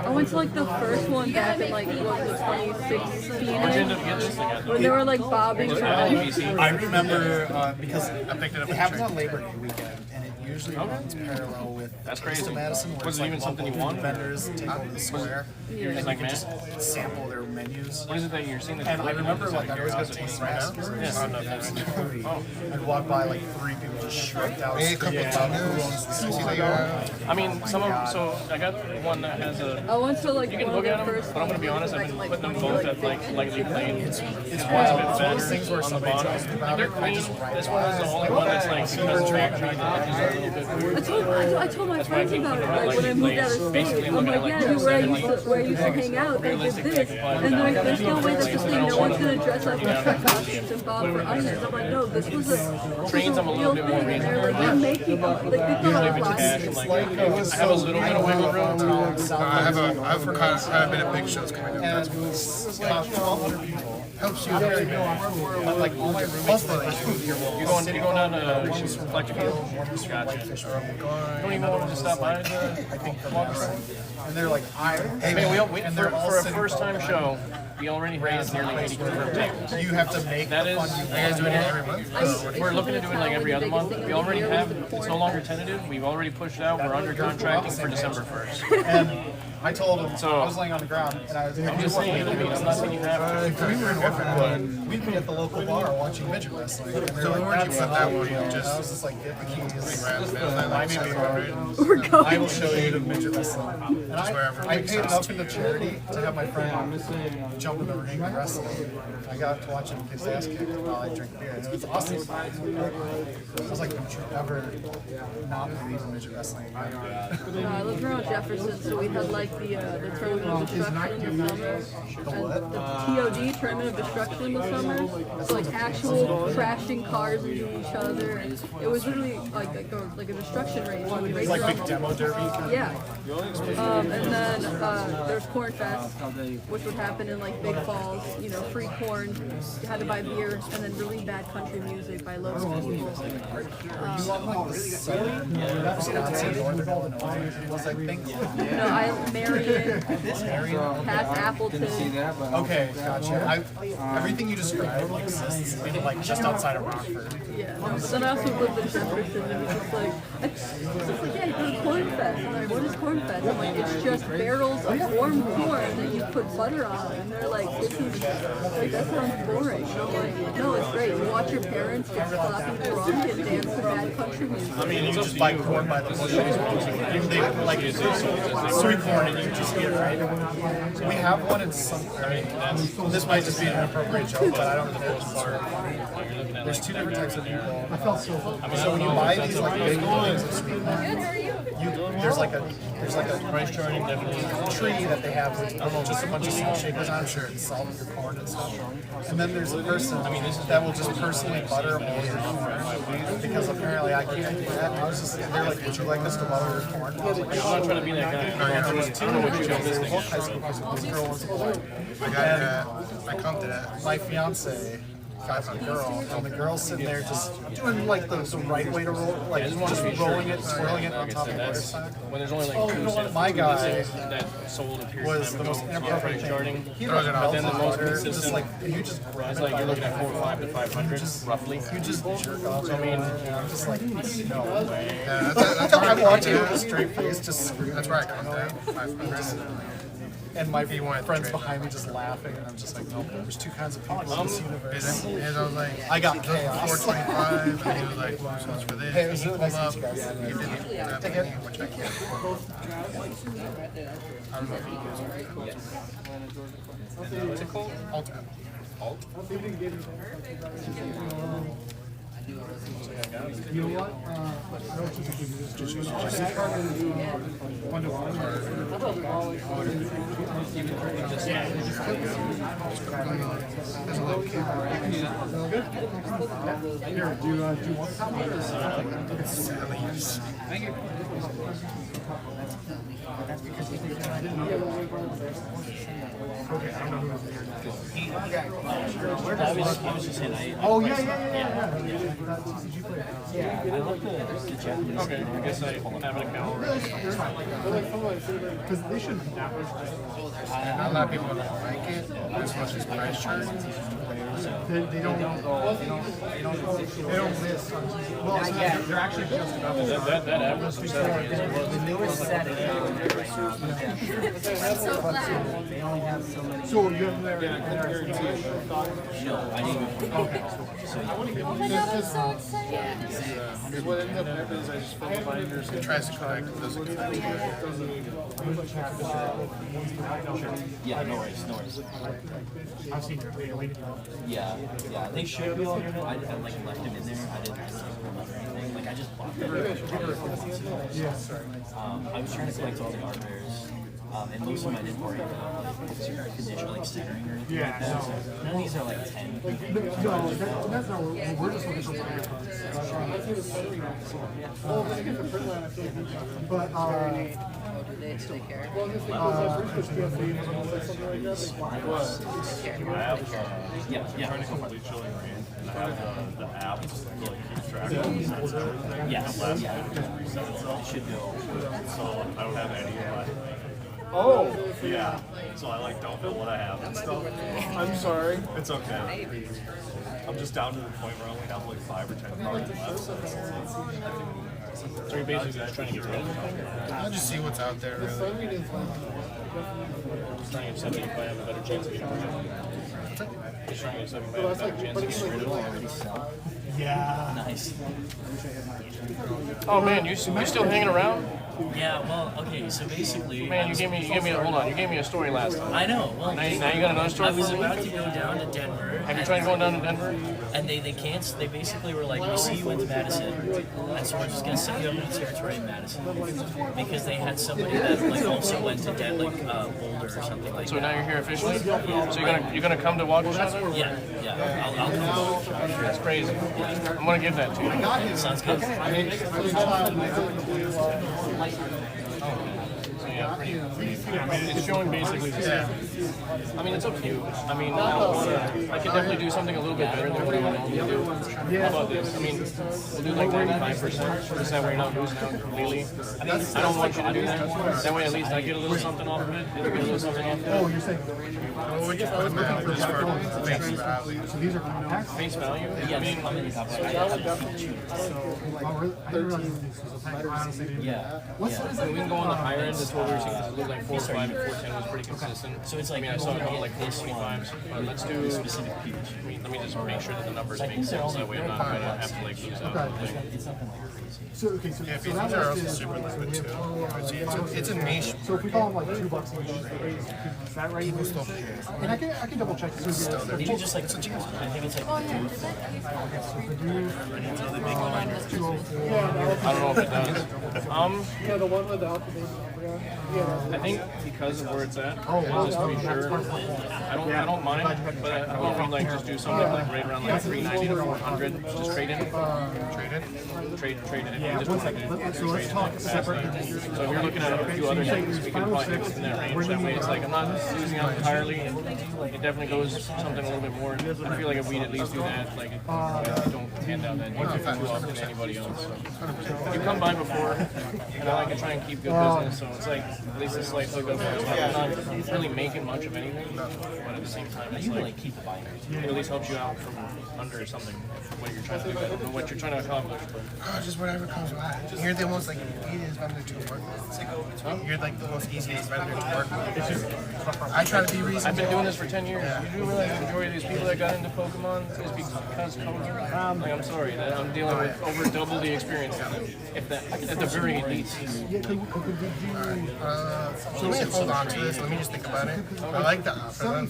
S6: I went to like the first one back in like, what was it, 2016?
S3: Where'd you end up getting this thing at?
S6: When they were like bobbing
S3: Was it
S6: around.
S3: IBC?
S16: I remember because it happens on Labor Day weekend, and it usually runs parallel with
S3: That's
S16: Taste of
S3: crazy.
S16: Madison, where
S3: Was
S16: it's
S3: it
S16: like
S3: even something you
S16: local
S3: wanted?
S16: vendors take over the square,
S3: You're just
S16: and
S3: like,
S16: you can
S3: man,
S16: just sample their menus.
S3: what is it that you're seeing?
S16: And I remember, like, I always got taste raspberries. I'd walk by like 3 people just shrugged out.
S12: Hey, a couple
S3: I mean, some of so I got one that has a.
S6: I went to like
S3: You can
S6: one of
S3: look
S6: the
S3: at them,
S6: first
S3: but I'm gonna be honest. I've been putting them both at like lightly clean. It's
S16: wild.
S3: one's a bit
S16: It's one of
S3: better
S16: those things where
S3: on the
S16: somebody
S3: bottom.
S16: tells me about
S3: They're
S16: it, and I
S3: clean.
S16: just write
S3: This
S16: it
S3: one is the
S16: down.
S3: only one that's like because the factory the edges are a little bit weird.
S6: I told my
S3: That's why I
S6: friends
S3: keep
S6: about
S3: putting
S6: it,
S3: them at
S6: like when I
S3: lightly
S6: moved out of
S3: glazed.
S6: state.
S3: Basically,
S6: I'm
S3: looking
S6: like,
S3: at like
S6: yeah, dude, where I used to hang out, they did
S3: Realistically,
S6: this.
S3: I can find
S6: And they're like, there's no way that this
S3: places
S6: thing,
S3: that
S6: no
S3: don't
S6: one's
S3: want
S6: gonna dress up in Shrek costumes and bob for onions. I'm like, no, this was a
S3: Trains, I'm a little bit more
S6: thing. And they're
S3: reasonable.
S6: like, they're making them. Like, they
S3: Usually if
S6: thought
S3: it's
S6: it
S3: cash, I'm like, I have a little bit of wiggle room.
S12: I've forgotten. I've been at big shows coming up. That's cool.
S16: About 1,200 people. Helps you very much. But like all my roommates were like,
S3: You're going down to Collective Field? Gotcha. Don't even want to stop by and
S16: and they're like,
S3: hey, man,
S16: and they're all
S3: for a
S16: sitting-
S3: first-time show, we already have nearly 80 confirmed tables.
S16: You have to make
S3: That is,
S16: you guys doing it every month?
S3: we're looking to do it like every other month. We already have, it's no longer tentative. We've already pushed out. We're under contracting for December 1st.
S16: And I told him
S3: So-
S16: I was laying on the ground and I was.
S3: I'm just saying, I mean, I'm not saying you have to.
S16: We were in Orphan, we'd be at the local bar watching midget wrestling. And they're like, that's that one. I was just like, get the keys. I will show you the midget wrestling. And I paid enough into charity to have my friend jump in the ring and wrestle. I got to watch him get his ass kicked while I drink beer. And it was awesome. I was like, don't you ever not believe in midget wrestling?
S6: I lived around Jefferson, so we had like the tournament of destruction in the summer. And the TOD, tournament of destruction in the summer. So like actual crashing cars into each other. It was literally like a destruction race. We would race
S16: Like
S6: around-
S16: big demo derby?
S6: Yeah. And then there's Corn Fest, which would happen in like Big Falls. You know, free corn. You had to buy beer, and then really bad country music by local people.
S16: Wisconsin, Northern Illinois. It was like, thank you.
S6: No, Marion, past Appleton.
S16: Okay, gotcha. Everything you described exists in like just outside of Rockford.
S6: Yeah, no, but then I also lived in Jefferson, and it's just like, yeah, you go to Corn Fest. I'm like, what is Corn Fest? I'm like, it's just barrels of warm corn that you put butter on. And they're like, this is, like, that sounds boring. And I'm like, no, it's great. You watch your parents get sloppy drunk and dance to bad country music.
S16: I mean, you just buy corn by the bushel. They like sweet corn, and you just get it right. We have one in some. I mean, this might just be an inappropriate joke, but I don't know if it's funny. There's two different types of people.
S1: I felt so.
S16: So when you buy these like big things of sweet corn, there's like a tree that they have with just a bunch of salt shakers on. I'm sure it's salt your corn and stuff. And then there's a person that will just personally butter all your corn because apparently I can't do that. I was just they're like, would you like us to butter your corn? I was like,
S3: I'm not trying to be that guy.
S16: I don't know what you got this thing. High school because this girl was a boy.
S14: I got it. I come to that.
S16: My fiance got a girl, and the girl's sitting there just doing like the right way to roll, like just rolling it, swirling it on top of the other side.
S3: When there's only like two sets
S16: My guy
S3: that sold a period
S16: was
S3: of
S16: the
S3: time
S16: most
S3: ago,
S16: inappropriate
S3: price charting.
S16: thing. But
S3: then the most consistent,
S16: just like you just grab
S3: it's
S16: it
S3: like
S16: by
S3: you're
S16: the
S3: looking at
S16: neck.
S3: 405 to 500, roughly.
S16: You just jerk off.
S3: I mean,
S16: I'm just like, no way.
S14: Yeah, that's where
S16: I'm watching it with a straight face, just screaming.
S14: That's where I come to.
S16: And my friends behind me just laughing, and I'm just like, no, there's two kinds of people in this universe.
S14: And I was like,
S16: I got chaos.
S14: 425, and he was like, so much for this.
S16: Hey, it was
S14: He
S16: really nice
S14: pulled
S16: to meet you
S14: up,
S16: guys.
S14: he did that
S16: Take
S14: thing,
S16: it.
S14: which I can't. I don't know if he goes
S3: what's it called?
S14: Alt. Alt?
S1: You know what? Here, do you want some?
S14: Thank you.
S1: Okay, I don't know who was there.
S3: I was just saying,
S1: Oh, yeah. That TCG player.
S3: yeah, I like the Japanese. Okay, I guess I have an account.
S1: Because they shouldn't be that much.
S14: A lot of people don't like it as much as price chart.
S1: They don't list on TCG. Well, they're actually just about
S3: That average was
S17: The newest set is
S13: I'm so glad.
S17: they only have so many.
S1: So you have their
S17: No, I didn't.
S1: Okay.
S13: Oh my god, I'm so excited.
S14: What ended up happening is I just filled the binders. It tries to connect, it doesn't connect.
S17: Yeah, no worries.
S1: I've seen your video.
S17: Yeah, they should be all here now. I like left them in there. I didn't save them or anything. Like I just bought them. I was trying to collect all the art bears. And most of them I didn't worry about like condition, like centering or anything like that. So none of these are like 10.
S1: No, that's not what we're just looking for player cards. But
S6: Do they care?
S17: Yeah.
S18: Trying to complete Chilling Reign, and I have the app to like keep track of it.
S17: Yes.
S18: Last week it just reset itself.
S17: It should go.
S18: So I don't have any of my.
S1: Oh.
S18: Yeah. So I like don't know what I have and stuff.
S1: I'm sorry.
S18: It's okay. I'm just down to the point where I only have like 5 or 10 cards left. So it's
S3: So you're basically just trying to get rid of them?
S16: I'll just see what's out there, really.
S3: Just trying to set it if I have a better chance of getting rid of them. Just trying to set it if I have a better chance of getting rid of them.
S1: Yeah.
S17: Nice.
S3: Oh man, you still hanging around?
S17: Yeah, well, okay, so basically...
S3: Man, you gave me a story last time.
S17: I know. Well,
S3: now you got another story?
S17: I was about to go down to Denver.
S3: Have you tried going down to Denver?
S17: And they canceled. They basically were like, we see you went to Madison, and so we're just going to set you up in the territory in Madison. Because they had somebody that like also went to Boulder or something like that.
S3: So now you're here officially? So you're gonna come to waukesha?
S17: Yeah. I'll come.
S3: That's crazy. I'm gonna give that to you.
S17: Sounds good.
S3: So yeah, it's showing basically the same. I mean, it's up to you. I mean, I could definitely do something a little bit better than what I would normally do. How about this? I mean, we'll do like 95%, just that way you're not losing out completely. I don't want you to do that. That way at least I get a little something off of it. You get a little something off of it.
S1: Oh, you're saying...
S16: What would you put them at just for face value?
S1: So these are compacts?
S3: Face value?
S17: Yeah,
S3: I mean,
S1: I didn't realize this was a pack. I honestly didn't.
S3: we can go on the higher end. That's what we were seeing. It looked like 4.5 and 4.10 was pretty consistent.
S17: So it's like,
S3: I mean, I saw it go like 4.25s. But let's do specific peaks. Let me just make sure that the numbers make sense. That way I'm not going to have to like lose out.
S1: So okay, so
S16: Yeah,
S1: so
S16: these
S1: that
S16: are
S1: list
S16: also
S1: is
S16: super liquid too. It's a niche.
S1: So if we call them like $2 each, is that right?
S16: People still pay.
S1: And I can double check. So
S17: maybe just like, I think it's like...
S3: I don't know if it does.
S5: Yeah, the one without the base.
S3: I think because of where it's at, just to be sure, I don't mind, but I don't know if we like just do something like right around like 390 to 400, just trade it. Trade it.
S1: Yeah,
S3: just
S1: one second. So let's talk separate.
S3: So if you're looking at a few other things, we can probably do it in that range. That way it's like I'm not losing out entirely. It definitely goes something a little bit more. I feel like if we'd at least do that, like don't hand out that too often to anybody else. So. You come by before, and I like to try and keep good business, so it's like at least a slight hookup. I'm not really making much of anything, but at the same time, it's like it at least helps you out from under something, what you're trying to do, what you're trying to accomplish.
S16: Just whatever comes by. You're the most like easiest vendor to work with. You're like the most easiest vendor to work with. I try to be reasonable.
S3: I've been doing this for 10 years. You do realize the majority of these people that got into Pokemon is because COVID? Like, I'm sorry, that I'm dealing with over double the experience of them, if that, at the very least.
S16: So let me hold on to this. Let me just think about it. I like the offer. Then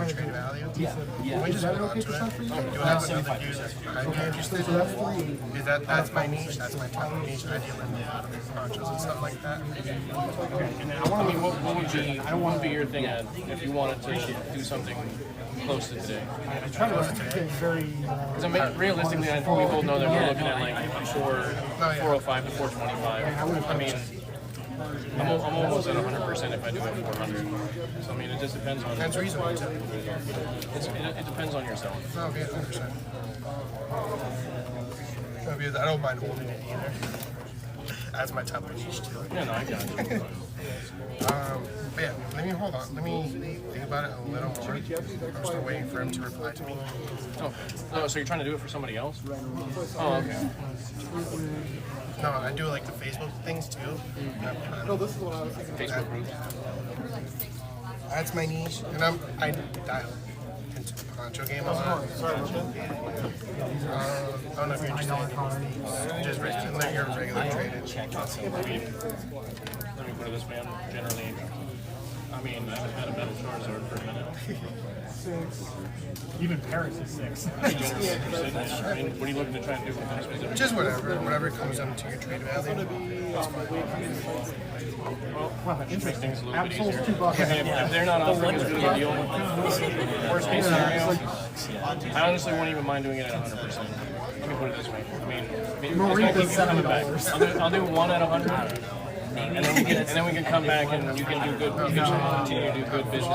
S16: trade value. Let me just hold on to it. Do I have another dude that's behind me interested? Is that's my niche. That's my type of niche. I deal with a lot of ponchos and stuff like that.
S3: I mean, what would be your thing if you wanted to do something close to today?
S1: I try to get very.
S3: Because I mean, realistically, I think we both know that we're looking at like 405 to 425. I mean, I'm almost at 100% if I do it at 400. So I mean, it just depends on.
S16: That's reasonable too.
S3: It depends on yourself.
S16: No, okay, 100%. Because I don't mind holding it either. That's my type of niche too.
S3: Yeah, no, I got you.
S16: But yeah, let me hold on. Let me think about it a little more. I'm still waiting for him to reply to me.
S3: Oh, so you're trying to do it for somebody else? Oh, okay.
S16: No, I do like the Facebook things too.
S5: No, this is what I was thinking.
S3: Facebook groups.
S16: That's my niche, and I dial into the poncho game a lot. I don't know if you're interested in just let your regular traded.
S3: Let me put it this way, I'm generally, I mean, I haven't had a metal Charizard for a minute.
S1: 6. Even Paris is 6.
S3: I mean, what are you looking to try and do with this?
S16: Just whatever comes up to your trade value.
S3: Well, interesting is a little bit easier. If they're not offering as good a deal, worst case scenario, I honestly won't even mind doing it at 100%. Let me put it this way. I mean, it's going to keep you coming back. I'll do one at 100. And then we can come back and you can do good. You can continue to do good business.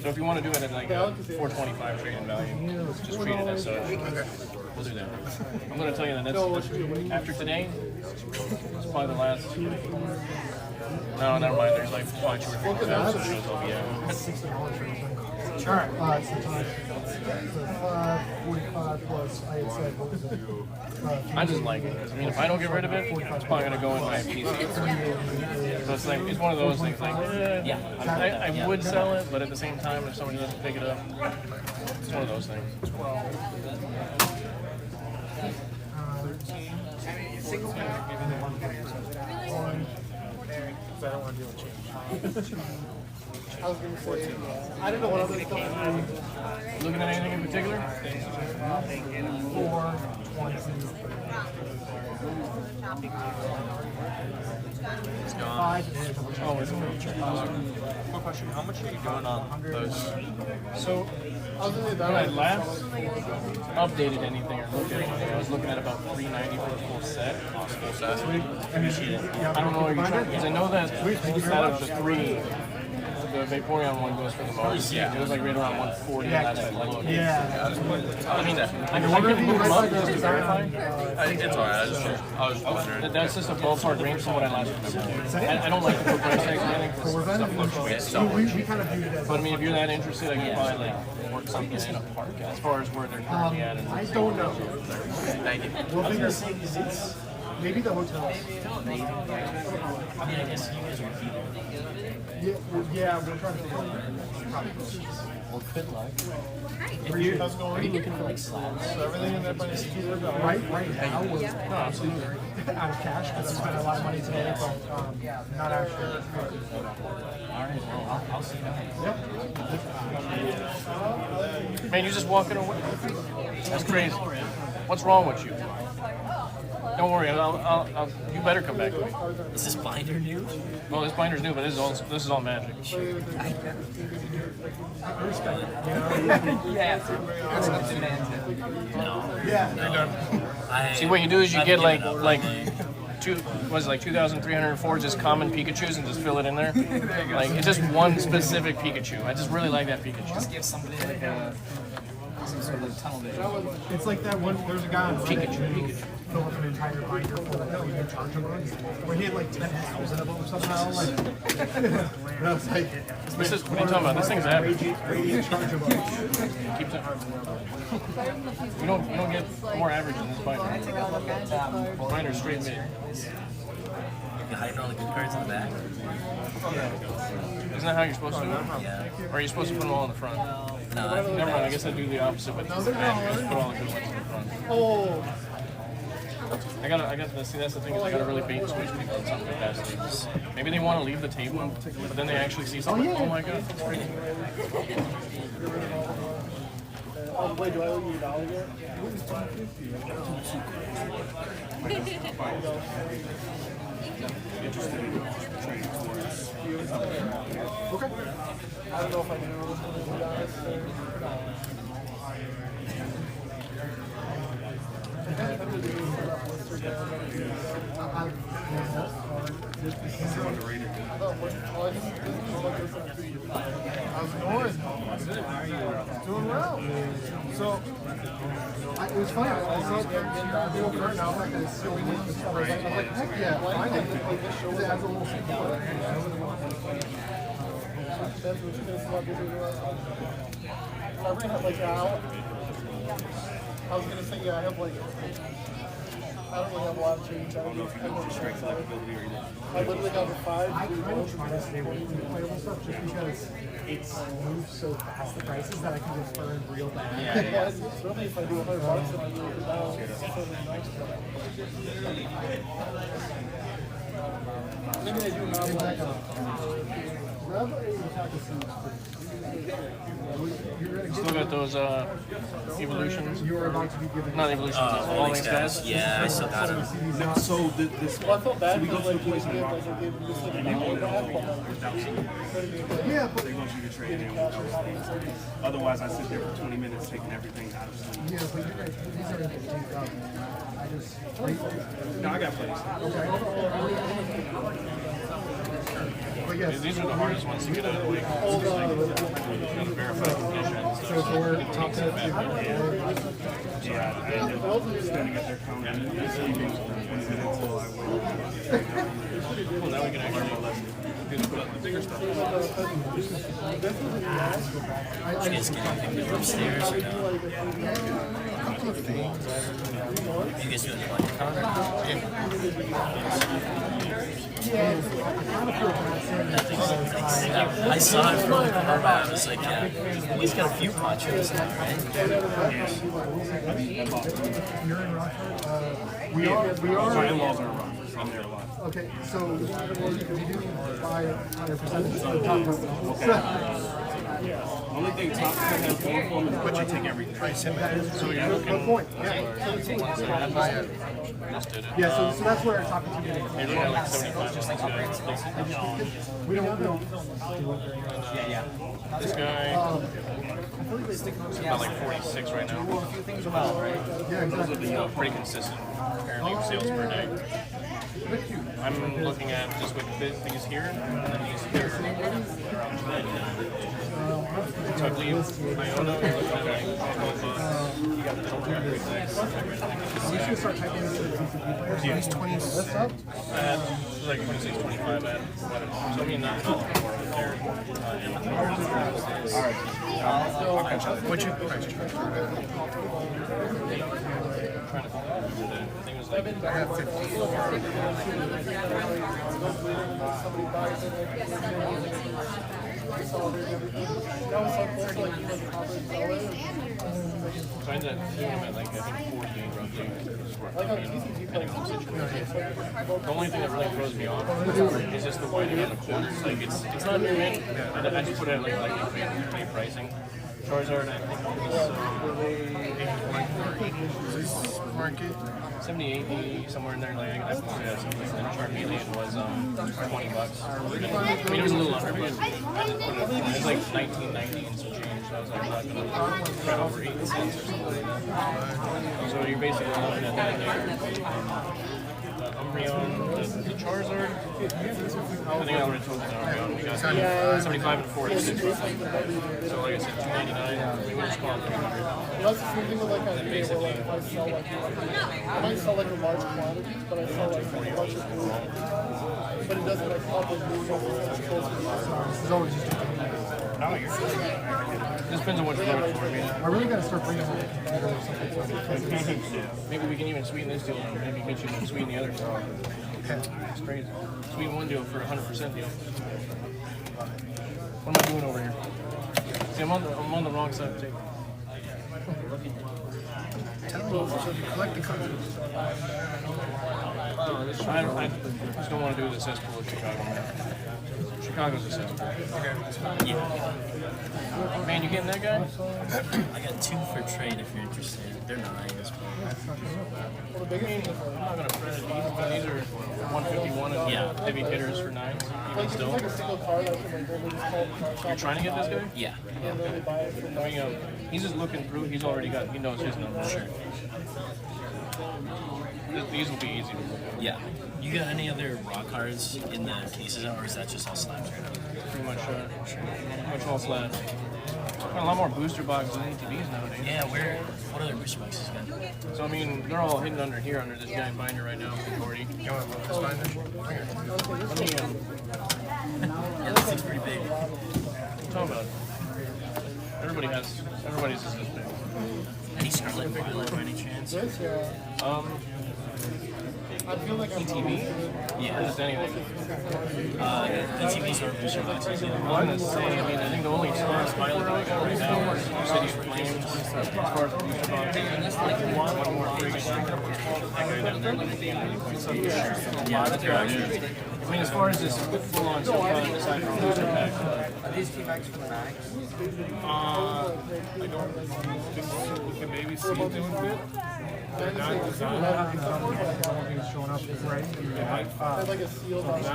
S3: So if you want to do it at like a 425 trading value, just treat it as such. We'll do that. I'm going to tell you that that's after today. It's probably the last. No, never mind. There's like 2 or 3 shows I'll be at.
S16: Alright. It's the time. So 45 plus, I had said, what was it?
S3: I just like it. I mean, if I don't get rid of it, it's probably gonna go in my piece. So it's like it's one of those things. Like, I would sell it, but at the same time, if somebody doesn't pick it up, it's one of those things.
S16: I don't want to deal with change. I was going to say, I don't know what other stuff.
S3: Looking at anything in particular?
S1: 5.
S3: Oh, it's
S18: Quick question, how much are you doing on those?
S16: So, other than
S3: when I
S16: that,
S3: last updated anything or looked at anything, I was looking at about $390 for a full set.
S18: Full set?
S3: I don't know what you're trying, because I know that out of the 3, the Vaporeon one goes for the most. Yeah. It was like right around 140 last I looked.
S1: Yeah.
S3: I mean, I can move them up just to verify.
S18: It's alright, I was wondering.
S3: That's just a ballpark range from what I last remember. I don't like to put price tags on anything because stuff fluctuates so much.
S1: We kind of viewed it as.
S3: But I mean, if you're that interested, I can probably like work something in a park as far as where they're currently at.
S1: I don't know.
S3: Thank you.
S1: We'll figure maybe the hotels.
S17: I mean, I guess you guys are here.
S1: Yeah, we're trying to figure out.
S17: Well, good luck.
S16: are you
S17: looking for like slabs?
S16: So everything in there by the ski
S1: Right now, we're absolutely out of cash because I spent a lot of money today, but not actually.
S17: Alright, well, I'll see you.
S3: Man, you're just walking away. That's crazy. What's wrong with you? Don't worry, I'll you better come back to me.
S17: Is this binder new?
S3: Well, this binder's new, but this is all magic. See, what you do is you get like 2,304 just common Pikachus and just fill it in there. Like it's just one specific Pikachu. I just really like that Pikachu.
S8: Just give somebody like some sort of tunnel vision.
S1: It's like that one. There's a guy on Pikachu. Fill up an entire binder full of rechargeables, where he had like 10,000 of them somehow. Like, and I was like,
S3: this is what are you talking about? This thing's average. Keeps it. You don't get more average in this binder. This binder's straight mid.
S17: You hiding all the good cards in the back?
S3: Isn't that how you're supposed to do it?
S17: Yeah.
S3: Or are you supposed to put them all in the front?
S17: No,
S3: Never mind. I guess I do the opposite, but just put all the good ones in the front.
S16: Oh.
S3: I got to see. That's the thing. Is I got to really bait and switch people in some capacity. Maybe they want to leave the table, but then they actually see something. Oh my god, that's crazy.
S16: Wait, do I owe you $1 yet? Okay. I don't know if I do. How's it going? Doing well. So, it was funny. I saw the little curtain. I was like, it's so weird. I was like, heck yeah, finally. Because it has a little support. I ran up like out. I was gonna say, yeah, I have like, I don't really have a lot of change. I don't know if you have strength flexibility or anything. I literally got a 5.
S1: I kind of try to stay away from the playable stuff just because it's moves so fast, the prices, that I can just burn real bad.
S16: Yeah. Certainly if I do $100 and I do it down, it's something nice. Maybe they do not like
S3: Still got those evolutions.
S1: You're about to be given.
S3: Not evolutions. All these guys.
S17: Yeah, I still got them.
S18: So this.
S16: Well, I felt bad.
S18: So we go to a place in
S16: Yeah, but
S18: they want you to trade in with those. Otherwise, I sit there for 20 minutes taking everything out of sleep.
S1: Yeah, but you're right. These are interesting. I just.
S18: No, I got plays.
S1: But yes.
S3: These are the hardest ones to get out of the league. Verified conditions.
S1: So for top 10,
S18: Yeah, I ended up standing at their counter and sleeping for 20 minutes while I waited.
S3: Well, now we can actually Good to put on the bigger stuff.
S17: Did you guys get anything upstairs or no? You guys doing the like counter? I saw it from like the I was like, yeah, he's got a few ponchos now, right?
S1: Yes. We are.
S3: My in-laws are around. I'm there a lot.
S1: Okay, so we do buy a percentage of the top.
S3: Only thing top has one form is what you take every price in. So you're looking.
S1: Good point. Yeah. Yeah. So that's where our top is.
S3: Maybe like 75.
S1: We don't.
S3: Yeah. This guy. It's about like 46 right now.
S1: Yeah,
S3: Those are the pretty consistent apparently sales per day. I'm looking at just with these here and then these here. Tugly, Iona, you got the
S1: You should start typing into the TCP players.
S3: Yeah,
S1: It's 20. What's up?
S3: like 26, 25 at whatever. So I mean, not more there.
S16: What'd you price charge for that?
S3: I think it was like
S16: I have 50.
S3: So I ended up doing them at like, I think 48 roughly. Depending on the situation. The only thing that really throws me off is just the whiting on the corners. Like, it's not new in. I just put it at like pay pricing. Charizard, I think was
S16: market
S3: 70, 80, somewhere in there. Like I put it at something. And Charmeleon was $20. I mean, it was a little under, but it was like $19.90 and some change. So I was like, I'm not gonna try over 8 cents or something like that. So you're basically looking at that there. The Umbreon, the Charizard. I think I already told you the Umbreon. We got 75 and 46. So like I said, $299. We would just call it $300.
S19: That's the same thing with like a day where like I sell like I might sell like a large quantity, but I sell like a bunch of food. But it doesn't like help with moving
S1: It's always just.
S3: Just depends on what you're looking for. I mean,
S1: I really gotta start bringing like a computer or something.
S3: maybe we can even sweeten this deal, and maybe get you to sweeten the other deal. It's crazy. Sweeten one deal for 100% deal. What am I doing over here? See, I'm on the wrong side of the table.
S16: Collect the cards.
S3: I just don't want to do the cesspool of Chicago, man. Chicago's a cesspool.
S17: Yeah.
S3: Man, you getting that guy?
S17: I got 2 for trade if you're interested. They're nice.
S3: I'm not going to print it. These are 151 and heavy hitters for 9s. Even still. You're trying to get this guy?
S17: Yeah.
S3: I mean, he's just looking through. He knows his number.
S17: Sure.
S3: These will be easy to look at.
S17: Yeah. You got any other raw cards in the cases, or is that just all slabs right now?
S3: Pretty much all slabs. Got a lot more booster boxes than ATVs nowadays.
S17: Yeah, what other booster boxes you got?
S3: So I mean, they're all hidden under here, under this giant binder right now, Gordy.
S16: You want to look this binder?
S3: Let me,
S17: Yeah, this thing's pretty big.
S3: what are you talking about? Everybody's is this big.
S17: Any Scarlet and Violet by any chance?
S3: ETV?
S17: Yeah.
S3: Just anything.
S17: ETVs are booster boxes.
S3: I'm gonna say, I mean, I think the only Star Violet that I got right now is City of Flames. As far as the booster box, one more friggin' that guy down there. Yeah, that's right. I mean, as far as this full-on stuff, aside from booster packs.
S2: Are these T-Max for the mags?
S3: I don't think we can maybe see it doing good. They're not designed.
S1: Showing up is right.
S19: like a seal box. I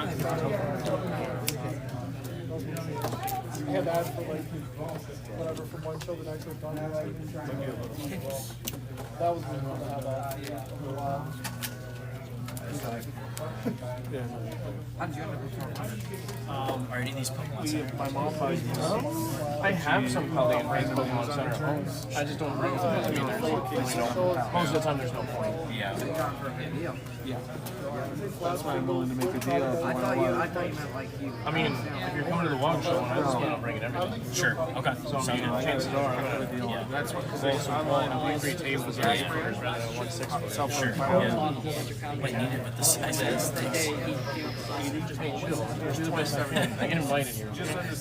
S19: had that for like whatever from one show that I took on. That was really cool to have that for a while.
S1: Yeah.
S17: Are any of these Pokemon Center?
S3: My mom buys these. I have some Paldean Pokemon Center at home. I just don't bring them. I mean, most of the time there's no point.
S17: Yeah.
S1: Yeah. That's why I'm willing to make a deal.
S5: I thought you meant like you.
S3: I mean, if you're coming to the walk show, I just plan on bringing everything.
S17: Sure. Okay.
S3: So I mean, chances are I'm gonna. Yeah. That's what. Because also have 3 tables or 8 footers rather than 1 6 footer.
S17: Sure. Yeah. Might need it with the size of this thing.
S3: Do the best ever. I get invited here.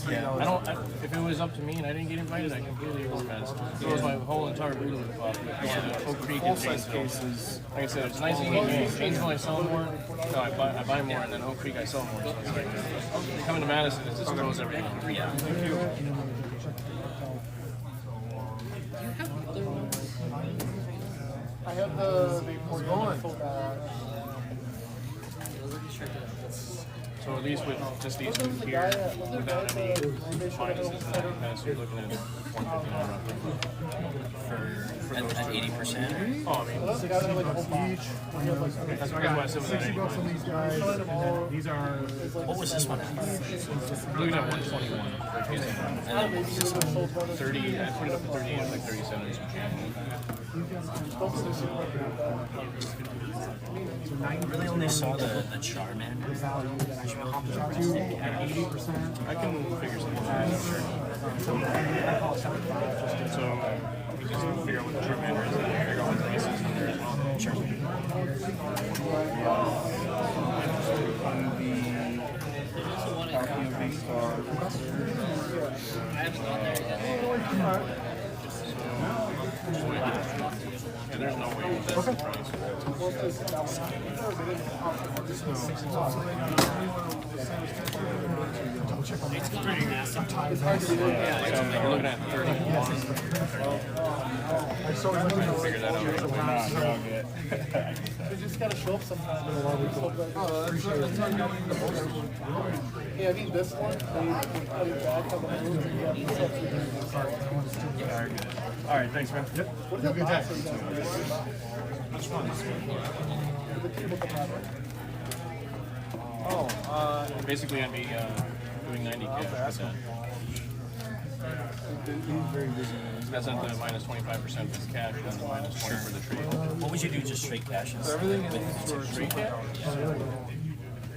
S3: Yeah. I don't. If it was up to me and I didn't get invited, I completely ignore Madison. It was my whole entire route of Oak Creek and Janesville. Like I said, it's nice and neat. Janesville I sell more. No, I buy more, and then Oak Creek I sell more. So it's like coming to Madison, it just throws everything.
S17: Yeah.
S19: I have the
S3: So at least with just these two here, without any minuses, so you're looking at 159 roughly.
S17: At 80%?
S3: Oh, I mean, 60 bucks each. That's why I said 60 bucks on these guys, and then these are.
S17: What was this one?
S3: We're looking at 121. And then 30. I put it up to 30 and like 37 or something.
S17: I really only saw the Charmander.
S3: 80%. I can figure something out. Sure. So we just figure out what the Charmander is and figure out what the race is in there as well. Sure. Yeah, there's no way that's the price.
S10: It's pretty nasty.
S3: You're looking at 31. Figure that out.
S19: They just gotta show up sometime. Yeah, I need this one. They cut it back on the move and you have this
S3: All right, thanks, man. Yep.
S19: What is that box?
S3: Which one? Basically, I'd be doing 90 cash with that. That's at the minus 25% for the cash, and the minus 20 for the trade.
S17: What would you do just straight cash?
S3: Everything is straight cash?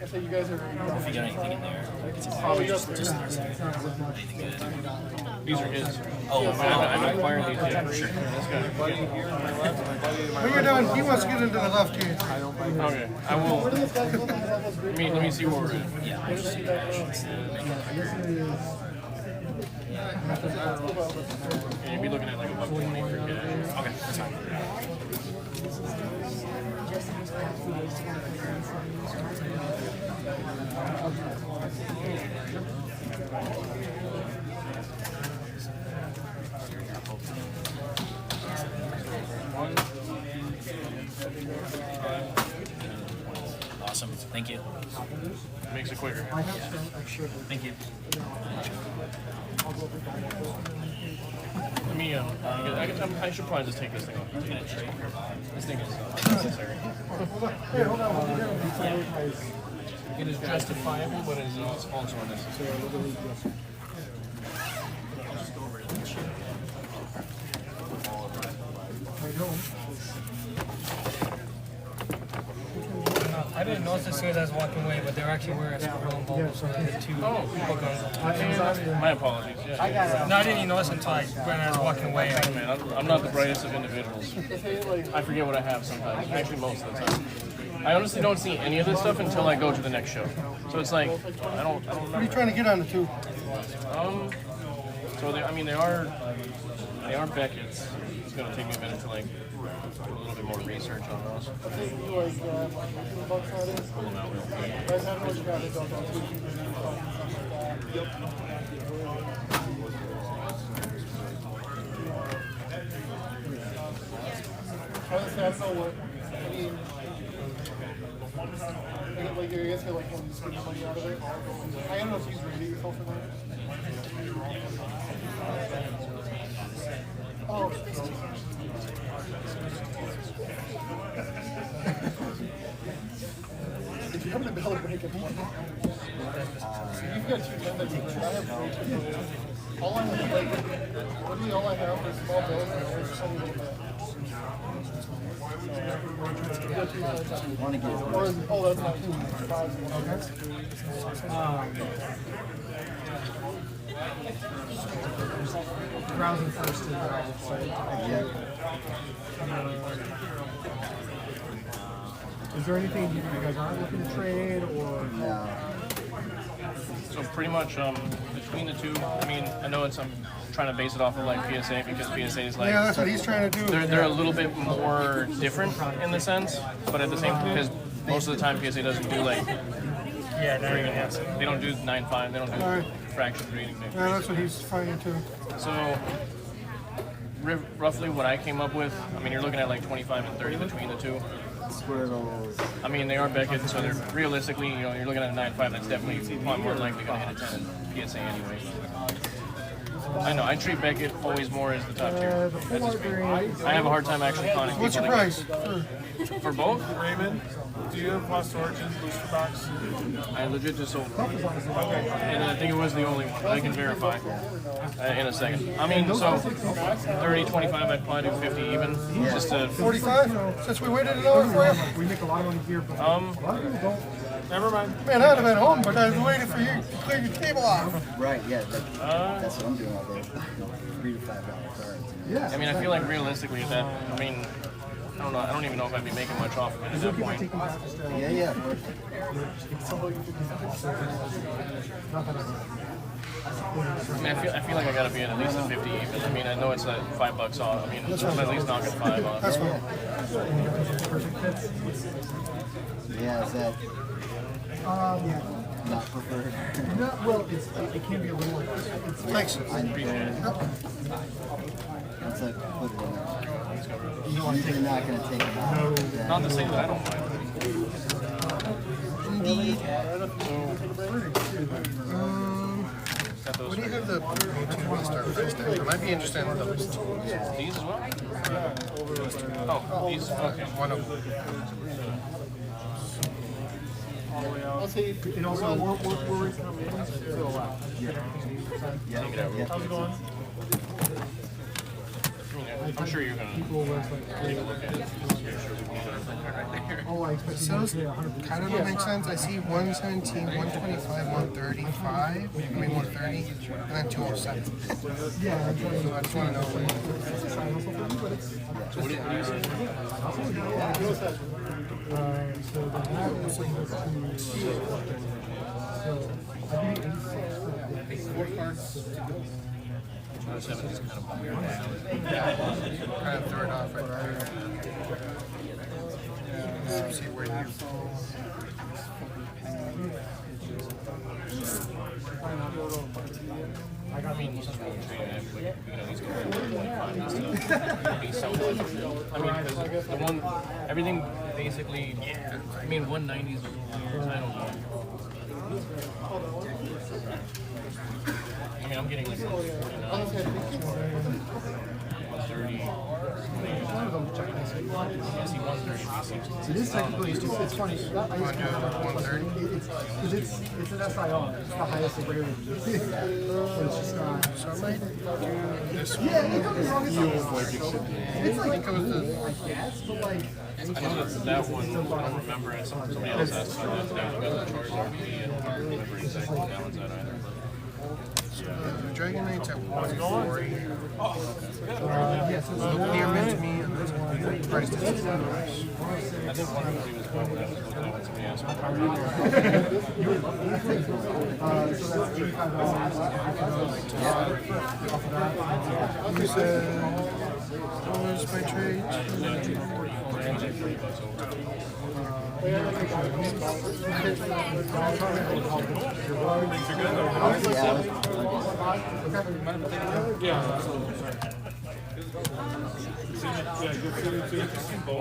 S19: I say you guys are.
S17: If you got anything in there,
S3: Probably
S17: just anything good.
S3: These are his.
S17: Oh,
S3: I've acquired these. Yeah, sure. This guy.
S15: When you're done, he wants to get into the left here.
S3: Okay, I will. Let me see where we're at.
S17: Yeah, I'll just see cash.
S3: Yeah, you'd be looking at like $1.20 for cash.
S17: Okay, that's fine. Awesome. Thank you.
S3: Makes it quicker.
S17: Yeah. Thank you.
S3: Let me, I should probably just take this thing off. This thing is unnecessary. It is justifiable, but it is also unnecessary.
S10: I didn't notice as soon as I was walking away, but there actually were several involved. So the two Pokemon.
S3: My apologies. Yeah.
S10: No, I didn't even notice until when I was walking away.
S3: Man, I'm not the brightest of individuals. I forget what I have sometimes. Actually, most of the time. I honestly don't see any of this stuff until I go to the next show. So it's like I don't remember.
S15: What are you trying to get on the two?
S3: So they are Beckett's. It's gonna take me a minute to like do a little bit more research on those. Pull them out real quick.
S19: Honestly, I don't know what. I mean, like you're gonna say like when you spend money out of it. I don't know if he's ready yourself for that. Oh. make it 20. You've got 210 that you can. I have 3. All I have, like, literally all I have is small bills and there's some little bit.
S2: Want to get
S19: Oh, that's not 2.
S1: Browsing first to the site.
S2: Yeah.
S1: Is there anything you guys aren't looking to trade or?
S2: No.
S3: So pretty much between the two, I mean, I know I'm trying to base it off of like PSA because PSA is like,
S15: Yeah, that's what he's trying to do.
S3: They're a little bit more different in the sense, but at the same time, because most of the time PSA doesn't do like 3.5. They don't do 9.5. They don't do fraction reading.
S15: Yeah, that's what he's finding too.
S3: So roughly what I came up with, I mean, you're looking at like 25 and 30 between the two.
S2: Squirtles.
S3: I mean, they are Beckett, so they're realistically, you know, you're looking at a 9.5. That's definitely more likely going to hit a 10 in PSA anyway. I know. I treat Beckett always more as the top tier. I have a hard time actually conning.
S15: What's your price?
S3: For both?
S15: Raymond, do you have Lost Origins booster box?
S3: I legit just sold one. And I think it was the only one. I can verify in a second. I mean, so 30, 25, I'd probably do 50 even. Just to
S15: 45? Since we waited an hour for you?
S1: We make a lot of money here, but a lot of people don't.
S15: Never mind. Man, I'd have been home, but I was waiting for you to clear your table off.
S2: Right, yeah. That's what I'm doing all day. $3 to $5 cards.
S1: Yeah.
S3: I mean, I feel like realistically that, I mean, I don't know. I don't even know if I'd be making much off of it at that point.
S2: Yeah.
S3: I mean, I feel like I gotta be at least a 50 even. I mean, I know it's at $5 off. I mean, I'm at least knocking 5 off.
S15: That's right.
S2: Yeah, is that
S1: Yeah.
S2: not preferred?
S1: No, well, it can be a little like.
S15: Thanks.
S2: I appreciate it. It's like, put it in there. You're not going to take it out.
S3: Not to say that I don't mind.
S15: Indeed. What do you have the start with? I might be interested in those.
S3: These as well? Oh, these. Okay.
S15: One of them.
S1: I'll say, and also, we're coming in. How's it going?
S3: I'm sure you're gonna take a look at it.
S1: Oh, I expect
S15: So kind of don't make sense. I see 117, 125, 135. I mean 130, and then 207.
S1: Yeah,
S15: I just want to know.
S3: So what do you say?
S1: So the hat was like
S3: Is kind of weird.
S15: Kind of throw it off right there. See where you fall.
S3: I mean, since we're trading it, you know, these guys are 25 and stuff. Be somewhat. I mean, because the one, everything basically, I mean, 190 is a little weird. I don't know. I mean, I'm getting like 149, 130. I see 130.
S1: It is technically, it's funny. It's an SIR. It's the highest rarity. But it's just not.
S15: So I might do this one.
S1: Yeah, it could be wrong. It's like, I guess, but like.
S3: I know that one, I don't remember it. Somebody else asked about that. You guys are charged RP, and I don't remember exactly what that one's at either.
S15: Dragon Knight's at 140.
S1: Yes, it's
S15: Near meant to me, and this one priced at $2.
S3: I think 140 was probably what I was looking at when somebody asked me.
S1: So that's $85.
S15: You said dollars by trade.
S3: Want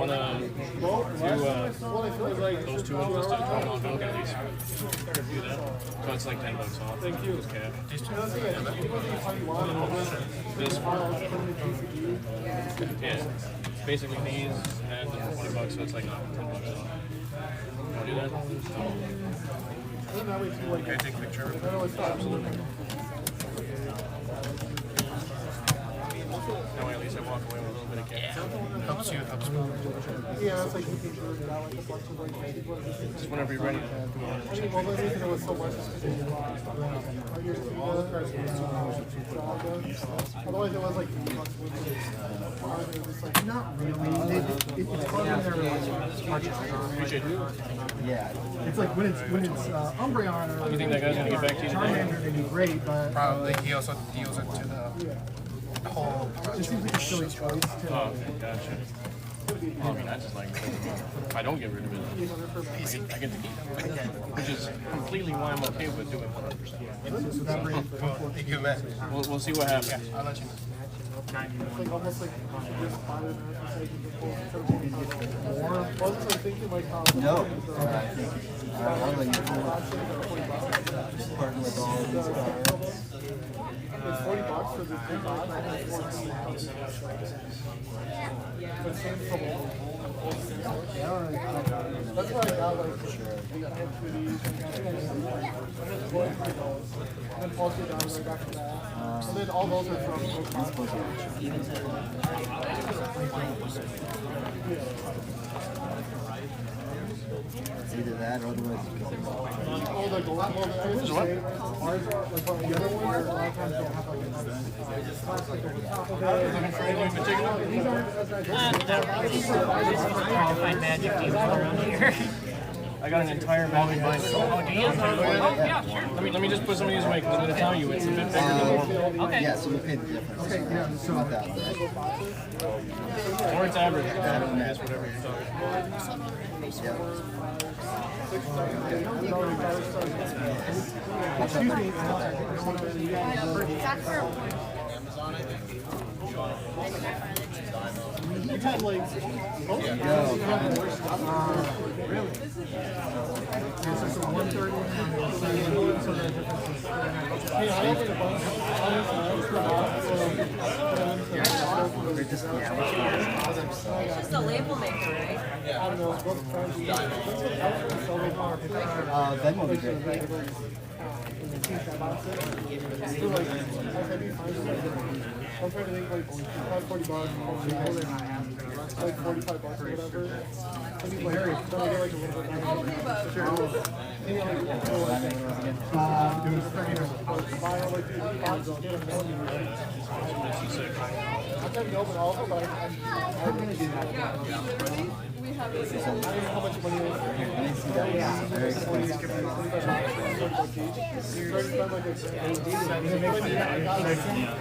S3: to do those two ones instead of 20 on milk at least? Do that. So it's like $10 off. Thank you. These two? This one. Yeah. It's basically these and $20, so it's like 10%. Want to do that?
S16: Can I take a picture of it?
S3: Absolutely. That way at least I walk away with a little bit of cash.
S16: Helps you, helps me.
S19: Yeah, that's like you can do it out like a bunch of like maybe what is it?
S3: Just whenever you're ready.
S19: I mean, well, the reason it was so much is because they did otherwise it was like not really. It's fun when they're like
S1: Yeah. It's like when it's Umbreon or
S3: You think that guy's gonna get back to you today?
S1: Charmander, they'd be great, but
S16: Probably. He also deals it to the whole
S1: it seems like a silly choice to.
S3: Oh, okay, gotcha. Well, I mean, I just like it. If I don't get rid of it, I get to keep it. Which is completely why I'm okay with doing 100%. We'll see what happens.
S16: Yeah, I'll let you know.
S19: It's like almost like just spotted more. Wasn't I thinking like how
S2: No. Partner with all these guys.
S19: it's $40 for the big box. But same trouble. That's why I got like and then pulse it down right after that. And then all those are from
S2: It's either that or otherwise you can.
S19: oh, the gold. Well, I would say ours are like the other ones. A lot of times don't have like
S10: Find magic deals around here.
S3: I got an entire magic binder.
S10: Oh, do you? Oh, yeah, sure.
S3: Let me just put some of these away because I'm going to tell you it's a bit bigger than normal.
S10: Okay.
S2: Yeah, so we paid the difference. Okay, yeah, so not that much.
S3: Or it's average. That's whatever you're talking
S19: We've had like most really? This is a 130. Yeah, I have like a bunch
S13: It's just a label maker, right?
S19: I don't know.
S2: Then will be great.
S19: I'm trying to think like $40, like $45 or whatever. I mean, like, then I get like a little bit more. Sure. Maybe like, it was 30 buy like 2 boxes, get a million. I can't know, but also, but I'm gonna do that. We have I don't know how much money it is.
S2: Very expensive.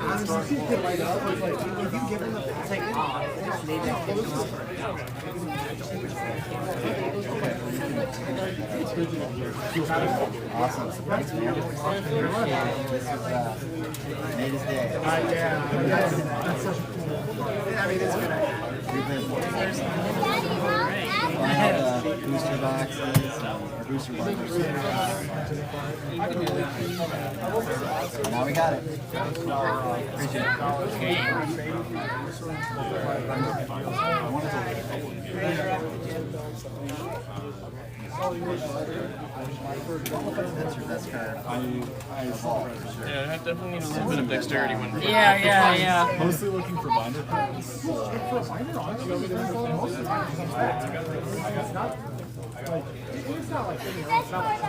S1: Honestly, you could light up. Like, if you give them the it's like, maybe I can come
S2: Awesome. Thanks, man. This is made his day.
S1: That's such a cool. I mean, it's good.
S2: We've been buying all the booster boxes or booster bundles. Now we got it. Appreciate That's your best card.
S3: Yeah, I definitely need a little bit of dexterity when.
S10: Yeah.
S18: Mostly looking for binder cards.
S19: For a binder, honestly, most of the time it's not like it's not like it's not like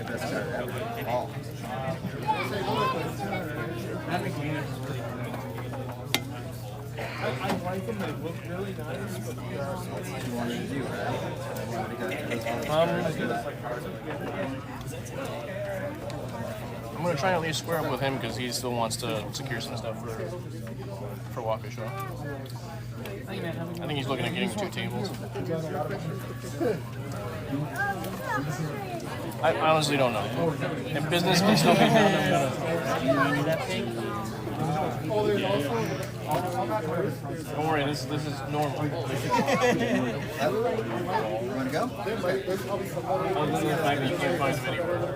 S2: Best card ever. All.
S19: I like them, they look really nice, but
S2: What you wanted to do, right?
S3: I'm gonna try and at least square up with him because he still wants to secure some stuff for waukesha. I think he's looking at getting 2 tables. I honestly don't know. If business can still be done, I'm gonna.
S19: oh, there's also
S3: Don't worry, this is normal.
S2: You want to go?
S19: there's probably some other
S3: Other than the fact that you can't find him anywhere.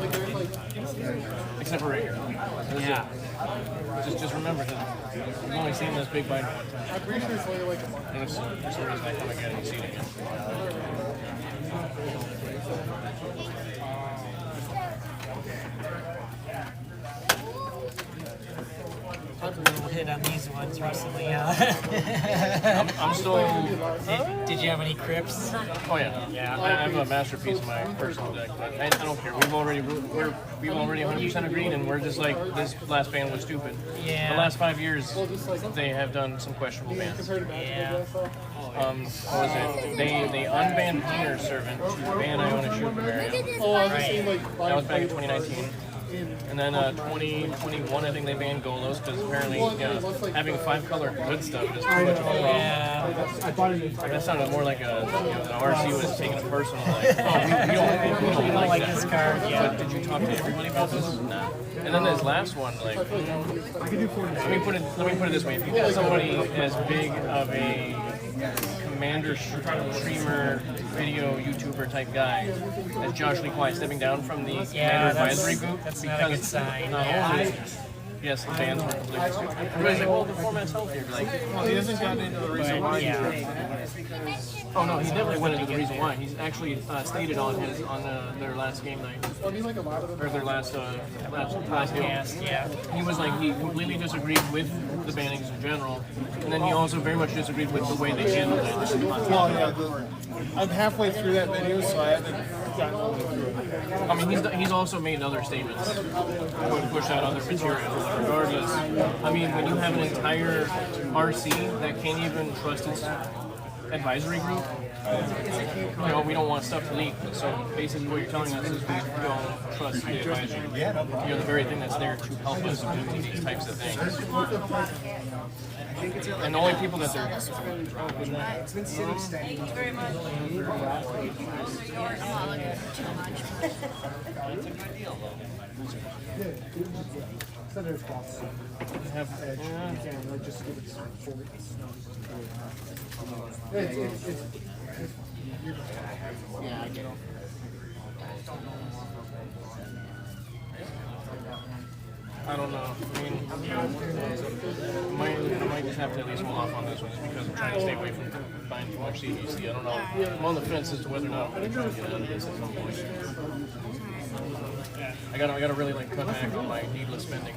S19: Like there's like.
S3: Except for right here. Yeah. Just remember that you've only seen this big bite one time.
S19: I'm pretty sure it's only like a month.
S3: And it's the reason I come again and see it again.
S10: Little hit on these ones recently.
S3: I'm still.
S10: Did you have any crypts?
S3: Oh yeah. Yeah. I have a masterpiece in my personal deck, but I don't care. We've already 100% agreed, and we're just like this last ban was stupid.
S10: Yeah.
S3: The last 5 years, they have done some questionable bans.
S10: Yeah.
S3: What was it? They unbanned Painter Servant to ban Iona Shoot Barbarian.
S19: Oh, I was saying like.
S3: That was back in 2019. And then 2021, I think they banned Golos because apparently having 5-color good stuff is too much of a problem. Yeah. That sounded more like the RC was taking it personal. Like, we don't like this card. Yeah. But did you talk to everybody about this? Nah. And then this last one, like, let me put it this way: if you got somebody as big of a Commander streamer, video YouTuber type guy as Josh Lee Kwai stepping down from the Commander Advisory Group,
S10: that's not a good sign.
S3: Yes, the fans were completely stupid. Everybody's like, well, the format's healthier. Like,
S18: well, he hasn't gotten into the reason why.
S3: Oh no, he definitely went into the reason why. He's actually stated on their last game night, or their last deal.
S10: Yeah.
S3: He was like, he completely disagreed with the bannings in general, and then he also very much disagreed with the way they handled it.
S18: Well, yeah, I'm halfway through that video, so I haven't gotten all the way through it.
S3: I mean, he's also made other statements to push out other material. Regardless, I mean, when you have an entire RC that can't even trust its advisory group, we don't want stuff to leak. So basically, what you're telling us is we don't trust the advisory group. You're the very thing that's there to help us do these types of things. And the only people that they're...
S13: It's been sitting stagnant. Thank you very much. I'm not looking for too much.
S19: Yeah, I get it.
S3: I don't know. I mean, I might just have to at least hold off on this one just because I'm trying to stay away from buying too much CGC. I don't know. I'm on the fence as to whether or not I'm going to try to get out of this at some point. I gotta really like cut back on my needless spending.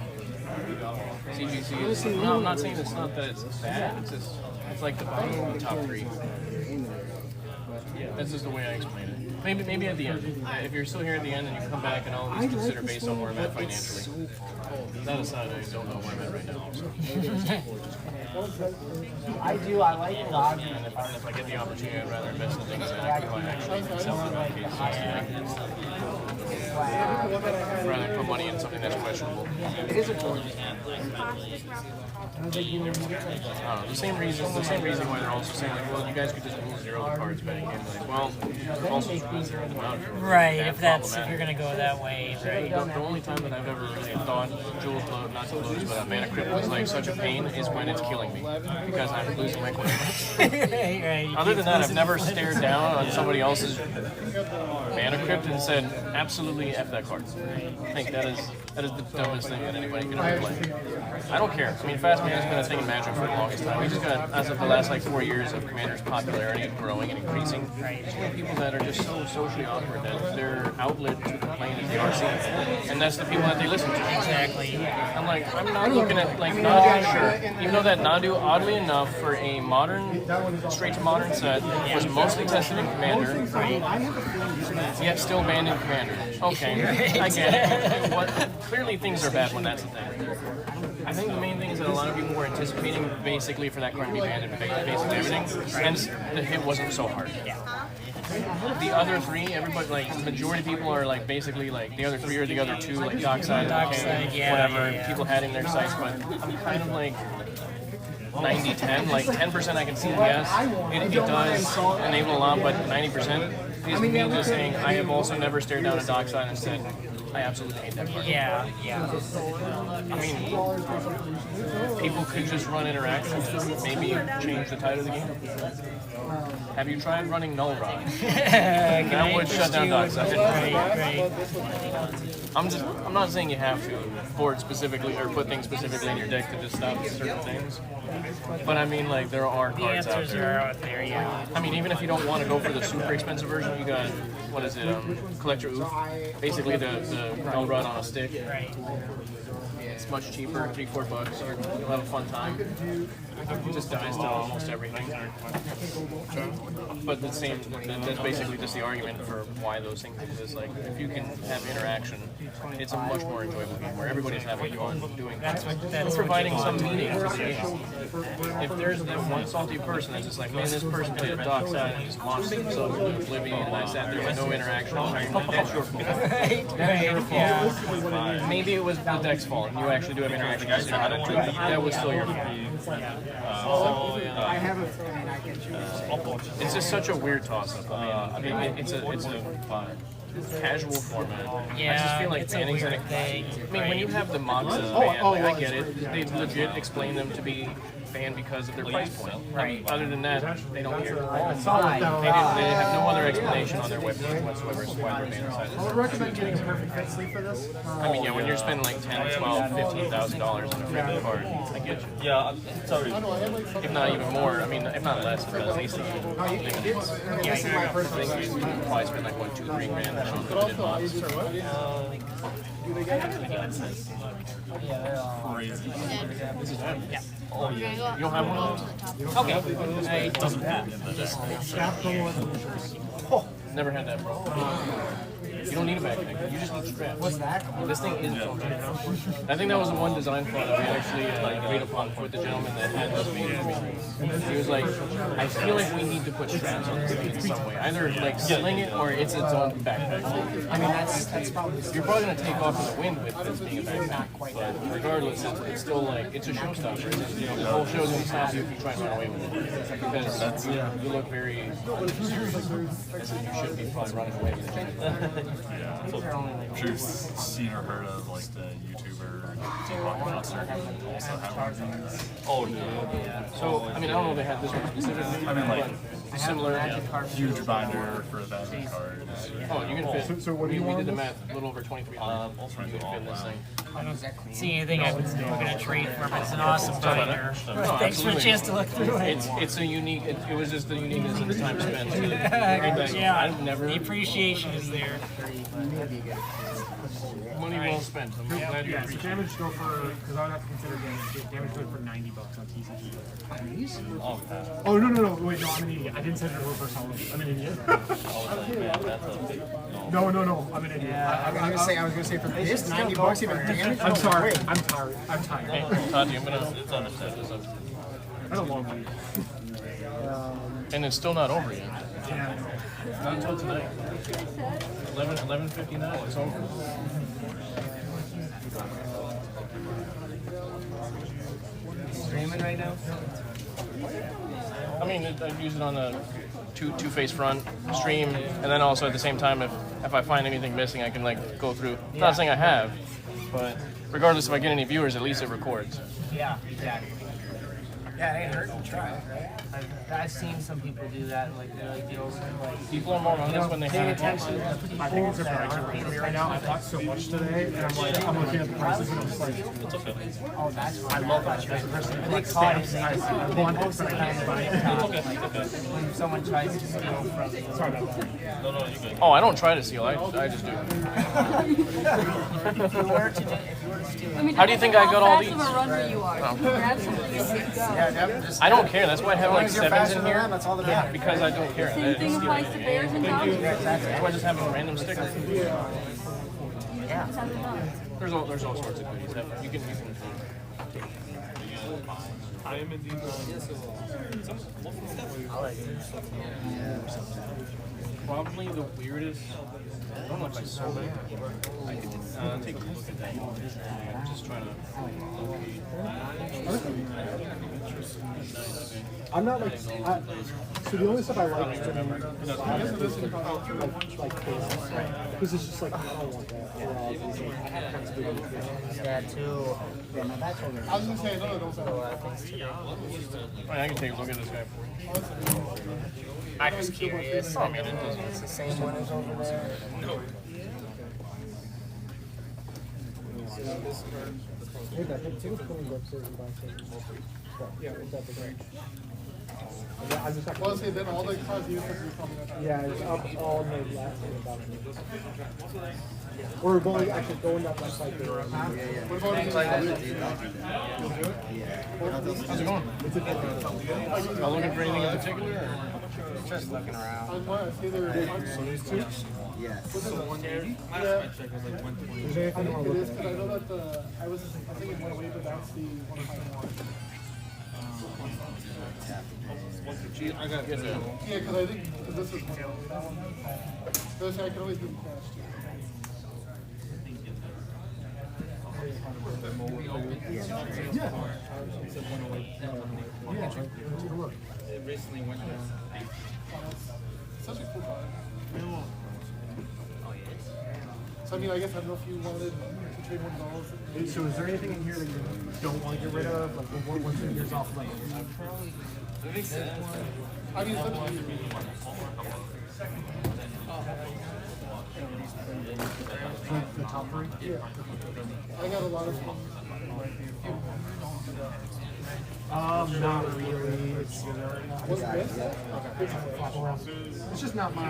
S3: CGC is. No, I'm not saying it's not that it's bad. It's just it's like the bottom of the top 3. That's just the way I explain it. Maybe at the end. If you're still here at the end and you come back and all of these consider based on where I'm at financially. That aside, I don't know where I'm at right now. So.
S20: I like it.
S3: And if I get the opportunity, I'd rather invest in things that I actually sell in my case. Rather than put money in something that's questionable.
S20: It is important.
S3: The same reason why they're also saying like, well, you guys could just rule 0 the cards betting game. Like, well, also rule 0 them out.
S10: Right, if you're gonna go that way, right?
S3: The only time that I've ever really thought Jules Load, not to lose, but Mana Crypt was like such a pain is when it's killing me because I'm losing my coin.
S10: Right,
S3: Other than that, I've never stared down on somebody else's Mana Crypt and said, absolutely F that card. I think that is the dumbest thing that anybody can ever play. I don't care. I mean, Fast Mana's been a thing in Magic for the longest time. We just got, as of the last like 4 years of Commander's popularity growing and increasing, people that are just so socially awkward that their outlet to complain is the RC. And that's the people that they listen to.
S10: Exactly.
S3: I'm like, I'm not looking at like Nadu, sure. Even though that Nadu, oddly enough, for a modern, straight to modern set, was mostly tested in Commander, yet still banned in Commander. Okay, I get it. Clearly things are bad when that's the thing. I think the main thing is that a lot of people were anticipating basically for that card to be banned in basically everything, hence the hit wasn't so hard. The other 3, everybody, like, the majority of people are like basically like the other 3 or the other 2, like Dockside, whatever, people had in their sights, but I'm kind of like 90-10, like 10% I can see yes, it does enable a lot, but 90% is me just saying I have also never stared down a Dockside and said, I absolutely hate that part.
S10: Yeah, yeah.
S3: I mean, people could just run interactions and maybe change the tide of the game. Have you tried running null rod? That would shut down dock sessions. I'm not saying you have to board specifically or put things specifically in your deck to just stop certain things. But I mean, like, there are cards out there.
S10: Yeah.
S3: I mean, even if you don't want to go for the super expensive version, you got, what is it, Collector Oof. Basically the null rod on a stick.
S10: Right.
S3: It's much cheaper, $3-4. You'll have a fun time. It just dies to almost everything. But that's basically just the argument for why those things exist. Like, if you can have interaction, it's a much more enjoyable game where everybody's having fun doing things. Providing some meaning to the game. If there's that one salty person that's just like, man, this person played a dock side and just launched themselves into oblivion, and I sat there with no interaction, that's your fault. That's your fault. Maybe it was the deck's fault, and you actually do have interaction. That was still your fault.
S1: I have a feeling I can choose.
S3: It's just such a weird toss-up. I mean, it's a casual format. I just feel like banning's a thing. I mean, when you have the Moxes banned, like, I get it. They legit explain them to be banned because of their price point. I mean, other than that, they don't care. They have no other explanation on their website whatsoever as to why they're banned.
S1: I would recommend getting a perfect fit sleep for this.
S3: I mean, yeah, when you're spending like $10, $12, $15,000 on a freaking card, I get you.
S18: Yeah, sorry.
S3: If not even more, I mean, if not less, because at least
S1: This is my personal
S3: you probably spend like, what, $2 or $3 grand on limited mods.
S18: Crazy.
S3: This is them.
S10: Yeah.
S3: Oh, yeah. You don't have one of those?
S10: Okay.
S3: It doesn't never had that, bro. You don't need a backpack. You just need straps. What's that? This thing is I think that was the one design flaw that we actually agreed upon with the gentleman that had this made for me. He was like, I feel like we need to put straps on this thing in some way. Either like sling it or it's its own backpack. I mean, that's probably... You're probably going to take off in the wind with this being a backpack. But regardless, it's still like, it's a showstopper. You know, the whole show's going to stop you if you try and run away with it. Because you look very... As if you should be probably running away with it.
S18: Yeah, so I'm sure you've seen or heard of like the YouTuber also having these. Oh yeah.
S3: So I mean, I don't know if they had this one specifically.
S18: I mean, like
S3: similar,
S18: huge binder for that card.
S3: Oh, you can fit. So what do you want? We did the math. A little over 2,300. You can fit in this thing.
S10: I don't see anything I'm going to trade for, but it's an awesome binder. Thanks for a chance to look through it.
S3: It's a unique. It was just the uniqueness of the time spent.
S10: Yeah,
S3: I've never.
S10: the appreciation is there.
S3: Money well spent. I'm glad you appreciate it.
S1: Damage go for, because I would have to consider damage go for $90 on TCG. Oh, no, wait, no, I'm an idiot. I didn't set it in reverse hollow. I'm an idiot. No, I'm an idiot.
S15: I was gonna say for this $90 even damage.
S1: I'm sorry. I'm tired.
S3: Hey, Tati, it's understood.
S1: That's a long week.
S3: And it's still not over yet.
S1: Yeah.
S3: Not until tonight. 11:59. It's over.
S10: Streaming right now?
S3: I mean, I use it on the two-face front stream, and then also at the same time, if I find anything missing, I can like go through. I'm not saying I have, but regardless if I get any viewers, at least it records.
S10: Yeah, exactly. Yeah, it ain't hurt to try, right? I've seen some people do that, like they're like deals like
S3: people are more on this when they
S1: pay
S3: have
S1: attention. I think it's a production for me right now. I bought so much today, and I'm looking at the prices, and I'm just like,
S10: oh, that's
S1: I love that. That's the first thing. Like stamps, I want it, but I can't buy it.
S10: when someone tries to steal from you.
S1: Sorry about that.
S3: Oh, I don't try to steal. I just do.
S10: If you were to steal,
S3: How do you think I got all these?
S6: How fast of a runner you are. Grab something and go.
S3: I don't care. That's why I have like 7s in here.
S15: That's all that matters.
S3: Because I don't care.
S6: Same thing applies to bears and dogs.
S3: That's why I just have a random sticker.
S6: Yeah.
S3: There's all sorts of goodies that you can.
S18: I am indeed.
S3: Probably the weirdest. I don't know if I sold it. I could take a look at that. I'm just trying to locate.
S1: I'm not like, so the only stuff I like is like chaos, because it's just like, I don't want that.
S20: Yeah, too. Yeah, my back's over.
S19: I was gonna say, no, don't say.
S3: I can take a look at this guy for you.
S20: I'm just curious. I mean, it's the same one as over there.
S3: No.
S19: Well, see, then all the cars you have to be coming up.
S1: Yeah, it's up all in the last thing about it. We're going, actually going up that side there.
S19: What about
S3: How's it going? Are looking for anything in particular? Or?
S8: Just looking around.
S19: I see they're
S2: Yes.
S19: Is there anything I think it is, because I know that I think it went away, but that's the one high one.
S3: I got it.
S19: Yeah, because I think this is one. This I can always do cash too.
S8: It recently went down.
S19: Such a cool car. So I mean, I guess I don't know if you wanted to trade $1.
S1: So is there anything in here that you don't want to get rid of? Like, what's in yours off like?
S19: I mean, essentially,
S1: the top three?
S19: Yeah. I got a lot of them.
S1: Not really.
S19: What's this?
S1: It's just not my. I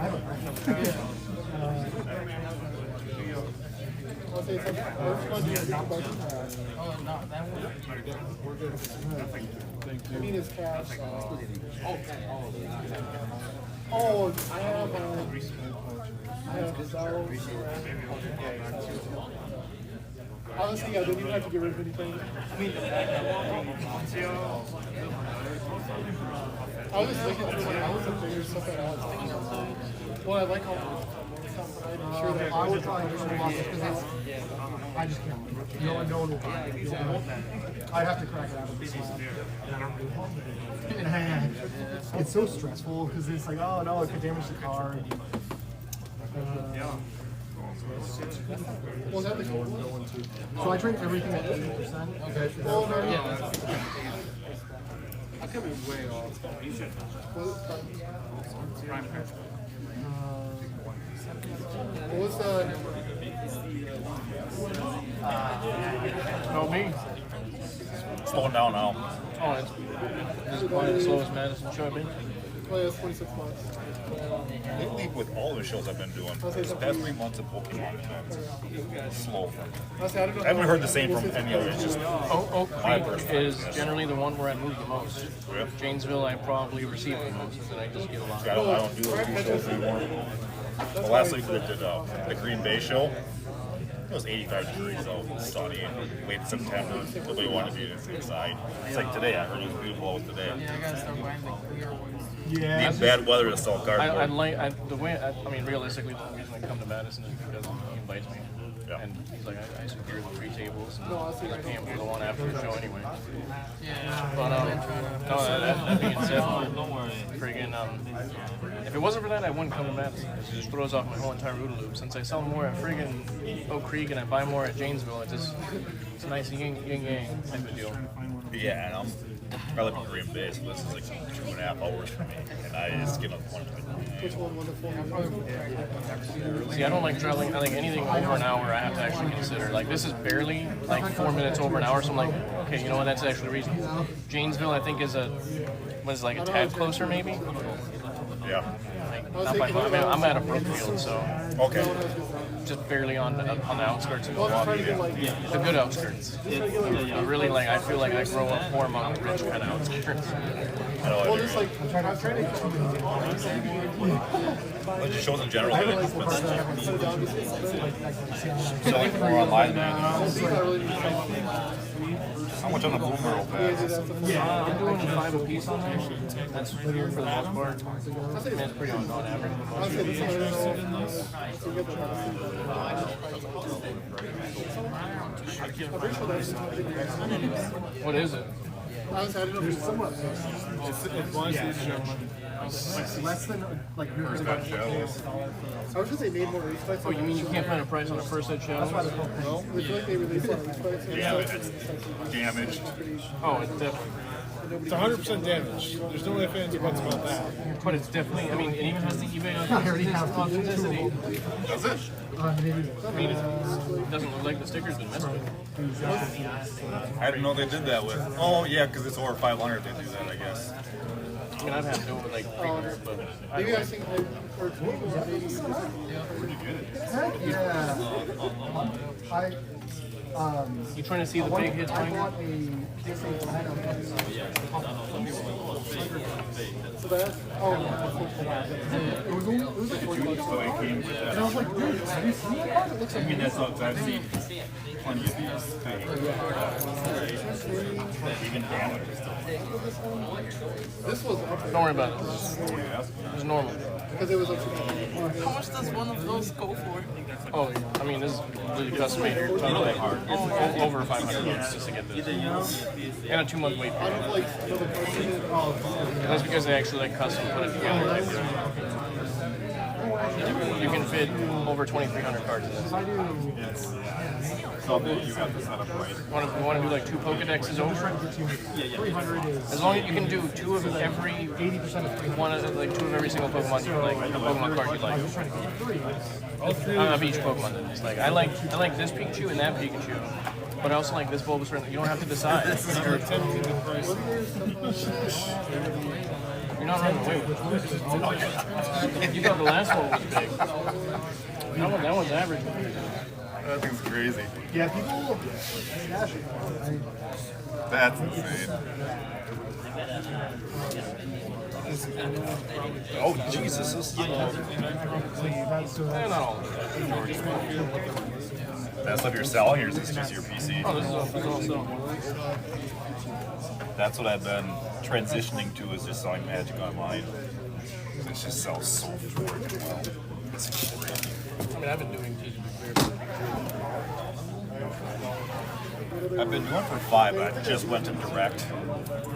S1: have a preference.
S19: I'll say it's like, which one do you think about? I mean, it's cash. Oh, I have Zaro. Honestly, I didn't even have to get rid of anything. I was just looking through when I was up there, stuff like that. Well, I like all the stuff, but I'm sure that
S1: I would probably just move off because it's. I just can't. No one will buy it. I have to crack it out of this one. It's so stressful because it's like, oh no, it could damage the car.
S19: Was that the gold one?
S1: So I trade everything at 80%. Okay.
S19: Oh, no,
S1: yeah.
S19: I could be way off. What was the...
S3: Oh, me?
S4: Slowing down now.
S3: Oh, it's probably the slowest Madison show I've been.
S19: Oh, yeah, it's $26.
S4: Lately, with all the shows I've been doing, these past 3 months of Pokemon, slow for me. I haven't heard the same from any other. It's just
S3: Oak
S4: my
S3: Creek
S4: personal
S3: is generally the one where I move the most.
S4: Yeah.
S3: Janesville, I probably receive the most, and I just get a lot.
S4: I don't do those 2 shows anymore. The last week we did the Green Bay show. It was 85 degrees out, sunny, late September. Nobody wanted to be inside. It's like today. I heard it was beautiful out today.
S5: Yeah, I gotta start buying the clear ones.
S1: Yeah.
S4: Need bad weather to sell cardboard.
S3: I mean, realistically, the only reason I come to Madison is because he invites me.
S4: Yeah.
S3: And he's like, I secure the free tables. And I pay him for the one after the show anyway.
S5: Yeah.
S3: But, that being said, friggin', if it wasn't for that, I wouldn't come to Madison. It just throws off my whole entire OODA loop. Since I sell more at friggin' Oak Creek and I buy more at Janesville, it's a nice yin-yang type of deal.
S4: Yeah, and I live in Green Bay, so this is like 2.5 hours for me, and I just give up one.
S3: See, I don't like traveling. I think anything over an hour I have to actually consider. Like, this is barely like 4 minutes over an hour, so I'm like, okay, you know what, that's actually reasonable. Janesville, I think, is a tad closer, maybe?
S4: Yeah.
S3: Like, not by, I mean, I'm at a Brookfield, so.
S4: Okay.
S3: Just barely on the outskirts of Milwaukee. The good outskirts. Really, like, I feel like I grow up more among the rich kind of outskirts.
S19: Well, just like, I'm trying to...
S4: It just shows in general that it's selling more online than how much on the Bloomberg pass?
S3: Yeah, I'm doing 5 a piece on there. That's weird for the most part. I mean, it's pretty on average.
S19: I'm pretty sure that's...
S3: What is it?
S19: Honestly, I didn't know if it was somewhat.
S1: Like less than like yours about $1.
S19: I was just they made more race bikes.
S3: Oh, you mean you can't find a price on a first set show?
S19: That's why they're called no. I feel like they released a lot of race bikes.
S18: Yeah, but it's damaged.
S3: Oh, it's definitely.
S19: It's 100% damage. There's no ifs, ands, or buts about that.
S3: But it's definitely, I mean, it even has the eBay authenticity.
S18: Does it?
S3: I mean, it doesn't look like the sticker's been messed with.
S18: I didn't know they did that with. Oh, yeah, because it's over 500 they do that, I guess.
S3: I mean, I've had to do it with like 300, but
S19: Maybe I think or maybe
S3: you trying to see the big hits, Mike?
S19: So that's it was like $40. And I was like, dude, have you seen that card? It looks like
S18: that's not I've seen plenty of these things. Even damage is still.
S19: This was up.
S3: Don't worry about it. It's normal.
S19: Because it was like
S5: How much does one of those go for?
S3: Oh, I mean, this is really custom made here. Totally hard. It's over 500 bucks just to get this. And a 2-month wait period. And that's because they actually like custom put it together. You can fit over 2,300 cards in this.
S18: Yes. So you got the setup right.
S3: You want to do like 2 Pokedexes over? As long as you can do 2 of every 80% of one, like 2 of every single Pokemon you like, the Pokemon card you like. Of each Pokemon. That is. Like I like this Pikachu and that Pikachu, but I also like this Bulbasaur. You don't have to decide. You're not running away with it. You thought the last one was big. That one's average.
S18: That thing's crazy.
S1: Yeah, people.
S18: That's insane. Oh, Jesus. This is
S3: Not all.
S18: That's what you're selling, or is this just your PC?
S3: Oh, this is also.
S18: That's what I've been transitioning to, is just selling Magic online. It just sells so freaking well. It's crazy.
S3: I mean, I've been doing TCG Clear.
S18: I've been doing for 5, but I just went to direct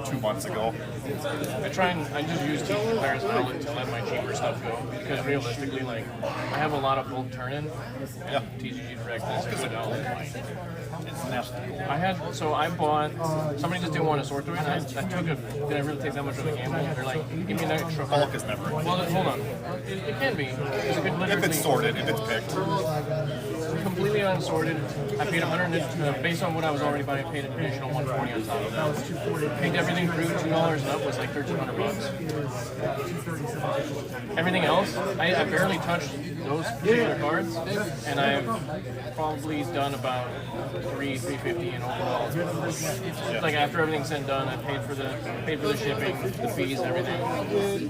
S18: 2 months ago.
S3: I just use TCG Clear as an outlet to let my cheaper stuff go, because realistically, like, I have a lot of bulk turn-in.
S18: Yeah.
S3: TCG Direct is a good outlet.
S18: It's nasty.
S3: I bought, somebody just didn't want to sort through it, and I took it, did I really take that much of a gamble? They're like, give me an extra.
S18: Bulk is never.
S3: Well, hold on. It can be.
S18: If it's sorted, if it's picked.
S3: Completely unsorted. I paid based on what I was already buying, I paid an additional $140 on top of that. Picked everything through, $2 and up was like $1,300. Everything else, I barely touched those particular cards, and I've probably done about $350 in overall. Like after everything's said and done, I paid for the shipping, the fees, everything.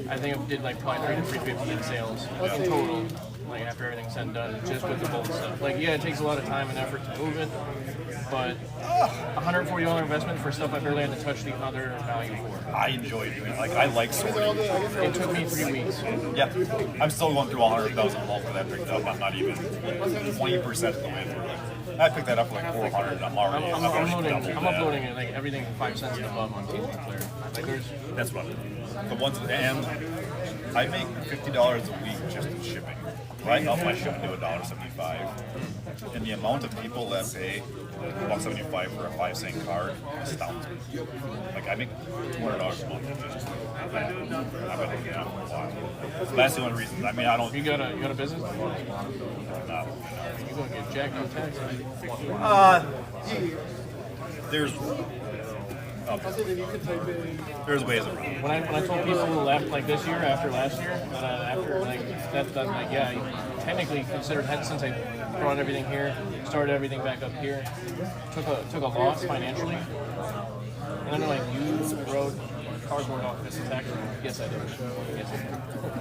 S3: I think I did like probably $300 to $350 in sales in total. Like after everything's said and done, just with the bulk stuff. Like yeah, it takes a lot of time and effort to move it, but $140 investment for stuff I barely had to touch the other value for.
S18: I enjoy doing it. Like I like sorting.
S3: It took me 3 weeks.
S18: Yeah, I'm still going through 100,000 bulk that I picked up. I'm not even 20% of the way through. I picked that up for like 400, and I'm already.
S3: I'm uploading it like everything 5 cents and above on TCG Clear. Like
S18: that's what the ones, and I make $50 a week just in shipping. Right up my shipping to $1.75, and the amount of people that pay $1.75 for a 5-cent card astounds me. Like I make $200 a month just. I've been looking at it for a while. That's the only reason. I mean, I don't.
S3: You got a business?
S18: No.
S3: You gonna get jacked on tax?
S18: There's ways around it.
S3: When I told people who left like this year after last year, after like that's like yeah, you technically considered since I brought everything here, started everything back up here, took a loss financially, and then they're like, you wrote cardboard off this tax? Yes, I did. Yes, I did.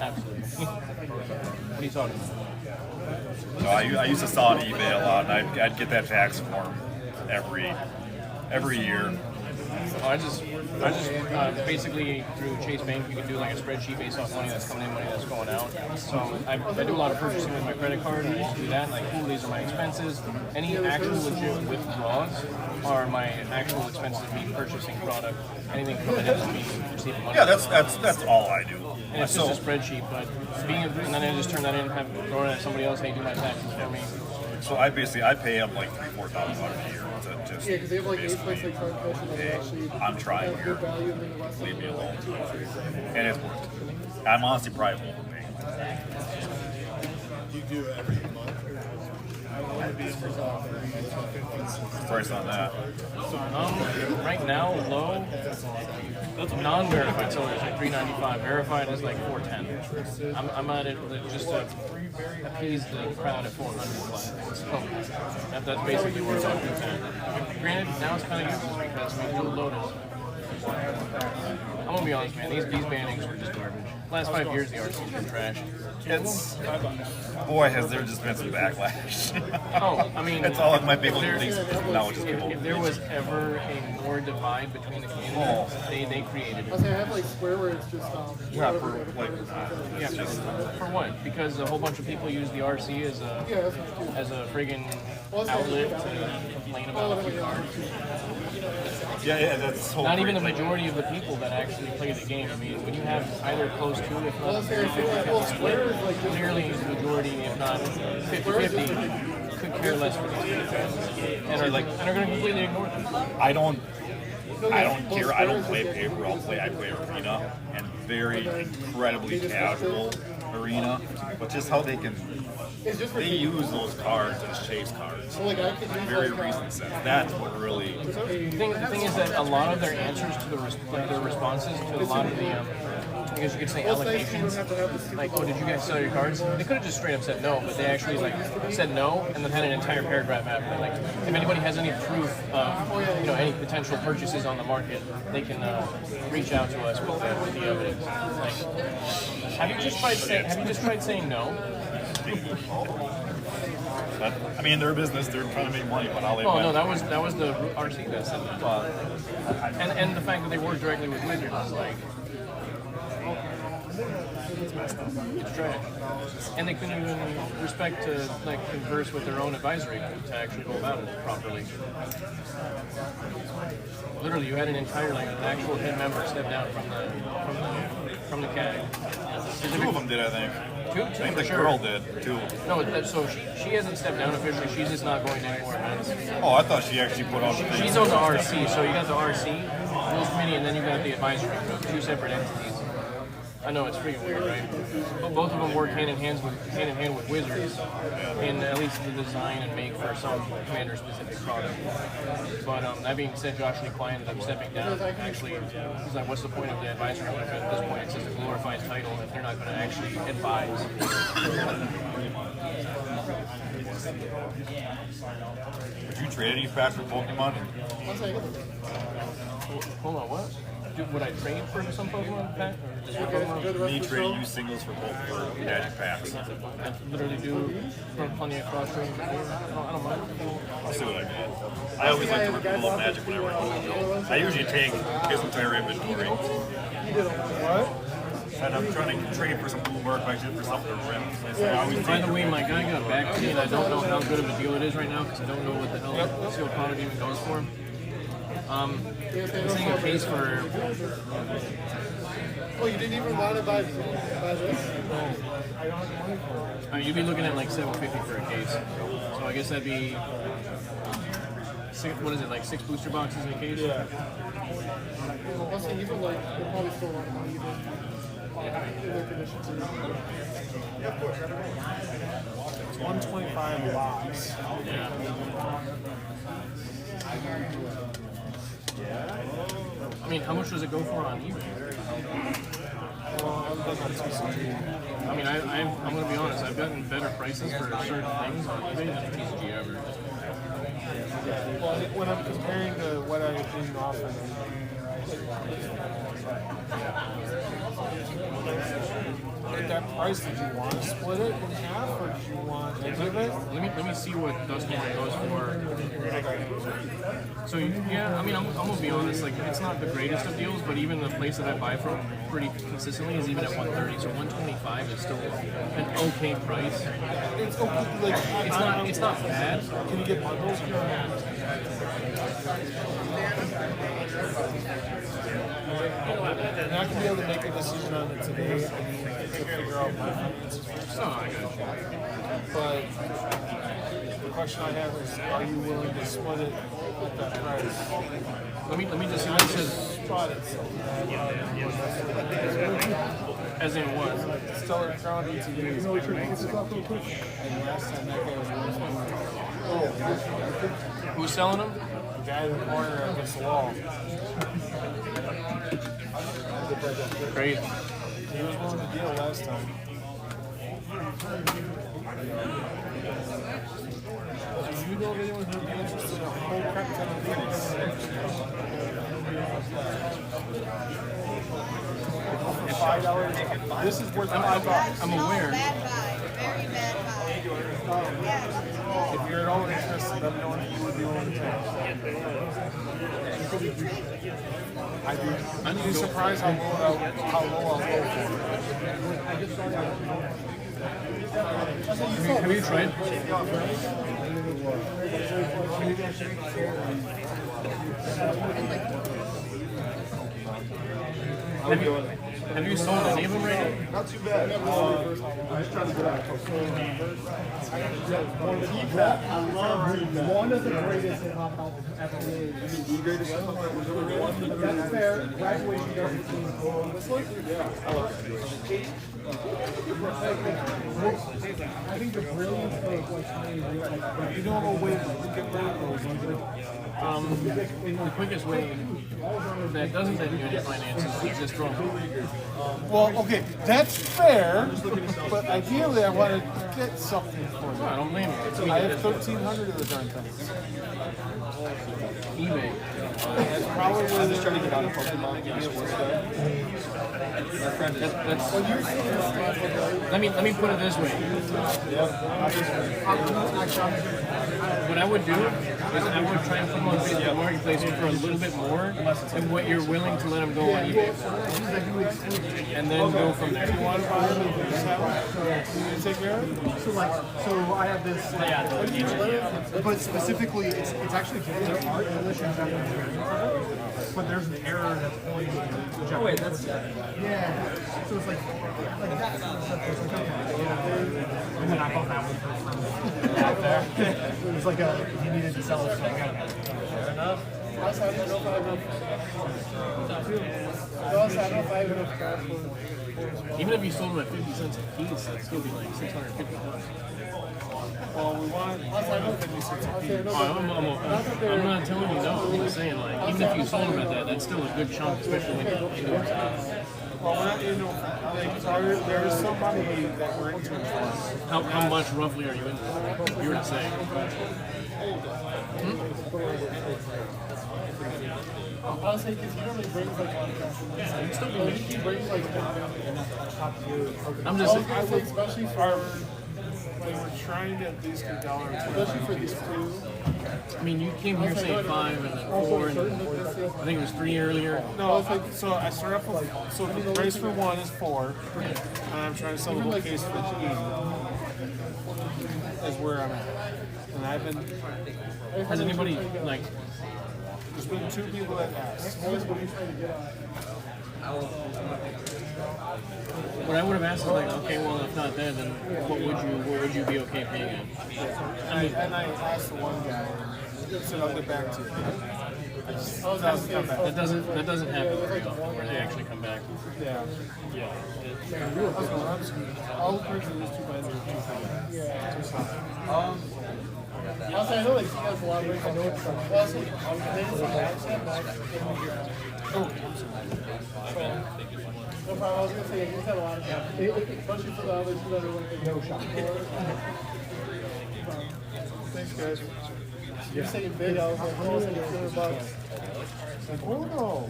S3: Absolutely. What are you talking about?
S18: No, I used to sell on eBay a lot, and I'd get that tax form every year.
S3: I just basically through Chase Bank, you can do like a spreadsheet based off money that's coming in, money that's going out. So I do a lot of purchasing with my credit card, and I used to do that. Like, cool, these are my expenses. Any actual legit withdrawals are my actual expenses of me purchasing product. Anything coming in is me receiving money.
S18: Yeah, that's all I do.
S3: And it's just a spreadsheet, but and then I just turn that in and have throw it at somebody else. Hey, do my taxes for me.
S18: So I pay them like $3,000-4,000 a year to just
S19: because they have like 8 places like card cash and they
S18: hey,
S19: actually
S18: I'm trying
S19: have
S18: here.
S19: good value and then the rest
S18: Leave
S19: of
S18: me
S19: it.
S18: alone. And it's worked. I'm honestly probably overpaying.
S19: You do it every month.
S18: Price on that.
S3: Right now, low. Non-verified sellers like $395. Verified is like $410. I'm at it just to appease the crowd at $400. So that's basically where I'm at. Granted, now it's kind of useless because we do Lotus. I'm gonna be honest, man. These bannings were just garbage. Last 5 years, the RC's been trash.
S18: Boy, has there just been some backlash.
S3: Oh, I mean,
S18: that's all my big little things now just came over.
S3: If there was ever a more divide between the communities, they created it.
S19: I have like Square where it's just
S18: Yeah, for like
S3: Yeah, for what? Because a whole bunch of people use the RC as a friggin' outlet to complain about a few cards.
S18: Yeah, that's so
S3: not even the majority of the people that actually play the game. I mean, when you have either close to, if not a very 50-50 split, clearly the majority, if not 50-50, could care less for these games and are going to completely ignore them.
S18: I don't care. I don't play paper. I play arena, and very incredibly casual arena. But just how they use those cards as chase cards. Very recent sense. That's what really.
S3: The thing is that a lot of their answers to their responses to a lot of the, I guess you could say allocations, like, oh, did you guys sell your cards? They could have just straight up said no, but they actually said no and then had an entire paragraph after. Like, if anybody has any proof of any potential purchases on the market, they can reach out to us with the evidence. Like, have you just tried saying no?
S18: But, I mean, their business, they're trying to make money, but I'll leave
S3: no, that was the RC that said that. And the fact that they work directly with Wizards is like, it's trash. And they couldn't even respect to converse with their own advisory to actually go about it properly. Literally, you had an entire actual head member step down from the CAG.
S18: Two of them did, I think.
S3: Two
S18: I think
S3: for
S18: the
S3: sure.
S18: girl did, too.
S3: No, so she hasn't stepped down officially. She's just not going to any more events.
S18: Oh, I thought she actually put out the thing.
S3: She's on the RC, so you got the RC, rules committee, and then you got the advisory group, two separate entities. I know it's freaking weird, right? But both of them work hand in hand with Wizards in at least the design and make for some commander-specific product. But that being said, Josh Lee ended up stepping down. Actually, he's like, "What's the point of the advisory group at this point? It's just a glorified title if they're not going to actually advise."
S18: Would you trade any packs for Pokemon?
S3: Hold on, what? Would I trade for some Pokemon pack? Or just Pokemon?
S18: Me trade you singles for Magic packs.
S3: I literally do plenty of cross trades before. I don't mind.
S18: I'll see what I get. I always like to rip a little Magic whenever I go. I usually take his entire inventory.
S19: What?
S18: And I'm trying to trade for some cool work, actually for something to rip.
S3: By the way, my guy got back to me, and I don't know how good of a deal it is right now because I don't know what the hell sealed product even goes for. It's saying a case for.
S19: Oh, you didn't even want to buy this?
S3: You'd be looking at like $750 for a case. So I guess that'd be what is it, like 6 booster boxes in a case?
S19: Yeah. Well, so even like they're probably still a lot of money even in their condition too.
S1: It's $125 a box.
S3: Yeah. I mean, how much does it go for on eBay? I mean, I'm going to be honest. I've gotten better prices for certain things on eBay than TCG ever.
S19: Well, when I'm comparing to what I'm being offered, at that price, did you want to split it in half, or did you want to give it?
S3: Let me see what Dustmore goes for. So yeah, I mean, I'm gonna be honest. Like, it's not the greatest of deals, but even the place that I buy from pretty consistently is even at 130. So 125 is still an okay price.
S19: It's okay. Like,
S3: It's not bad.
S19: Can you get bundles? And I can be able to make a decision on it today. I need to figure out my finances first.
S3: Oh, I got you.
S19: But the question I have is, are you willing to split it at that price?
S3: Let me just see what it says.
S19: Spot it.
S3: As in what?
S19: Stellar Crown ATVs. And last time that guy was worth
S3: Who's selling them?
S19: The guy in the corner against the wall.
S3: Crazy.
S19: He was willing to deal last time. Do you know of anyone who would be interested in a whole crap ton of these? $5. This is worth $5.
S3: I'm aware.
S7: Bad vibe. Very bad vibe. Yeah.
S19: If you're at all interested, let me know what you would be willing to take. I'd be surprised how low I'll go for.
S3: Have you tried? Have you sold any of them already?
S19: Not too bad. I'm just trying to get out.
S1: I love one of the greatest hip hop albums ever made. The greatest hip hop album ever made. That's fair. Graduation doesn't seem cool. This one? Yeah. I love Graduation. I think the brilliance of like
S19: you know what way to get rid of those?
S3: The quickest way that doesn't take you any finances is just throw them.
S19: Well, okay, that's fair, but ideally I want to get something for them.
S3: I don't blame you.
S19: I have 1,300 of the darn things.
S3: eBay.
S19: That's probably where
S11: I'm just trying to get out of Pokemon. My friend is.
S3: Let me put it this way. What I would do is I would try and put them on Facebook Marketplace for a little bit more than what you're willing to let them go on eBay. And then go from there.
S19: You want to buy them? Take care of it?
S1: So I have this, but specifically, it's actually Japanese art, English and Japanese. But there's an error that's pointing to Japanese.
S8: Oh wait, that's
S1: yeah. So it's like that sort of stuff. It's like, okay. And then I bought that one out there. It was like he needed to sell it. So fair enough.
S3: Even if you sold them at 50 cents a piece, that'd still be like $650.
S19: Well, we want.
S3: I'm not telling you no. I'm just saying, like, even if you sold them at that, that's still a good chunk, especially when you do it.
S19: Well, you know, there is somebody that we're into.
S3: How much roughly are you into? If you were to say.
S19: I'll say because he normally brings like he brings like
S3: I'm just
S19: I would especially for they were trying to at least get $1, especially for these two.
S3: I mean, you came here saying 5 and then 4, and I think it was 3 earlier.
S19: No, it's like so. I start off with so the price for one is 4, and I'm trying to sell the whole case for 8. Is where I'm at, and I've been.
S3: Has anybody like?
S19: There's been 2 people that asked.
S3: What I would have asked is like, okay, well, if not there, then what would you be okay paying it?
S19: And I asked the one guy, and said I'll get back to you.
S3: That doesn't happen very often where they actually come back.
S19: Yeah. All the person is 2 by 2. Also, I know like he has a lot of breaks. I know it's from. Well, so, oh, no problem. I was gonna say he's had a lot of time, especially for the other 2 that are like no shot. Thanks, guys. You're saying big. I was like, oh, it's like $200. Like, oh no.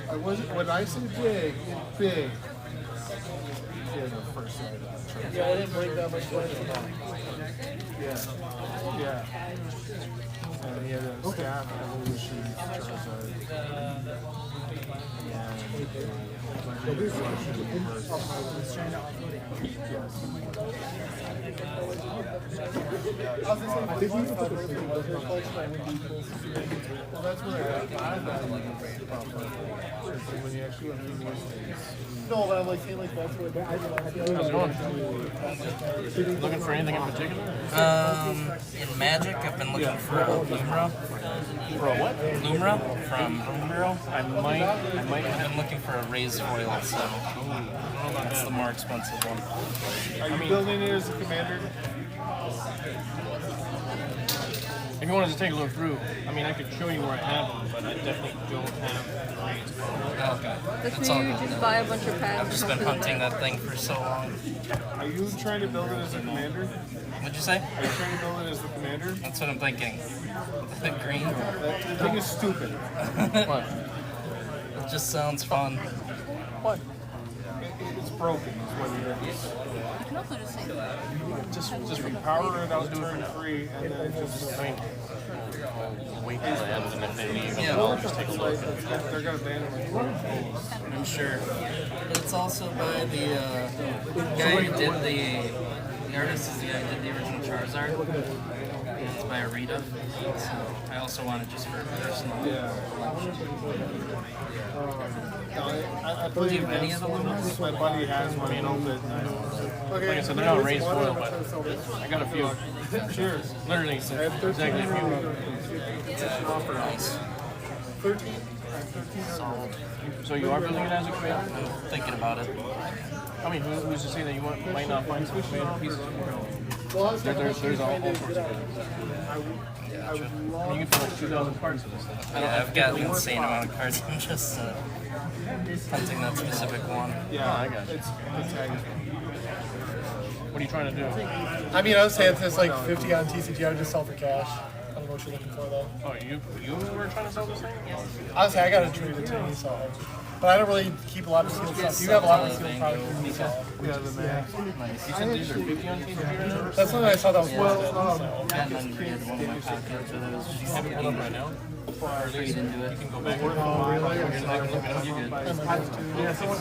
S19: I wasn't. When I say big, it's big. Yeah, I didn't break that much last time.
S1: Yeah. And he had a staff evolution Charizard. Well, that's what I got. When you actually have more things.
S19: No, but I'm like saying like that's what
S3: How's it going? Looking for anything in particular?
S8: In Magic, I've been looking for a Lumra.
S3: For a what?
S8: Lumra from
S3: Lumra? I might
S8: I've been looking for a raised foil, so that's the more expensive one.
S19: Are you building it as a commander?
S3: If you wanted to take a look through, I mean, I could show you where I have them, but I definitely don't have the raised.
S8: Okay.
S6: That's where you just buy a bunch of packs.
S8: I've just been hunting that thing for so long.
S19: Are you trying to build it as a commander?
S8: What'd you say?
S19: Are you trying to build it as the commander?
S8: That's what I'm thinking. The green.
S19: That thing is stupid.
S8: What? It just sounds fun.
S19: What? It's broken, is what it is.
S6: You can also just say that.
S19: Just power it out turn 3 and then just.
S3: I mean, wait till the end, and if they leave,
S8: Yeah.
S3: I'll just take a look.
S19: They're gonna ban it.
S8: I'm sure. It's also by the guy who did the artist is the guy who did the original Charizard. It's by Arita. So I also want it just for personal collection.
S19: I
S8: Do you have any of the Lumas?
S19: My buddy has one.
S3: You know,
S19: Okay.
S3: like I said, they're not raised foil, but I got a few.
S19: Sure.
S3: Literally, exactly a few.
S8: Nice.
S19: 13?
S3: So you are building it as a commander?
S8: I'm thinking about it.
S3: I mean, who's to say that you might not find some commander pieces? There's all sorts of things. You can fill like 2,000 cards of this thing.
S8: Yeah, I've got an insane amount of cards. I'm just hunting that specific one.
S19: Yeah,
S3: I got you. What are you trying to do?
S19: I mean, I was saying it's like 50 on TCG. I would just sell for cash. I don't know what you're looking for though.
S3: Oh, you were trying to sell this thing?
S19: Honestly, I got to trade it to me, so. But I don't really keep a lot of sealed stuff. You have a lot of sealed products in the shop. Yeah, the man.
S3: You said these are 50 on TCG right now?
S19: That's something I saw that was
S8: Yeah,
S19: well.
S8: got 100 one in my pocket, but it was
S3: You have it pulled up right now?
S8: trade into it.
S3: You can go back and look
S8: You're good.
S19: Yeah, someone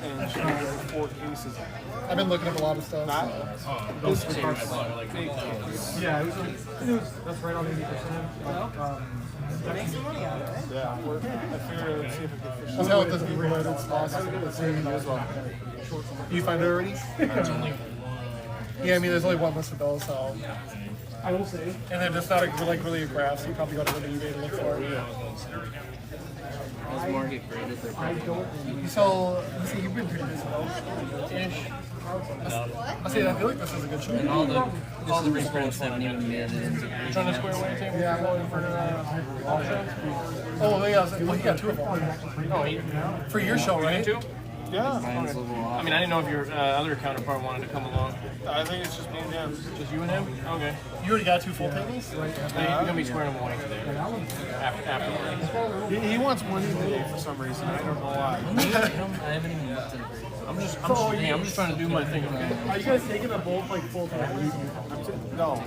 S19: and 4 cases. I've been looking up a lot of stuff.
S1: Yeah, it was that's right on 80%.
S19: Make some money out of it. Yeah, I figured let's see if it can fish. That's how it doesn't even let it's awesome. Let's see as well. You find it already? Yeah, I mean, there's only one list of those, so.
S1: I will say.
S19: And they're just not really a graph, so you probably got to go to eBay to look for it.
S8: Those more get graded.
S19: You sell, you've been pretty busy though. Ish. I say, I feel like this is a good show.
S8: And all the reprints haven't even made it into.
S3: You trying to square away table?
S19: Yeah, I'm going for auction. Oh, yeah, well, you got 2 of them.
S3: Oh,
S19: For your show, right?
S3: Two?
S19: Yeah.
S3: I mean, I didn't know if your other counterpart wanted to come along.
S19: I think it's just me and him.
S3: Just you and him? Okay.
S19: You already got 2 full tables?
S3: You're going to be squaring them away today. Afterwards.
S19: He wants money today for some reason. I don't know why.
S8: I haven't even looked at it.
S3: I'm just trying to do my thing.
S19: Are you guys taking them both like full tables? No.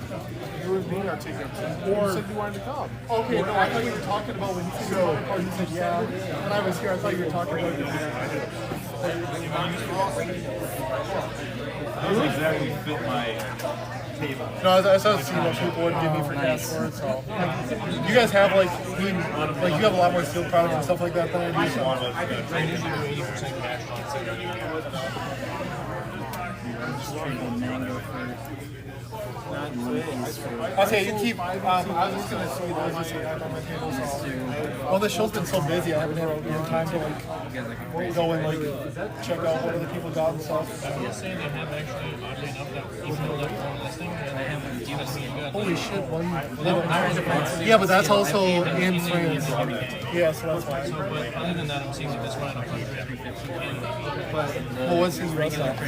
S19: You and me are taking them. Or you said you wanted to come. Okay, no, I thought you were talking about when you said you wanted to come. You said yeah. When I was here, I thought you were talking about
S18: It doesn't exactly fit my table.
S19: No, I started seeing what people would give me for cash for it, so. You guys have like you have a lot more sealed products and stuff like that than I do, so.
S3: I usually do 80% cash on
S19: I'll say you keep. I was just gonna see those just like on my table. So. Well, the show's been so busy, I haven't had time to like go and like check out what other people got and stuff.
S3: I will say they have actually, oddly enough, that even though they're on this thing, they haven't even seen good.
S19: Holy shit! Yeah, but that's also in France. Yeah, so that's why.
S3: But other than that, I'm seeing this one at 100.
S19: Well, what's his rest at?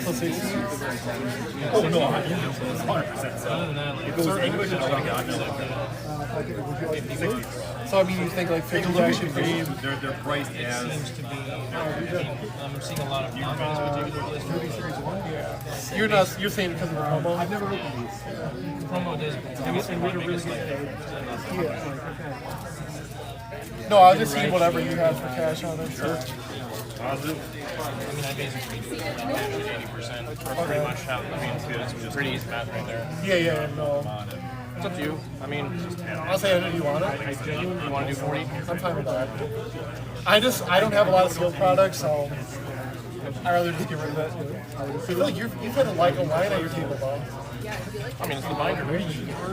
S19: Oh no,
S3: Other than that, like,
S18: If it was English, I would have gotten it.
S19: So I mean, you think like 50 is actually pretty?
S18: They're priced
S3: it
S18: as.
S3: seems to be. I mean, I'm seeing a lot of comments particularly this movie series one.
S19: Yeah. You're saying because of the promo? I've never opened these.
S3: The promo does.
S19: No, I was just seeing whatever you have for cash on it. Sure.
S3: I mean, I basically do it around 80%. Pretty much how, I mean, it's pretty easy math right there.
S19: Yeah, no.
S3: It's up to you. I mean,
S19: I'll say, do you want it?
S3: You want to do 40?
S19: I'm fine with that. I don't have a lot of sealed products, so I'd rather just get rid of it. I feel like you've had a line at your table, though.
S3: I mean, it's the binder.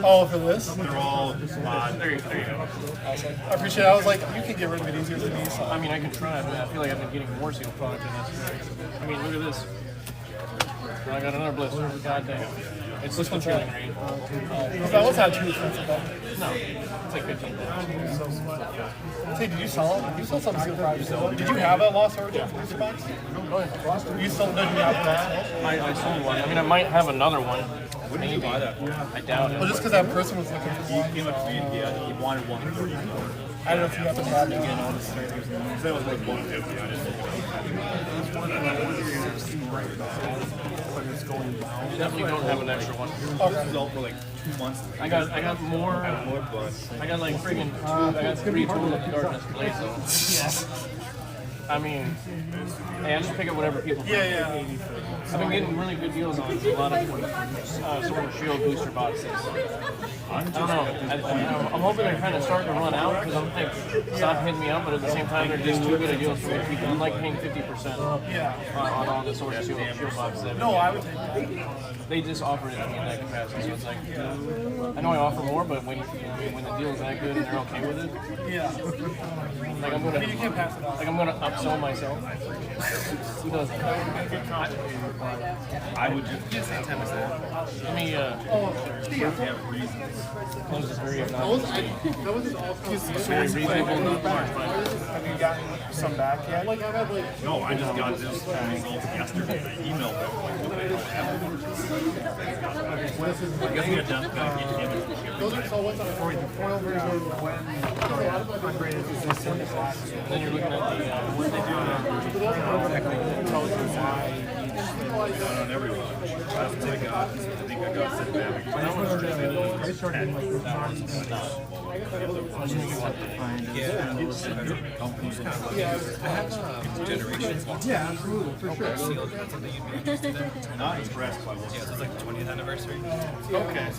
S19: Oh, for this?
S18: They're all mod.
S3: There you go.
S19: Awesome. I appreciate it. I was like, you can get rid of it easier than me. So.
S3: I mean, I can try, but I feel like I've been getting more sealed product than that's. I mean, look at this. I got another blister. God damn. It's this one's really great.
S19: That one's not too expensive, though.
S3: No, it's like $15.
S19: Say, did you sell it? You sold some sealed products. Did you have a Lost Origin for this box? You still did you have that?
S3: I sold one. I mean, I might have another one.
S18: When did you buy that for?
S3: I doubt it.
S19: Well, just because that person was looking for one.
S18: He wanted one for you.
S19: I don't know if you happen to have it.
S18: That was like 150. I didn't
S3: You definitely don't have an extra one.
S18: This is all for like 2 months.
S3: I got more. I got like friggin' I got 3 Total of Darkness plays. I mean, hey, I just pick up whatever people.
S19: Yeah.
S3: I've been getting really good deals on a lot of Sword of Shield booster boxes. I don't know. I'm hoping they're kind of starting to run out because I'm like, stop hitting me up, but at the same time, they're just too good a deals for me to keep. I'm like paying 50% on all the Sword of Shield boxes.
S19: No, I would take that.
S3: They just offer it to me in that capacity, so it's like, I know I offer more, but when the deal is that good and they're okay with it, like I'm gonna,
S19: you can't pass it off.
S3: Like I'm gonna upsell myself. Who does that?
S18: I would just say 10%.
S3: Let me close this very obnoxious. Very reasonable.
S19: Have you gotten some back yet?
S18: No, I just got this result yesterday. I emailed them. Like, what the hell happened? I guess we had done
S19: Those are so what's on the foil version when ungraded is this in the class.
S3: And then you're looking at the what they do
S18: on everyone. I think I got sent back.
S19: Generations. Yeah, absolutely, for sure.
S18: Not impressed by what.
S17: Yeah, so it's like the 20th anniversary.
S3: Okay. I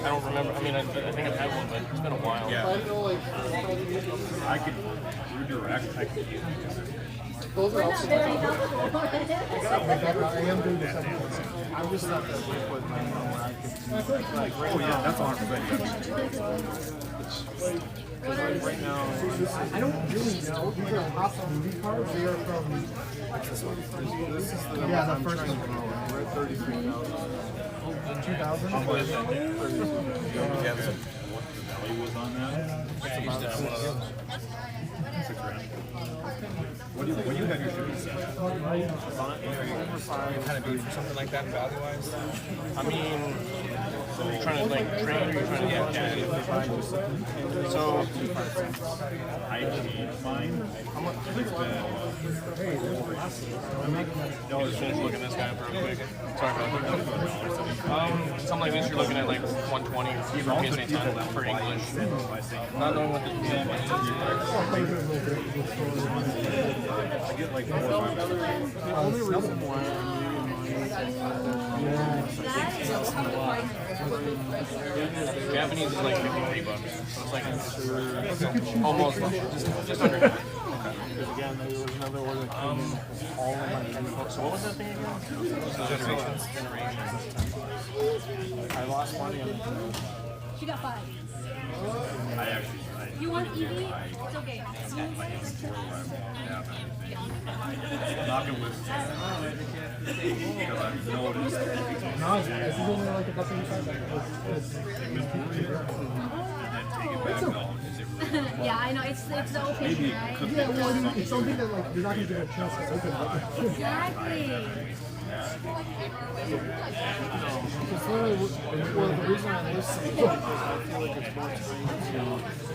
S3: don't remember. I mean, I think I've had one, but it's been a while.
S18: Yeah. I could redirect. I could get
S19: Those are also
S6: Not very helpful.
S19: I am doing this. I just thought that liquid might know where I could like
S18: oh yeah, that's 100%.
S19: right now. I don't really know. These are awesome movie cards. They are from this is the the first one. We're at 33,000. 2,000?
S18: Value was on that.
S3: I used to have one of those.
S18: What do you have your shoes?
S17: Kind of be for something like that value-wise.
S3: I mean, so you're trying to like train, or you're trying to get So
S18: I changed mine. It's been.
S3: I'll just finish looking at this guy up real quick. Sorry about that. Something like this, you're looking at like 120 for PSA 10 for English. Not knowing what the
S18: I get like 4 or 5.
S19: The only reason why
S3: Japanese is like $53, so it's like almost just under.
S19: again, there was another order that came in all in like 10 bucks.
S3: So what was that thing again?
S19: Generations. I lost money on it.
S6: She got 5. You want Evie? It's okay.
S18: Knocking with. Because I've noticed.
S19: No, this is only like a couple of times.
S18: And then take it back home. Is it really?
S13: Yeah, I know. It's the open,
S18: Maybe
S13: right?
S18: cook
S1: Yeah, well, I mean, it's something that like you're not gonna get a chance to open up.
S13: Exactly.
S19: Well, the reason I listen is because I feel like it's more time to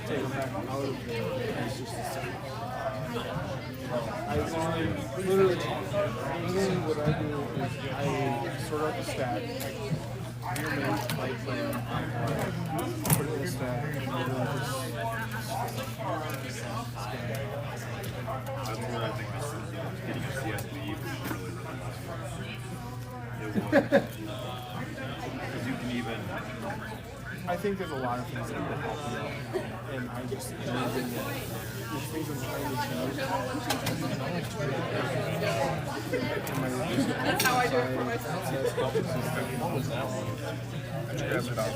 S19: take them back out of there. It's just the same. Literally what I do is I sort out the stack. I make my plan, put it in a stack, and then just
S18: That's where I think this is, getting a CSB was really, really nice. It was. Because you can even.
S19: I think there's a lot of things that can help you out, and I just imagine that if things are trying to change,
S5: That's how I do it for myself.
S3: What was that one?
S11: I just grabbed it off.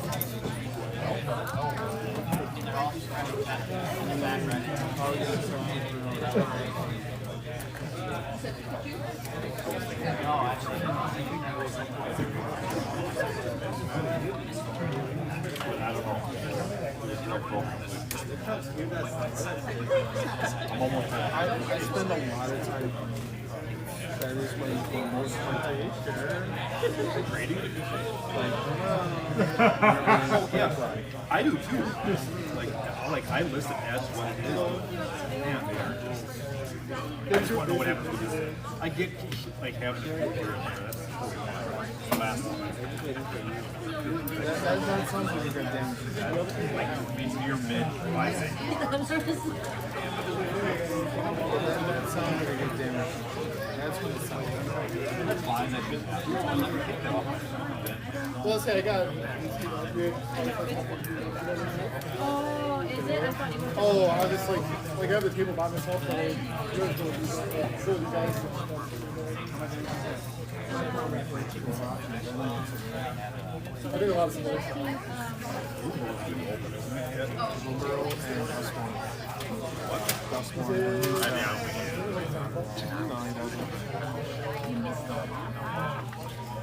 S19: I spend a lot of time. That is when the most
S18: Yeah, I do too. Like I list it as what it is. Man, they are just. I just want to know what happens with this. I get like having a filter in there. That's the last one.
S19: That sounds like a good thing.
S18: Like means you're mid rising.
S19: That sounds like a good damage. That's what it sounds like.
S18: That's fine. That just
S19: Well, let's say I got.
S13: Oh, is it? I thought it was.
S19: Oh, I just like I have the table by myself. And I go these guys. I do a lot of sports.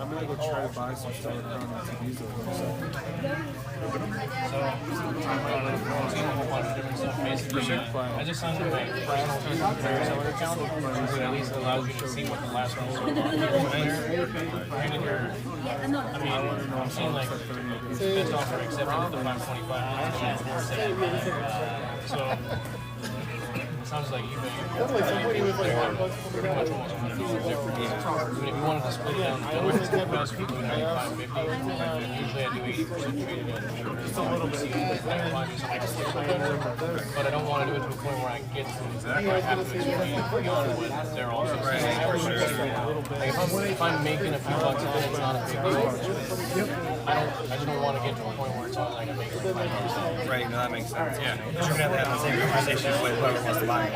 S19: I'm gonna go try to buy some stuff around the TVs over
S3: I just signed up my personal seller account, which at least allows you to see what the last rolls are. And in your, I'm seeing like best offer accepted at the 525. So sounds like you pretty much almost 100 different. Even if you wanted to split down the best people, you know, 550. Usually I do 80% traded in. Just a little bit. But I don't want to do it to a point where I get to exactly what happens when they're also like if I'm making a few bucks on it, it's not a big deal. I just don't want to get to a point where it's all like I'm making $5.
S11: Right, no, that makes sense. Yeah. Because you're going to have the same conversation with whoever wants to buy it.
S3: Oh,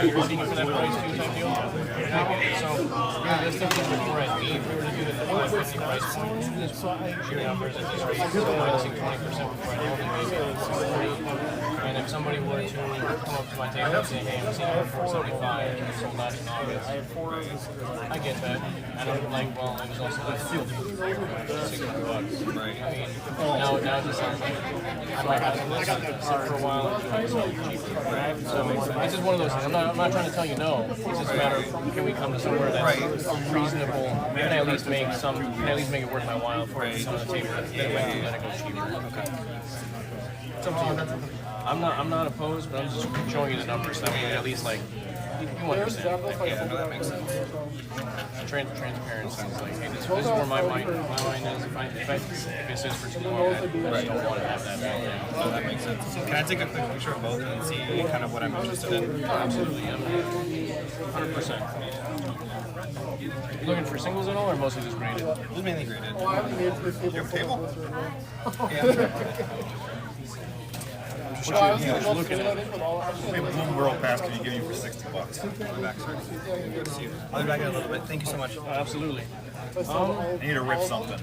S3: you're looking for that price too type deal? So, yeah, this thing is before I leave, we were to do it at the 550 price point. Shooting offers at these rates, so minusing 20% before I leave, maybe. And if somebody were to come up to my table and say, hey, I'm seeing it for 75 and it's sold out in August, I get that. And I'm like, well, it was also like $600. Right. I mean, now it just sounds like I might have to listen, sit for a while and try something cheaper. So it's just one of those things. I'm not trying to tell you no. It's just a matter of can we come to somewhere that's reasonable? Can I at least make it worth my while for it on the table? Then we can let it go cheaper. Okay. It's up to you. I'm not opposed, but I'm just showing you the numbers. That way, at least like you understand. Yeah, no, that makes sense. Transparency is like, hey, this is where my mind is. If it says for too long, I just don't want to have that.
S11: No, that makes sense. Can I take a quick picture of both and see kind of what I'm interested in?
S3: Absolutely, 100%. You looking for singles at all, or mostly just graded?
S11: Just mainly graded.
S19: Oh, I haven't made this
S11: You have a table?
S19: Well, I was going to
S18: looking at it. We have Bloom World Pass. Can you give you for $60?
S11: I'll be back, sir. Good to see you. I'll be back in a little bit. Thank you so much.
S3: Absolutely.
S18: I need to rip something.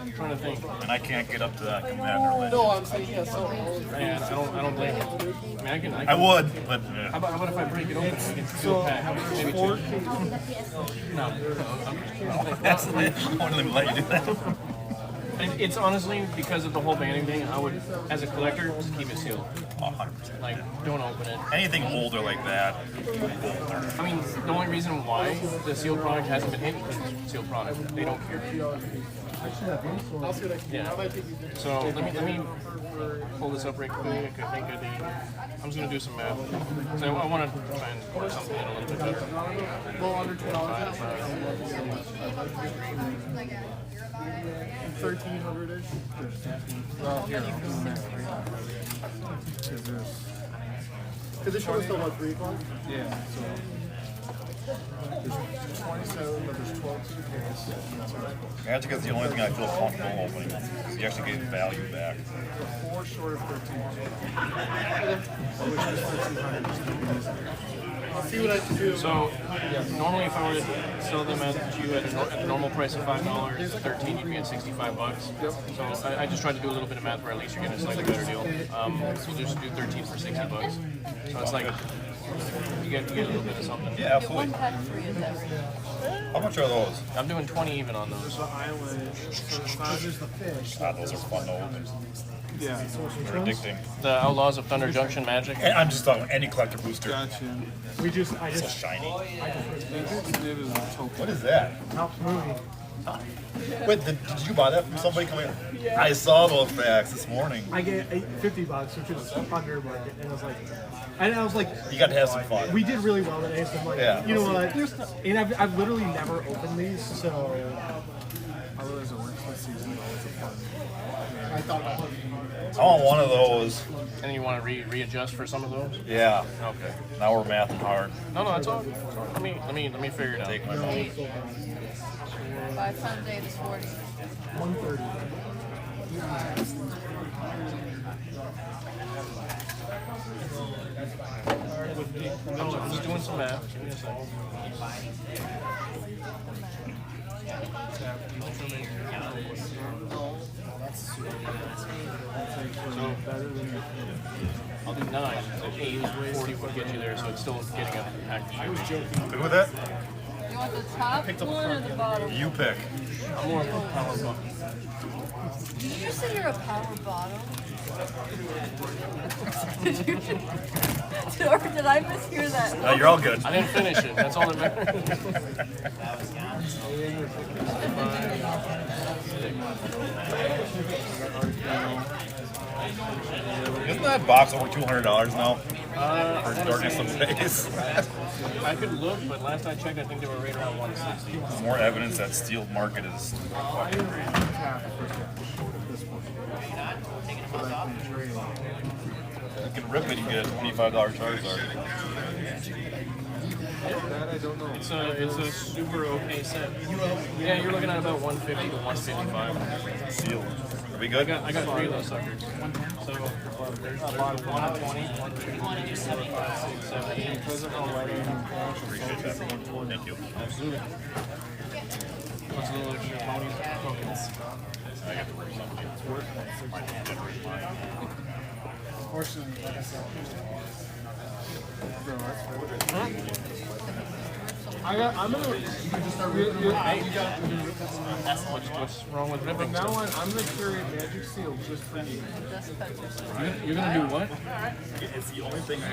S3: I'm trying to think.
S18: And I can't get up to that commander list.
S19: No, I'm saying yes.
S3: Yeah, I don't blame you. I mean, I
S18: I would, but yeah.
S3: How about if I break it open and get two pack? Maybe two. No.
S18: That's the I wouldn't even let you do that.
S3: It's honestly because of the whole banning thing. I would, as a collector, just keep it sealed.
S18: 100%.
S3: Like, don't open it.
S18: Anything older like that, older.
S3: I mean, the only reason why the sealed product hasn't been hit is sealed product. They don't care. Yeah. So let me pull this up right quick. I think I'm just gonna do some math. So I want to try and put something in a little bit better.
S19: Well, under 12. 1300-ish. Well, here. Because this show is still about 3 o'clock? Yeah. So there's 27, but there's 12 suitcases.
S18: Magic is the only thing I feel comfortable opening because you actually get value back.
S19: 4 short of 13. I'll see what I can do.
S3: So normally, if I were to sell them at you at a normal price of $5, 13, you'd be at $65. So I just tried to do a little bit of math where at least you're getting a slightly better deal. So just do 13 for $60. So it's like you get a little bit of something.
S18: Yeah, absolutely. How much are those?
S3: I'm doing 20 even on those.
S19: There's the island, there's the fish.
S18: Ah, those are fun to open.
S19: Yeah.
S18: They're addicting.
S3: The Outlaws of Thunder Junction Magic.
S18: And I'm just talking any collector booster.
S19: Gotcha.
S18: So shiny.
S19: What
S18: What is that?
S19: Helps movie.
S18: Wait, did you buy that from somebody coming in? Yeah. I saw those facts this morning.
S1: I get $50, which is under market, and I was like,
S18: You got to have some fun.
S1: we did really well today, so I'm like,
S18: Yeah.
S1: you know what? And I've literally never opened these, so.
S19: Although there's a worthless season, always a fun. I thought
S18: I want one of those.
S3: And you want to readjust for some of those?
S18: Yeah.
S3: Okay.
S18: Now we're mathing hard.
S3: No, that's all. Let me figure it out.
S18: Take my money.
S13: 5 times 8 is 40.
S1: 130.
S3: No, I'm just doing some math. Give me a second. So I'll do 9. So 8, 40 would get you there, so it's still getting a package. I was joking.
S18: Good with that?
S13: You want the top one or the bottom?
S18: You pick.
S3: I'm more of a power bottom.
S13: Did you say you're a power bottom? Or did I mishear that?
S18: No, you're all good.
S3: I didn't finish it. That's all that matters.
S18: Isn't that box over $200 now?
S3: For
S18: Darkness of Space.
S3: I could look, but last I checked, I think they were right around 160.
S18: More evidence that steel market is fucking crazy. You can rip it, you get a $25 Charizard.
S3: It's a super okay set. Yeah, you're looking at about 150 to 155.
S18: Sealed. Are we good?
S3: I got 3 of those suckers. So there's 120, 150, 155, 6, 7, 8.
S18: Appreciate that. Thank you.
S3: Absolutely. What's a little extra ponies? Tokens. I got to work something. It's worth it.
S19: Fortunately, like I said, I'm gonna.
S3: What's wrong with ripping?
S19: From now on, I'm gonna carry a magic seal just for you.
S3: You're gonna do what?
S18: It's the only thing I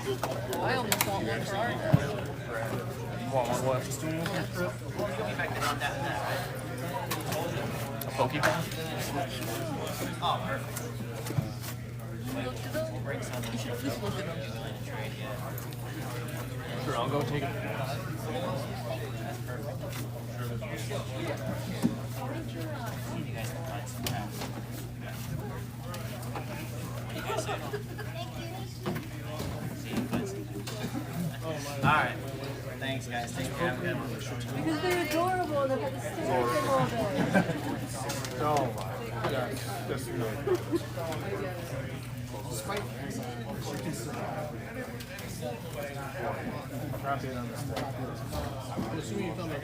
S18: feel comfortable.
S13: I almost want one for our
S3: Want what? A Pokeball?
S13: Oh, perfect. You should just look at them.
S3: Sure, I'll go take it.
S21: Alright. Thanks, guys. Take care. Have a good one.
S6: Because they're adorable and I've had to stare at them all day.
S19: Oh my god. That's good. Spike. Copy it on the stuff.
S3: I'm assuming you filmed that.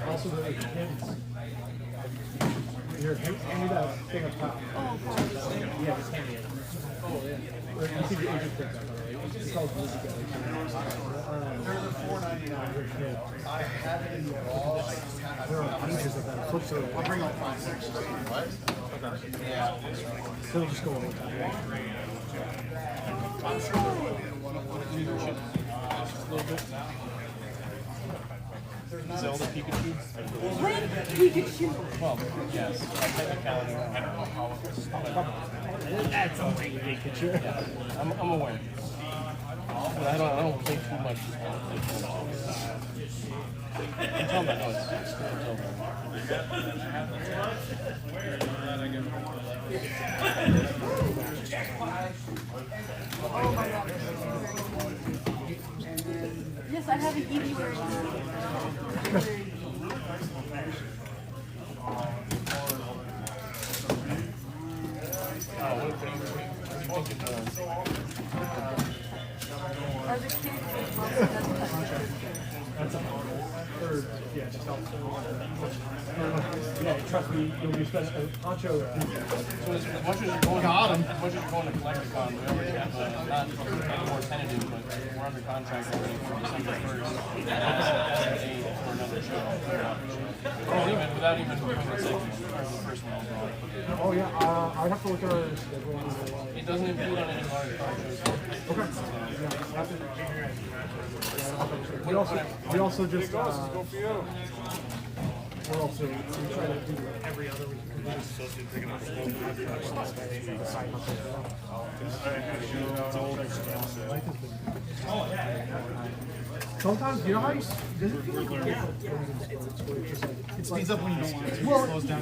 S1: Also, the kids. Here, hand me that thing up top. Yeah, just hand me it. I think the agent picked that already. It's called Blue Together. They're the $4.99. I have it in the wall. There are pages of that. Flip through. I'll bring up my section. What? Okay. Yeah. So it'll just go over time.
S3: Zelda Pikachu?
S6: When Pikachu?
S3: Well, yes. Technicality. I don't know how it was.
S1: That's a late Pikachu.
S3: Yeah, I'm aware. But I don't think too much. Until that noise.
S6: Oh my god. Yes, I have an Eevee wearing Are the kids
S1: That's a third. Yeah, just help. Yeah, trust me, you'll be special. Poncho.
S3: So as much as you're going, as much as you're going to Collecticon, we already have not any more tentative, but we're under contract already for December 1st. For another show. Without even doing the second or the first one overall.
S1: Oh yeah, I'd have to look at our schedule.
S3: It doesn't include on any large car shows.
S1: Okay. Yeah, we also just we're also we try to do every other week. Sometimes, you know how you does it feel like
S16: it speeds up when you don't want it to.
S1: Well,
S16: It slows down.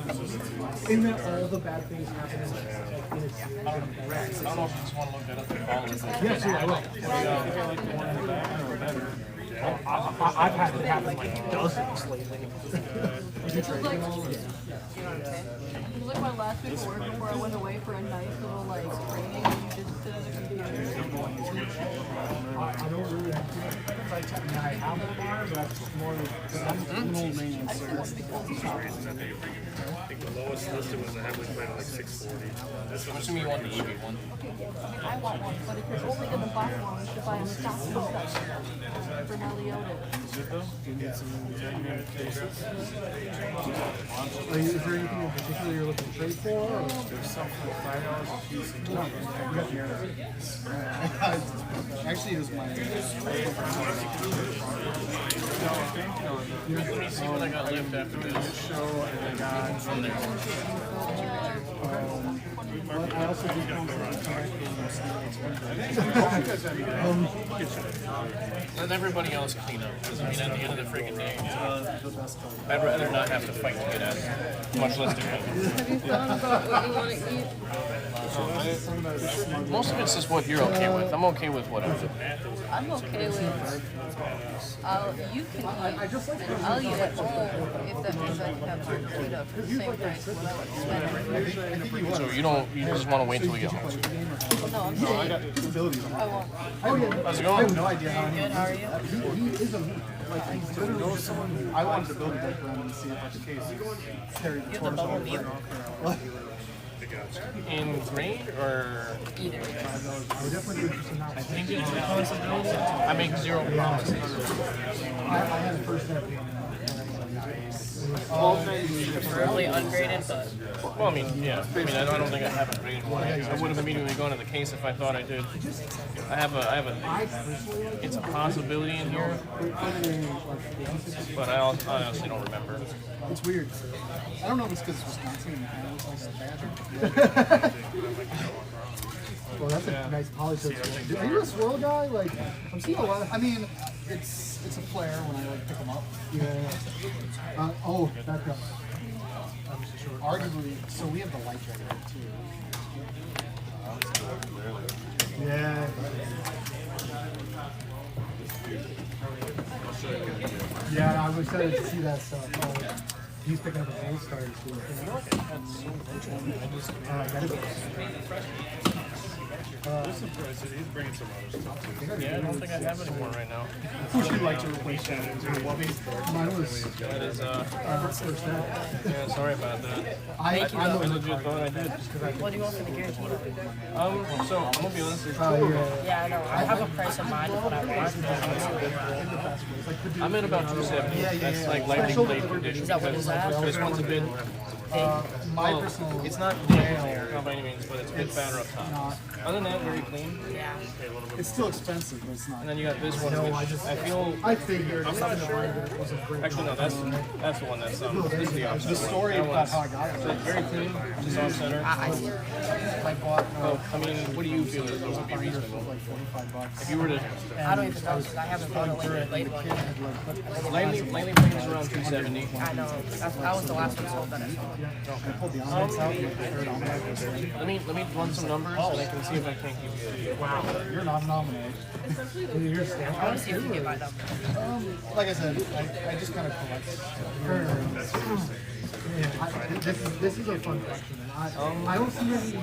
S1: in that all the bad things happen in its
S3: I don't know if you just want to look that up and follow it.
S1: yes, yeah, I will. I've had it happen like dozens lately.
S6: It was like, it was like my last week of work before I went away for a nice little like training and you just sit at a computer.
S1: I don't really have to. I have a bar, but that's more an old man.
S4: I think the lowest listed was a heavily played at like 640. This
S3: I'm assuming you want the Eevee one.
S6: I mean, I want one, but if you're only going to buy one, you should buy a Madison for Meliodas.
S1: Is there anything in particular you're looking to trade for? Or?
S16: There's something like $5 a piece. No, you got the error. Actually, it was my.
S3: Let me see what I got left after this show, and I got from there.
S1: I also did
S3: Let everybody else clean up. Because I mean, at the end of the freaking day, I'd rather not have to fight to get out of here, much less to win.
S6: Have you thought about what you want to eat?
S3: Most of it's just what you're okay with. I'm okay with whatever.
S6: I'm okay with. You can eat, and I'll eat at home if that means I can have hard food for the same price as what I would spend.
S3: So you just want to wait till we get home.
S6: No, I'm saying. I won't.
S1: Oh yeah.
S3: How's it going?
S1: I have no idea how
S6: Good, how are you?
S1: He is a like he's literally someone. I wanted to build a deck around him to see if I could carry the tortoise over.
S3: In grade or
S6: either?
S1: I would definitely be interested in that.
S3: I think it's responsibility. I make zero promises.
S1: I had a first step in.
S6: Preferably ungraded, but.
S3: Well, I mean, yeah. I mean, I don't think I have a graded one. I would have immediately gone to the case if I thought I did. I have a. It's a possibility in here, but I honestly don't remember.
S16: It's weird. I don't know if it's because it's Wisconsin and Ohio is like a badger.
S1: Well, that's a nice polish. Are you a swirl guy? Like, I'm seeing a lot of.
S16: I mean, it's a flare when I like pick them up.
S1: Yeah. Oh, back up.
S16: Arguably, so we have the light dragon too.
S1: Yeah. Yeah, I was excited to see that stuff. He's picking up his old starting school.
S3: This is impressive. He's bringing some other stuff too. Yeah, I don't think I have any more right now.
S1: Who should you like to replace that into? Mine was.
S3: That is,
S1: first that.
S3: yeah, sorry about that.
S1: I
S3: legit thought I did.
S10: What do you want for the guarantee?
S3: So, I'm gonna be honest, there's two.
S10: Yeah, I know. I have a price in mind, but I want
S3: I'm at about 270. That's like lightning blade condition.
S10: Is that what is that?
S3: This one's a bit.
S1: My personal.
S3: It's not rare, not by any means, but it's a bit fatter up top. Other than that, very clean.
S10: Yeah.
S1: It's still expensive, but it's not.
S3: And then you got this one,
S1: No,
S3: which I feel.
S1: I figured.
S3: I'm not sure. Actually, no, that's the one that's this is the opposite.
S1: The story
S3: That
S1: about
S3: one's-
S1: how I got it.
S3: So it's very clean, just off center.
S1: I bought.
S3: I mean, what do you feel is would be reasonable?
S1: Like $45.
S3: If you were to.
S10: I don't even know because I haven't bought a late one.
S3: Lightning plane is around 270.
S10: I know. That was the last one sold that I saw.
S1: I pulled the omelets out.
S3: Let me run some numbers and I can see if I can't keep you.
S1: Wow, you're not nominated. You're
S10: I want to see if you get my number.
S1: like I said, I just kind of collect. This is a fun question. I don't see any.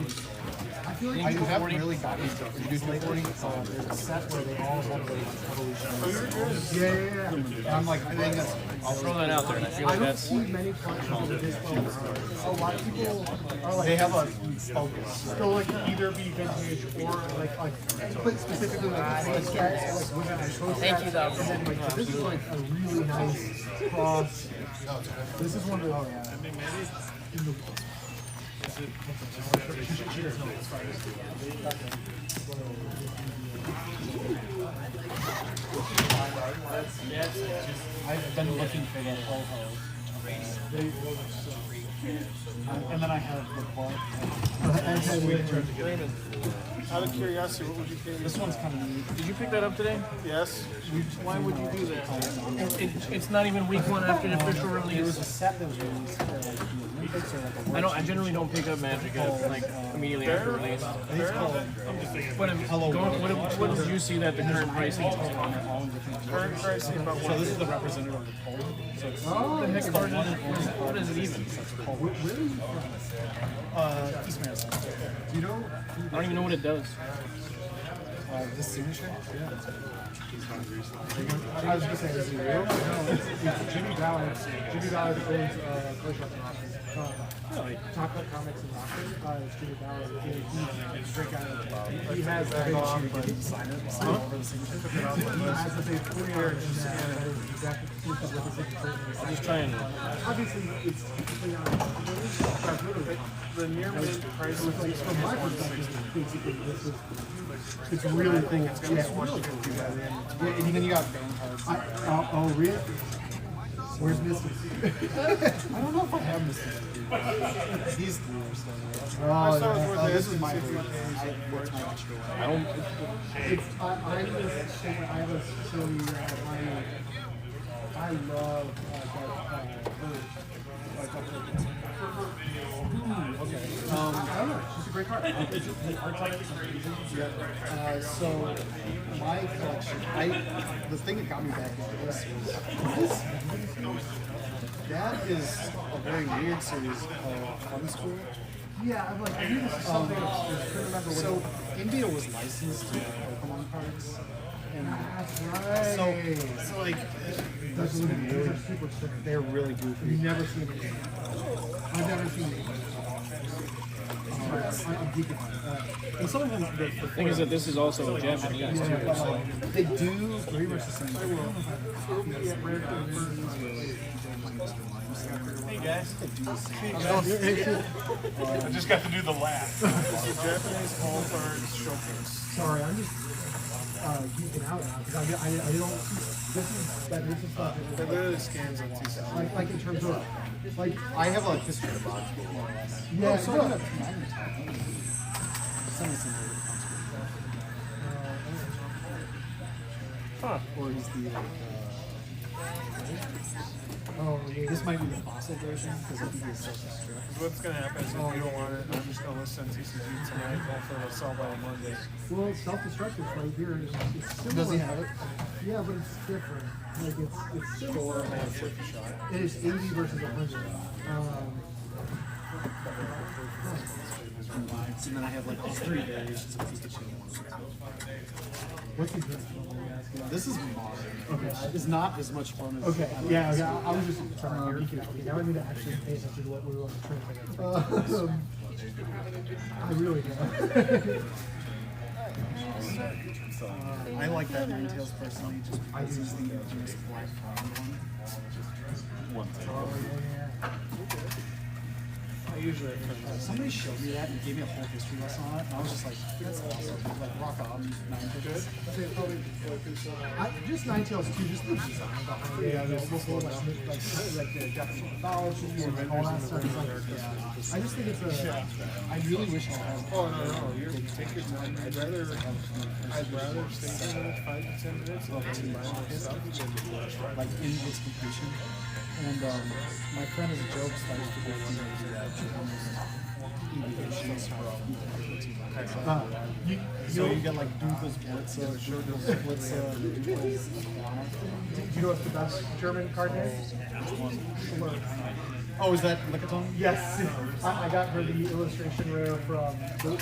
S1: I feel like you haven't really gotten into it. You do 240? There's a set where they all have evolution. Yeah. And I'm like, I think that's.
S3: I'll throw that out there and I feel like that's.
S1: I don't see many collections of this well. A lot of people are like. They have a focus. So like either be vintage or like specifically like
S10: Thank you though.
S1: And then like this is like a really nice cross. This is one of the I've been looking for the ho-ho. And then I have the bar.
S19: Out of curiosity, what would you pay?
S1: This one's kind of neat.
S3: Did you pick that up today?
S19: Yes.
S3: Why would you do that? It's not even week one after the official
S1: It was a
S3: release.
S1: set that was released for like the Olympics or like a
S3: I generally don't pick up Magic like immediately after release. But what did you see that the current pricing is?
S19: Current pricing about
S1: So this is the representative of the poll. So it's
S3: What the heck what is it even?
S1: Where are you from? East Madison. Do you know?
S3: I don't even know what it does.
S1: This signature? Yeah. I was gonna say, is it real? No, it's Jimmy Ballard. Jimmy Ballard owns Close Up Chocolate Comics and Rockers. It's Jimmy Ballard. He's a great guy. He has that on, but sign over the signature. He has a big clear exactly with the signature.
S3: I'll just try and.
S1: Obviously, it's completely on.
S19: the near mint price
S1: From my perspective, basically, this is. It's really cool.
S19: it's gonna be really cool.
S1: Yeah, and then you got band cards. Oh, really? Where's Mystic? I don't know if I have Mystic. These three are still there. This is my favorite.
S3: I don't.
S1: I have a silly. I love okay. I don't know. She's a great card. The art type is amazing. Yeah. So my collection, the thing that got me back into this was that is a very weird series called Fun School. Yeah, I'm like, I knew this was something. I couldn't remember what. So India was licensed to Pokemon cards. And that's right. So like, those are really super sick. They're really goofy. You've never seen it. I've never seen it. I'm geeking on it. And some of them,
S3: The thing is that this is also Japanese too. So.
S1: they do pretty much the same thing.
S18: Hey guys.
S1: They do the same.
S18: I just got to do the laugh.
S19: Japanese hall cards showcase.
S1: Sorry, I'm just geeking out now because I don't. This is stuff.
S19: It literally scans on 2,000.
S1: Like in terms of like
S2: I have a history of box.
S1: yeah, so good.
S3: Huh.
S1: Or he's the Oh, yeah, this might be the fossil version because I think it's self-destruct.
S19: What's gonna happen is if you don't want it, I'm just gonna list NCCG tonight. Hopefully it'll sell by Monday.
S1: Well, self-destruct is right here. It's similar.
S19: Does he have it?
S1: Yeah, but it's different. Like it's similar. It is 80 versus 100.
S9: And then I have like these 3 variations of Pikachu.
S1: What's the difference?
S9: This is modern.
S1: Okay.
S9: It's not as much fun as.
S1: Okay, yeah, okay. I was just trying to hear. Okay, now I need to actually pay attention to what we were on the train. I really don't.
S9: I like that Ninetales personally, just because it's the infamous black crown one.
S19: I usually
S9: somebody showed me that and gave me a whole history lesson on it, and I was just like, that's awesome. Like, rock on, Ninetales.
S1: Just Ninetales too, just the design behind it. Yeah, there's this whole like the Japanese mythology and all that stuff. Like, I just think it's a. I really wish I had.
S19: Oh no, you take your time. I'd rather stay there 5 to 10 minutes and buy more stuff.
S9: Like in its completion. And my friend as a joke started to go on so you get like Dunkle's Blitz, Blitz,
S1: Do you know what's the best German card name?
S9: Oh, is that Lickitung?
S1: Yes. I got her the illustration rare from,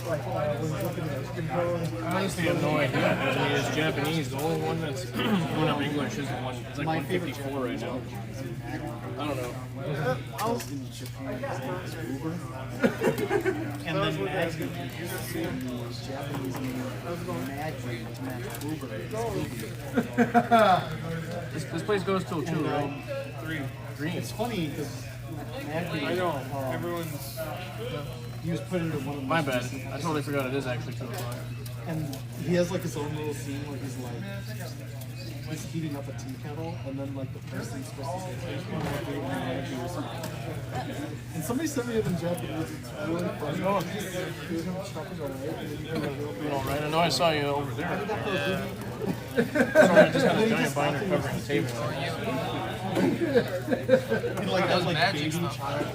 S1: like, when we was looking at the skin code.
S3: I honestly have no idea. I mean, it's Japanese. The only one that's going up English is the one. It's like 154 right now. I don't know.
S9: I was in Japan. And then Maggie the Japanese name Maggie to match Uber.
S3: This place goes till 2, right? 3.
S9: It's funny because Maggie.
S19: I know. Everyone's.
S9: He was put into one of
S3: My bad. I totally forgot it is actually 2 o'clock.
S9: And he has like his own little scene where he's like. He's heating up a tea kettle, and then like the person's supposed to say, and somebody sent me it in Japanese. It's really funny.
S3: Oh, doing all right. I know I saw you over there. Sorry, I just had a giant binder covering the table.
S9: Like that was like
S3: magic
S9: baby
S3: stuff.
S9: child.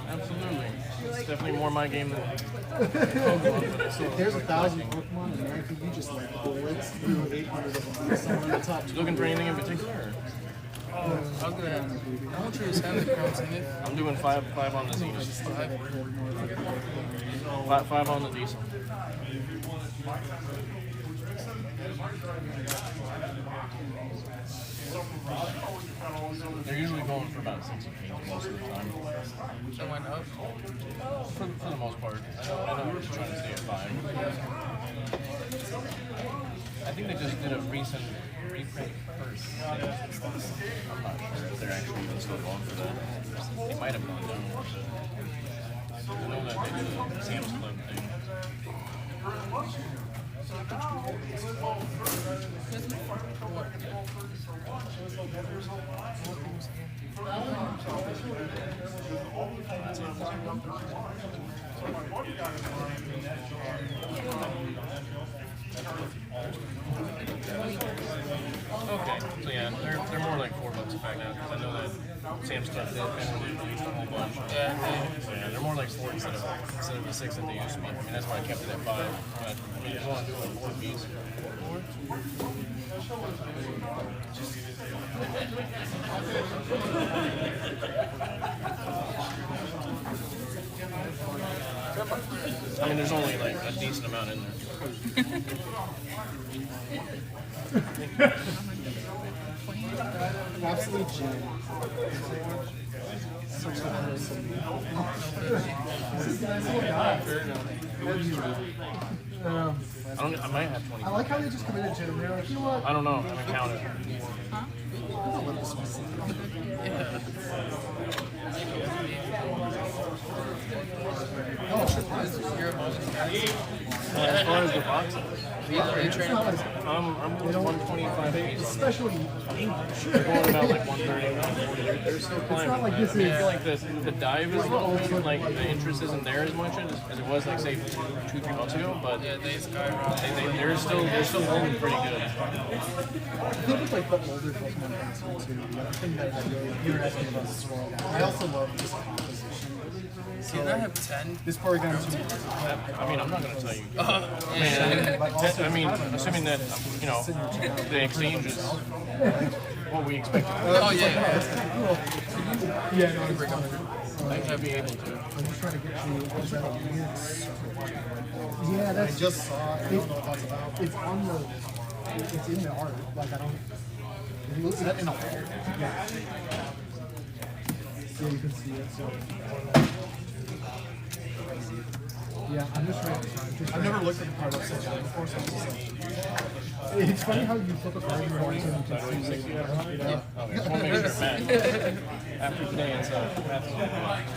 S3: Absolutely. It's definitely more my game than Pokemon.
S9: If there's 1,000 Pokemon in America, you just like blitz through 800 of them. Somewhere in the top.
S3: You looking for anything in particular?
S5: I'll go ahead. How much are your standard crowns in it?
S3: I'm doing 5 on the Zenith. 5 on the Diesel. They're usually going for about 60 feet most of the time.
S5: That went up?
S3: For the most part. I know we're just trying to stay at 5. I think they just did a recent reprint first. I'm not sure if they're actually even still going for that. They might have gone down. I know that they did a Sam's Club thing. Okay, so yeah, they're more like $4 a pack now because I know that Sam's Club did released a whole bunch. Yeah, they're more like 4 instead of the 6 that they used to be. I mean, that's why I kept it at 5. But I mean, you want to do like 4 piece. I mean, there's only like a decent amount in there.
S9: Absolute gem. Such a person.
S3: I might have 20.
S1: I like how they just come in and Jim. They're like, you know what?
S3: I don't know. I haven't counted. As far as the boxes. I'm going 125 apiece.
S1: Especially English.
S3: They're going about like 130, 140. They're still climbing.
S1: It's not like this
S3: I
S1: is.
S3: feel like the dive is a little weak, like the interest isn't there as much as it was like say 2-3 months ago, but they're still holding pretty good.
S9: I think it's like the older Pokemon cards too. The other thing that you were asking about the swirl. I also love this composition. So
S5: I have 10.
S9: This Porygon
S3: I mean, I'm not going to tell you. I mean, assuming that, you know, the exchange is what we expected.
S5: Oh, yeah.
S9: Yeah, no,
S3: I'd be able to.
S9: I'm just trying to get you. Yeah, that's. I just saw it. I don't know what that's about. It's on the. It's in the art. Like, I don't. Is that in a hole? Yeah. Yeah, you can see it. So. Yeah, I'm just trying to. I've never looked at the card upside down before, so I'm just like. It's funny how you flip a card and you can see it. Yeah.
S3: We'll make sure, Matt. After today, it's Madison.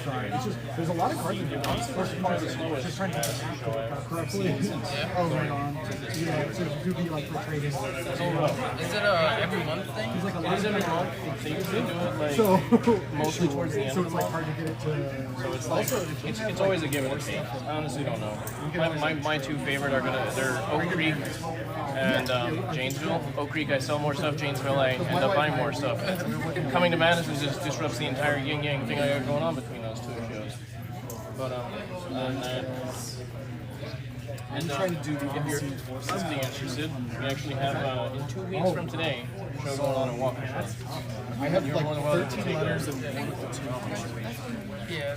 S1: Sorry, it's just there's a lot of cards in here. First of all, just trying to get the show correctly. Oh, right on. Yeah, so it could be like for trading.
S5: Is it a every month thing?
S1: There's like a lot
S3: It is
S1: of
S3: every month. They usually do it like
S1: so
S3: mostly towards the end.
S1: So it's like hard to get it to.
S3: So it's like it's always a give and a take. I honestly don't know. My two favorite are they're Oak Creek and Janesville. Oak Creek I sell more stuff. Janesville I end up buying more stuff. Coming to Madison just disrupts the entire yin yang thing I got going on between those two shows. But other than that. And if you're really interested, we actually have in 2 weeks from today a show going on in waukesha.
S9: I have like 13 letters and
S5: Yeah,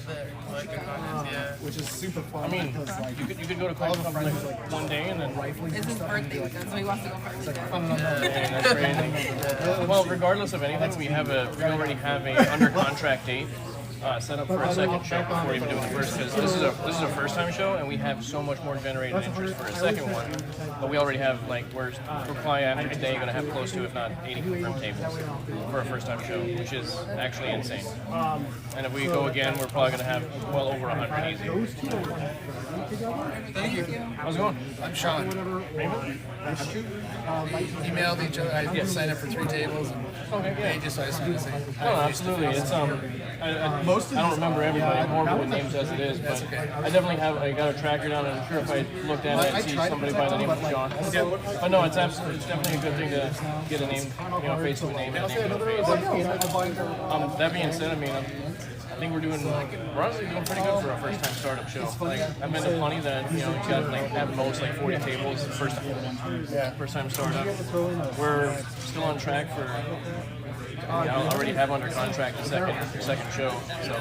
S5: like a comment, yeah.
S9: which is super fun.
S3: I mean,
S9: because, like,
S3: you could go to Comic Con like one day and then
S13: It's his birthday weekend, so he wants to go first.
S3: Yeah, that's crazy. Well, regardless of anything, we already have a under contract date set up for a second show before even doing the first, because this is a first time show and we have so much more generated interest for a second one. But we already have we're probably after today going to have close to, if not 80 confirmed tables for a first time show, which is actually insane. And if we go again, we're probably going to have well over 100 easy.
S5: Thank you.
S3: How's it going?
S5: I'm Sean.
S3: Raymond?
S5: Emailed each other. I signed up for 3 tables. And they just I just wanted to say.
S3: No, absolutely. It's I don't remember everybody more with names as it is, but I definitely I got a tracker down, and I'm sure if I looked at it, I'd see somebody by the name of John. But no, it's definitely a good thing to get a name, face to a name, and a name to a face. That being said, I mean, I think we're honestly doing pretty good for a first time startup show. Like, I've been to plenty that, you got at most 40 tables first time startup. We're still on track for I already have under contract the second show. So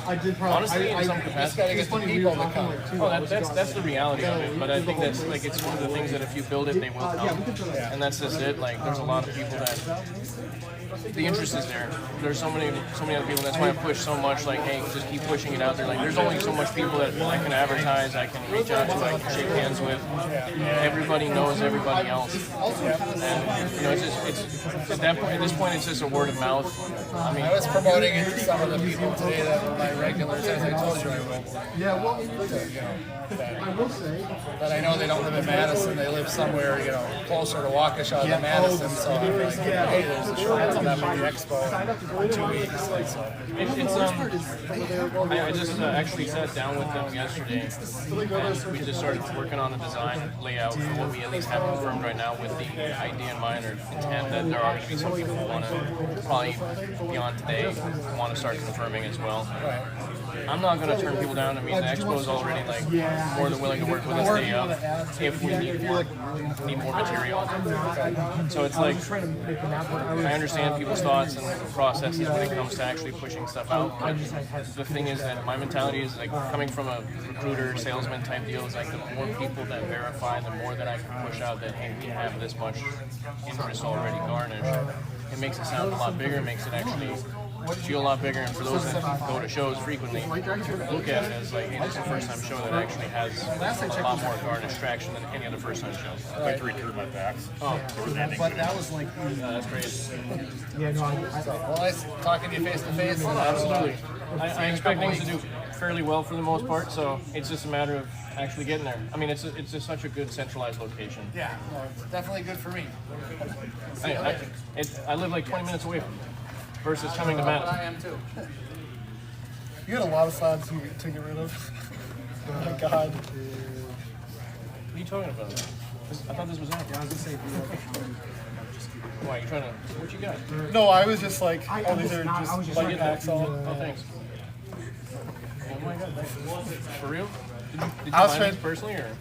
S1: I did probably
S3: honestly in some capacity.
S9: It's funny people that come.
S3: Oh, that's the reality of it. But I think that's it's one of the things that if you build it, they will come. And that's just it. Like there's a lot of people that the interest is there. There's so many other people. That's why I push so much. Like, hey, just keep pushing it out there. Like, there's only so much people that I can advertise, I can reach out to, I can shake hands with. Everybody knows everybody else, and it's at this point, it's just a word of mouth. I mean,
S5: I was promoting it to some of the people today that were my regulars, as I told you I will.
S9: Yeah, well,
S5: That,
S9: I will say
S5: that I know they don't live in Madison, they live somewhere, closer to Waukesha than Madison, so I'm like, hey, there's a show coming up at the expo in 2 weeks.
S3: I just actually sat down with them yesterday, and we just started working on the design layout for what we at least have confirmed right now, with the idea in mind or intent that there are going to be some people who want to, probably beyond today, want to start confirming as well. I'm not going to turn people down. I mean, the expo is already more than willing to work with us day up if we need more material. So it's like, I understand people's thoughts and processes when it comes to actually pushing stuff out. But the thing is that my mentality is coming from a recruiter, salesman type deal, is the more people that verify, the more that I can push out that, hey, we have this much interest already garnished. It makes it sound a lot bigger, it makes it actually feel a lot bigger, and for those that go to shows frequently, look at it as hey, this is the first time show that actually has a lot more garnished traction than any other first time show.
S18: I'd like to return my backs.
S3: Oh,
S9: but that was
S3: that's great.
S9: Yeah, no,
S5: well, nice talking to you face to face.
S3: Absolutely. I expect things to do fairly well for the most part, so it's just a matter of actually getting there. I mean, it's just such a good centralized location.
S5: Yeah, no, it's definitely good for me.
S3: I live like 20 minutes away from it versus coming to Madison.
S5: I am too.
S19: You had a lot of sides to get rid of. Oh my god.
S3: What are you talking about? I thought this was out.
S1: Yeah, I was gonna say.
S3: Why, you trying to... What you got?
S19: No, I was just like,
S1: I
S19: oh, these
S1: was
S19: are
S1: not- I
S19: just
S1: was just
S19: light
S1: trying to
S19: packs
S1: get
S19: on.
S3: Oh, thanks. Oh my god, for real? Did you
S19: I was
S3: buy
S19: trying
S3: these personally, or...?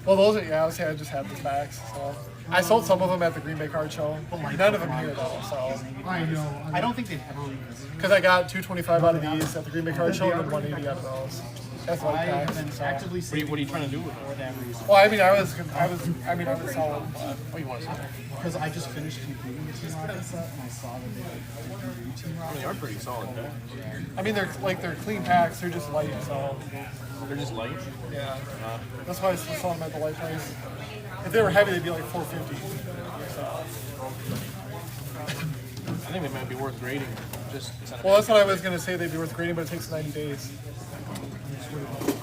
S19: Well, those are, yeah, I just had the packs, so. I sold some of them at the Green Bay Card Show. None of them here, though, so.
S1: I know. I don't think they've ever
S19: Because I got 225 out of these at the Green Bay Card Show and then 180 out of those. That's what I got.
S1: actively
S3: What are you trying to do with
S1: for that reason.
S19: Well, I mean, I was selling.
S3: What you want to say?
S1: Because I just finished completing the Team Rocket set and I saw that they new Team Rocket.
S3: They are pretty solid, though.
S19: I mean, they're clean packs. They're just light, so.
S3: They're just light?
S19: Yeah. That's why I was selling them at the light price. If they were heavy, they'd be like $450. So.
S3: I think they might be worth grading.
S19: Well, that's what I was gonna say. They'd be worth grading, but it takes 90 days.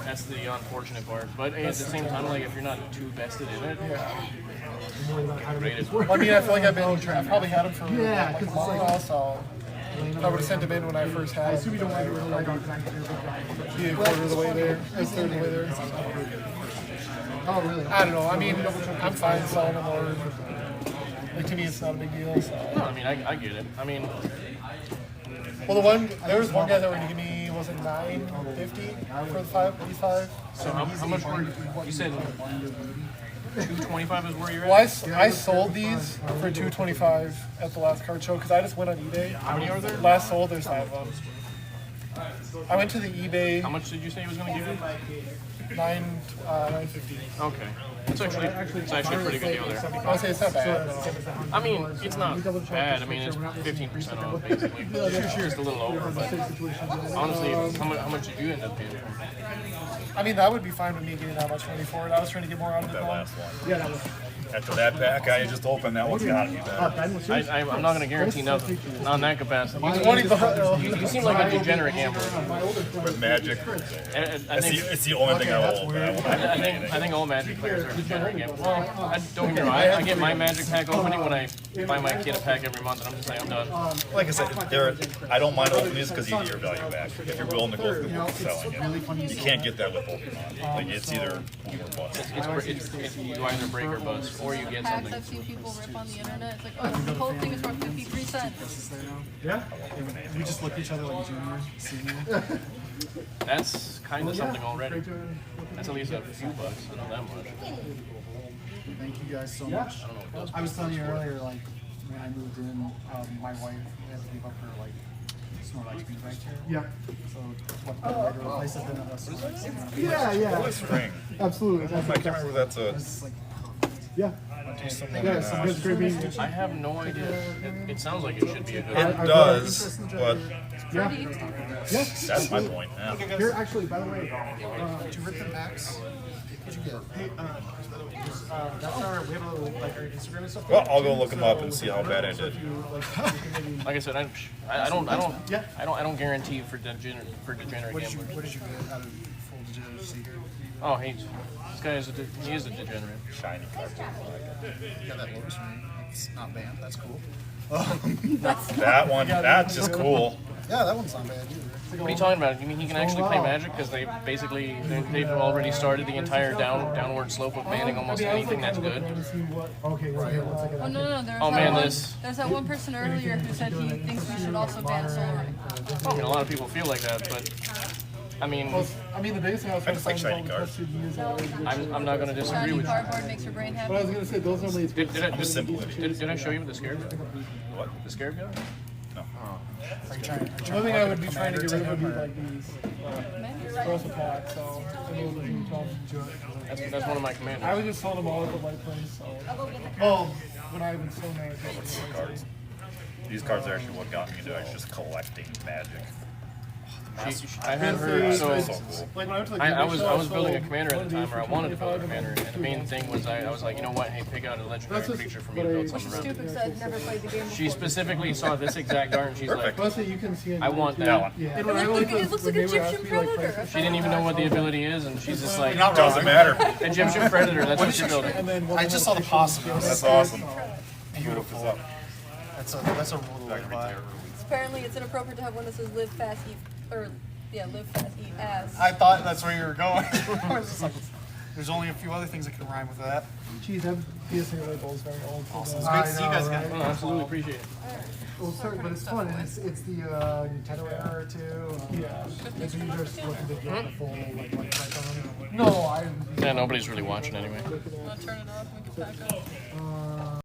S3: That's the unfortunate part. But hey, at the same time, like if you're not too vested in it, grade it.
S19: Well, I mean, I feel like I've probably had them for
S1: Yeah,
S19: like a
S1: 'cause
S19: month
S1: it's
S19: now,
S1: like-
S19: so I would have sent them in when I first had.
S1: I assume you don't want to be like
S19: Be a quarter of the way there, or third of the way there.
S1: Oh, really?
S19: I don't know. I mean, I'm fine selling them, or like to me, it's not a big deal. So.
S3: No, I mean, I get it. I mean,
S19: Well, there was one guy that were going to give me, was it $950 for the 585?
S3: so how much were you said? 225 is where you're at.
S19: Well, I sold these for $225 at the last card show because I just went on eBay.
S3: How many are there?
S19: Last sold, there's 5 of them. I went to the eBay.
S3: How much did you say he was going to give you?
S19: $950.
S3: Okay. It's actually a pretty good deal there.
S19: I would say it's not bad.
S3: I mean, it's not bad. I mean, it's 15% off basically. It's a little over, but honestly, how much did you end up paying for it?
S19: I mean, that would be fine with me getting that much money for it. I was trying to get more out of it.
S18: That last one.
S1: Yeah, that was.
S18: After that pack I just opened, that one's gotta be better.
S3: I'm not going to guarantee nothing. Not in that capacity. You seem like a degenerate gambler.
S18: With Magic, it's the only thing I will open.
S3: I think all Magic players are degenerate gamblers. Don't get me wrong. I get my Magic pack opening when I buy my kid a pack every month, and I'm just like, I'm done.
S18: Like I said, I don't mind opening these because you get your value back. If you're willing to go through selling it, you can't get that with Pokemon. Like it's either boom or bust.
S3: It's you either break or bust, or you get
S6: Packs
S3: something.
S6: I've seen people rip on the internet. It's like, oh, the whole thing is worth 53 cents.
S1: Yeah. We just look at each other like junior, senior.
S3: That's kind of something already. That's at least a few bucks. Not that much.
S1: Thank you guys so much. I was telling you earlier, like when I moved in, my wife had to give up her like Snorlax bean bag chair. Yeah. So what better way to replace it than a Snorlax? Yeah.
S18: Holy spring.
S1: Absolutely.
S18: I can't remember if that's a.
S1: Yeah.
S3: I have no idea. It sounds like it should be a good.
S18: It does, but
S1: yeah.
S18: That's my point. Yeah.
S1: Here, actually, by the way,
S16: Did you rip the packs? What'd you get?
S1: Hey, that's our, we have a little, like, our Instagram and stuff.
S18: Well, I'll go look them up and see how bad I did.
S3: Like I said, I don't guarantee for degenerate gamblers.
S16: What did you get out of full degeneracy here?
S3: Oh, this guy is he is a degenerate.
S18: Shiny card.
S16: You got that Lotus ring. It's not banned. That's cool.
S18: That one, that's just cool.
S16: Yeah, that one's not bad either.
S3: What are you talking about? You mean he can actually play Magic? Because they've already started the entire downward slope of banning almost anything that's good.
S1: Okay, right.
S6: Oh, no. There's that one person earlier who said he thinks we should also ban Soul Ring.
S3: I mean, a lot of people feel like that, but I mean,
S19: the biggest thing I was trying to find
S18: shiny cards.
S3: I'm not going to disagree
S6: Shiny
S3: with you.
S6: cardboard makes your brain happy.
S19: But I was going to say, those only...
S3: Did I show you the Scarab guy?
S18: What?
S3: The Scarab guy?
S18: No.
S19: One thing I would be trying to get rid of would be like these. Gross attack, so...
S3: That's one of my commanders.
S19: I was just selling them all at the light price, so... Well, when I was so mad.
S18: Cards. These cards are actually what got me into just collecting Magic.
S3: I had her. So
S19: Like when I went to the
S3: I
S19: game show,
S3: was building a
S19: saw
S3: commander at the time, or I
S19: one
S3: wanted to build a
S19: 55,
S3: commander. And the main thing was I was like, you know what? Hey, pick out a legendary creature for me to build something around.
S6: Stupid because I've never played the game before.
S3: She specifically saw this exact card and she's like,
S19: Plus, you can see
S3: I want that one.
S19: Yeah.
S6: It looks like Egyptian Predator.
S3: She didn't even know what the ability is, and she's just like,
S18: Doesn't matter.
S3: Egyptian Predator, that's what you're building.
S16: I just saw the possible.
S18: That's awesome.
S16: Beautiful. That's a rule to buy.
S6: Apparently, it's inappropriate to have one that says "live fast, eat," or "live fast, eat ass."
S16: I thought that's where you were going. I was just like, there's only a few other things that can rhyme with that.
S9: Geez, that PSA label is very old.
S16: Awesome. It's great to see you guys
S9: right?
S16: again.
S3: Absolutely appreciate it.
S9: Well, sorry, but it's fun. And it's the Nintendo era too. Yeah. It's you're just looking to get the full like Python. No, I.
S3: Yeah, nobody's really watching anyway.
S6: Want to turn it off? We can back up.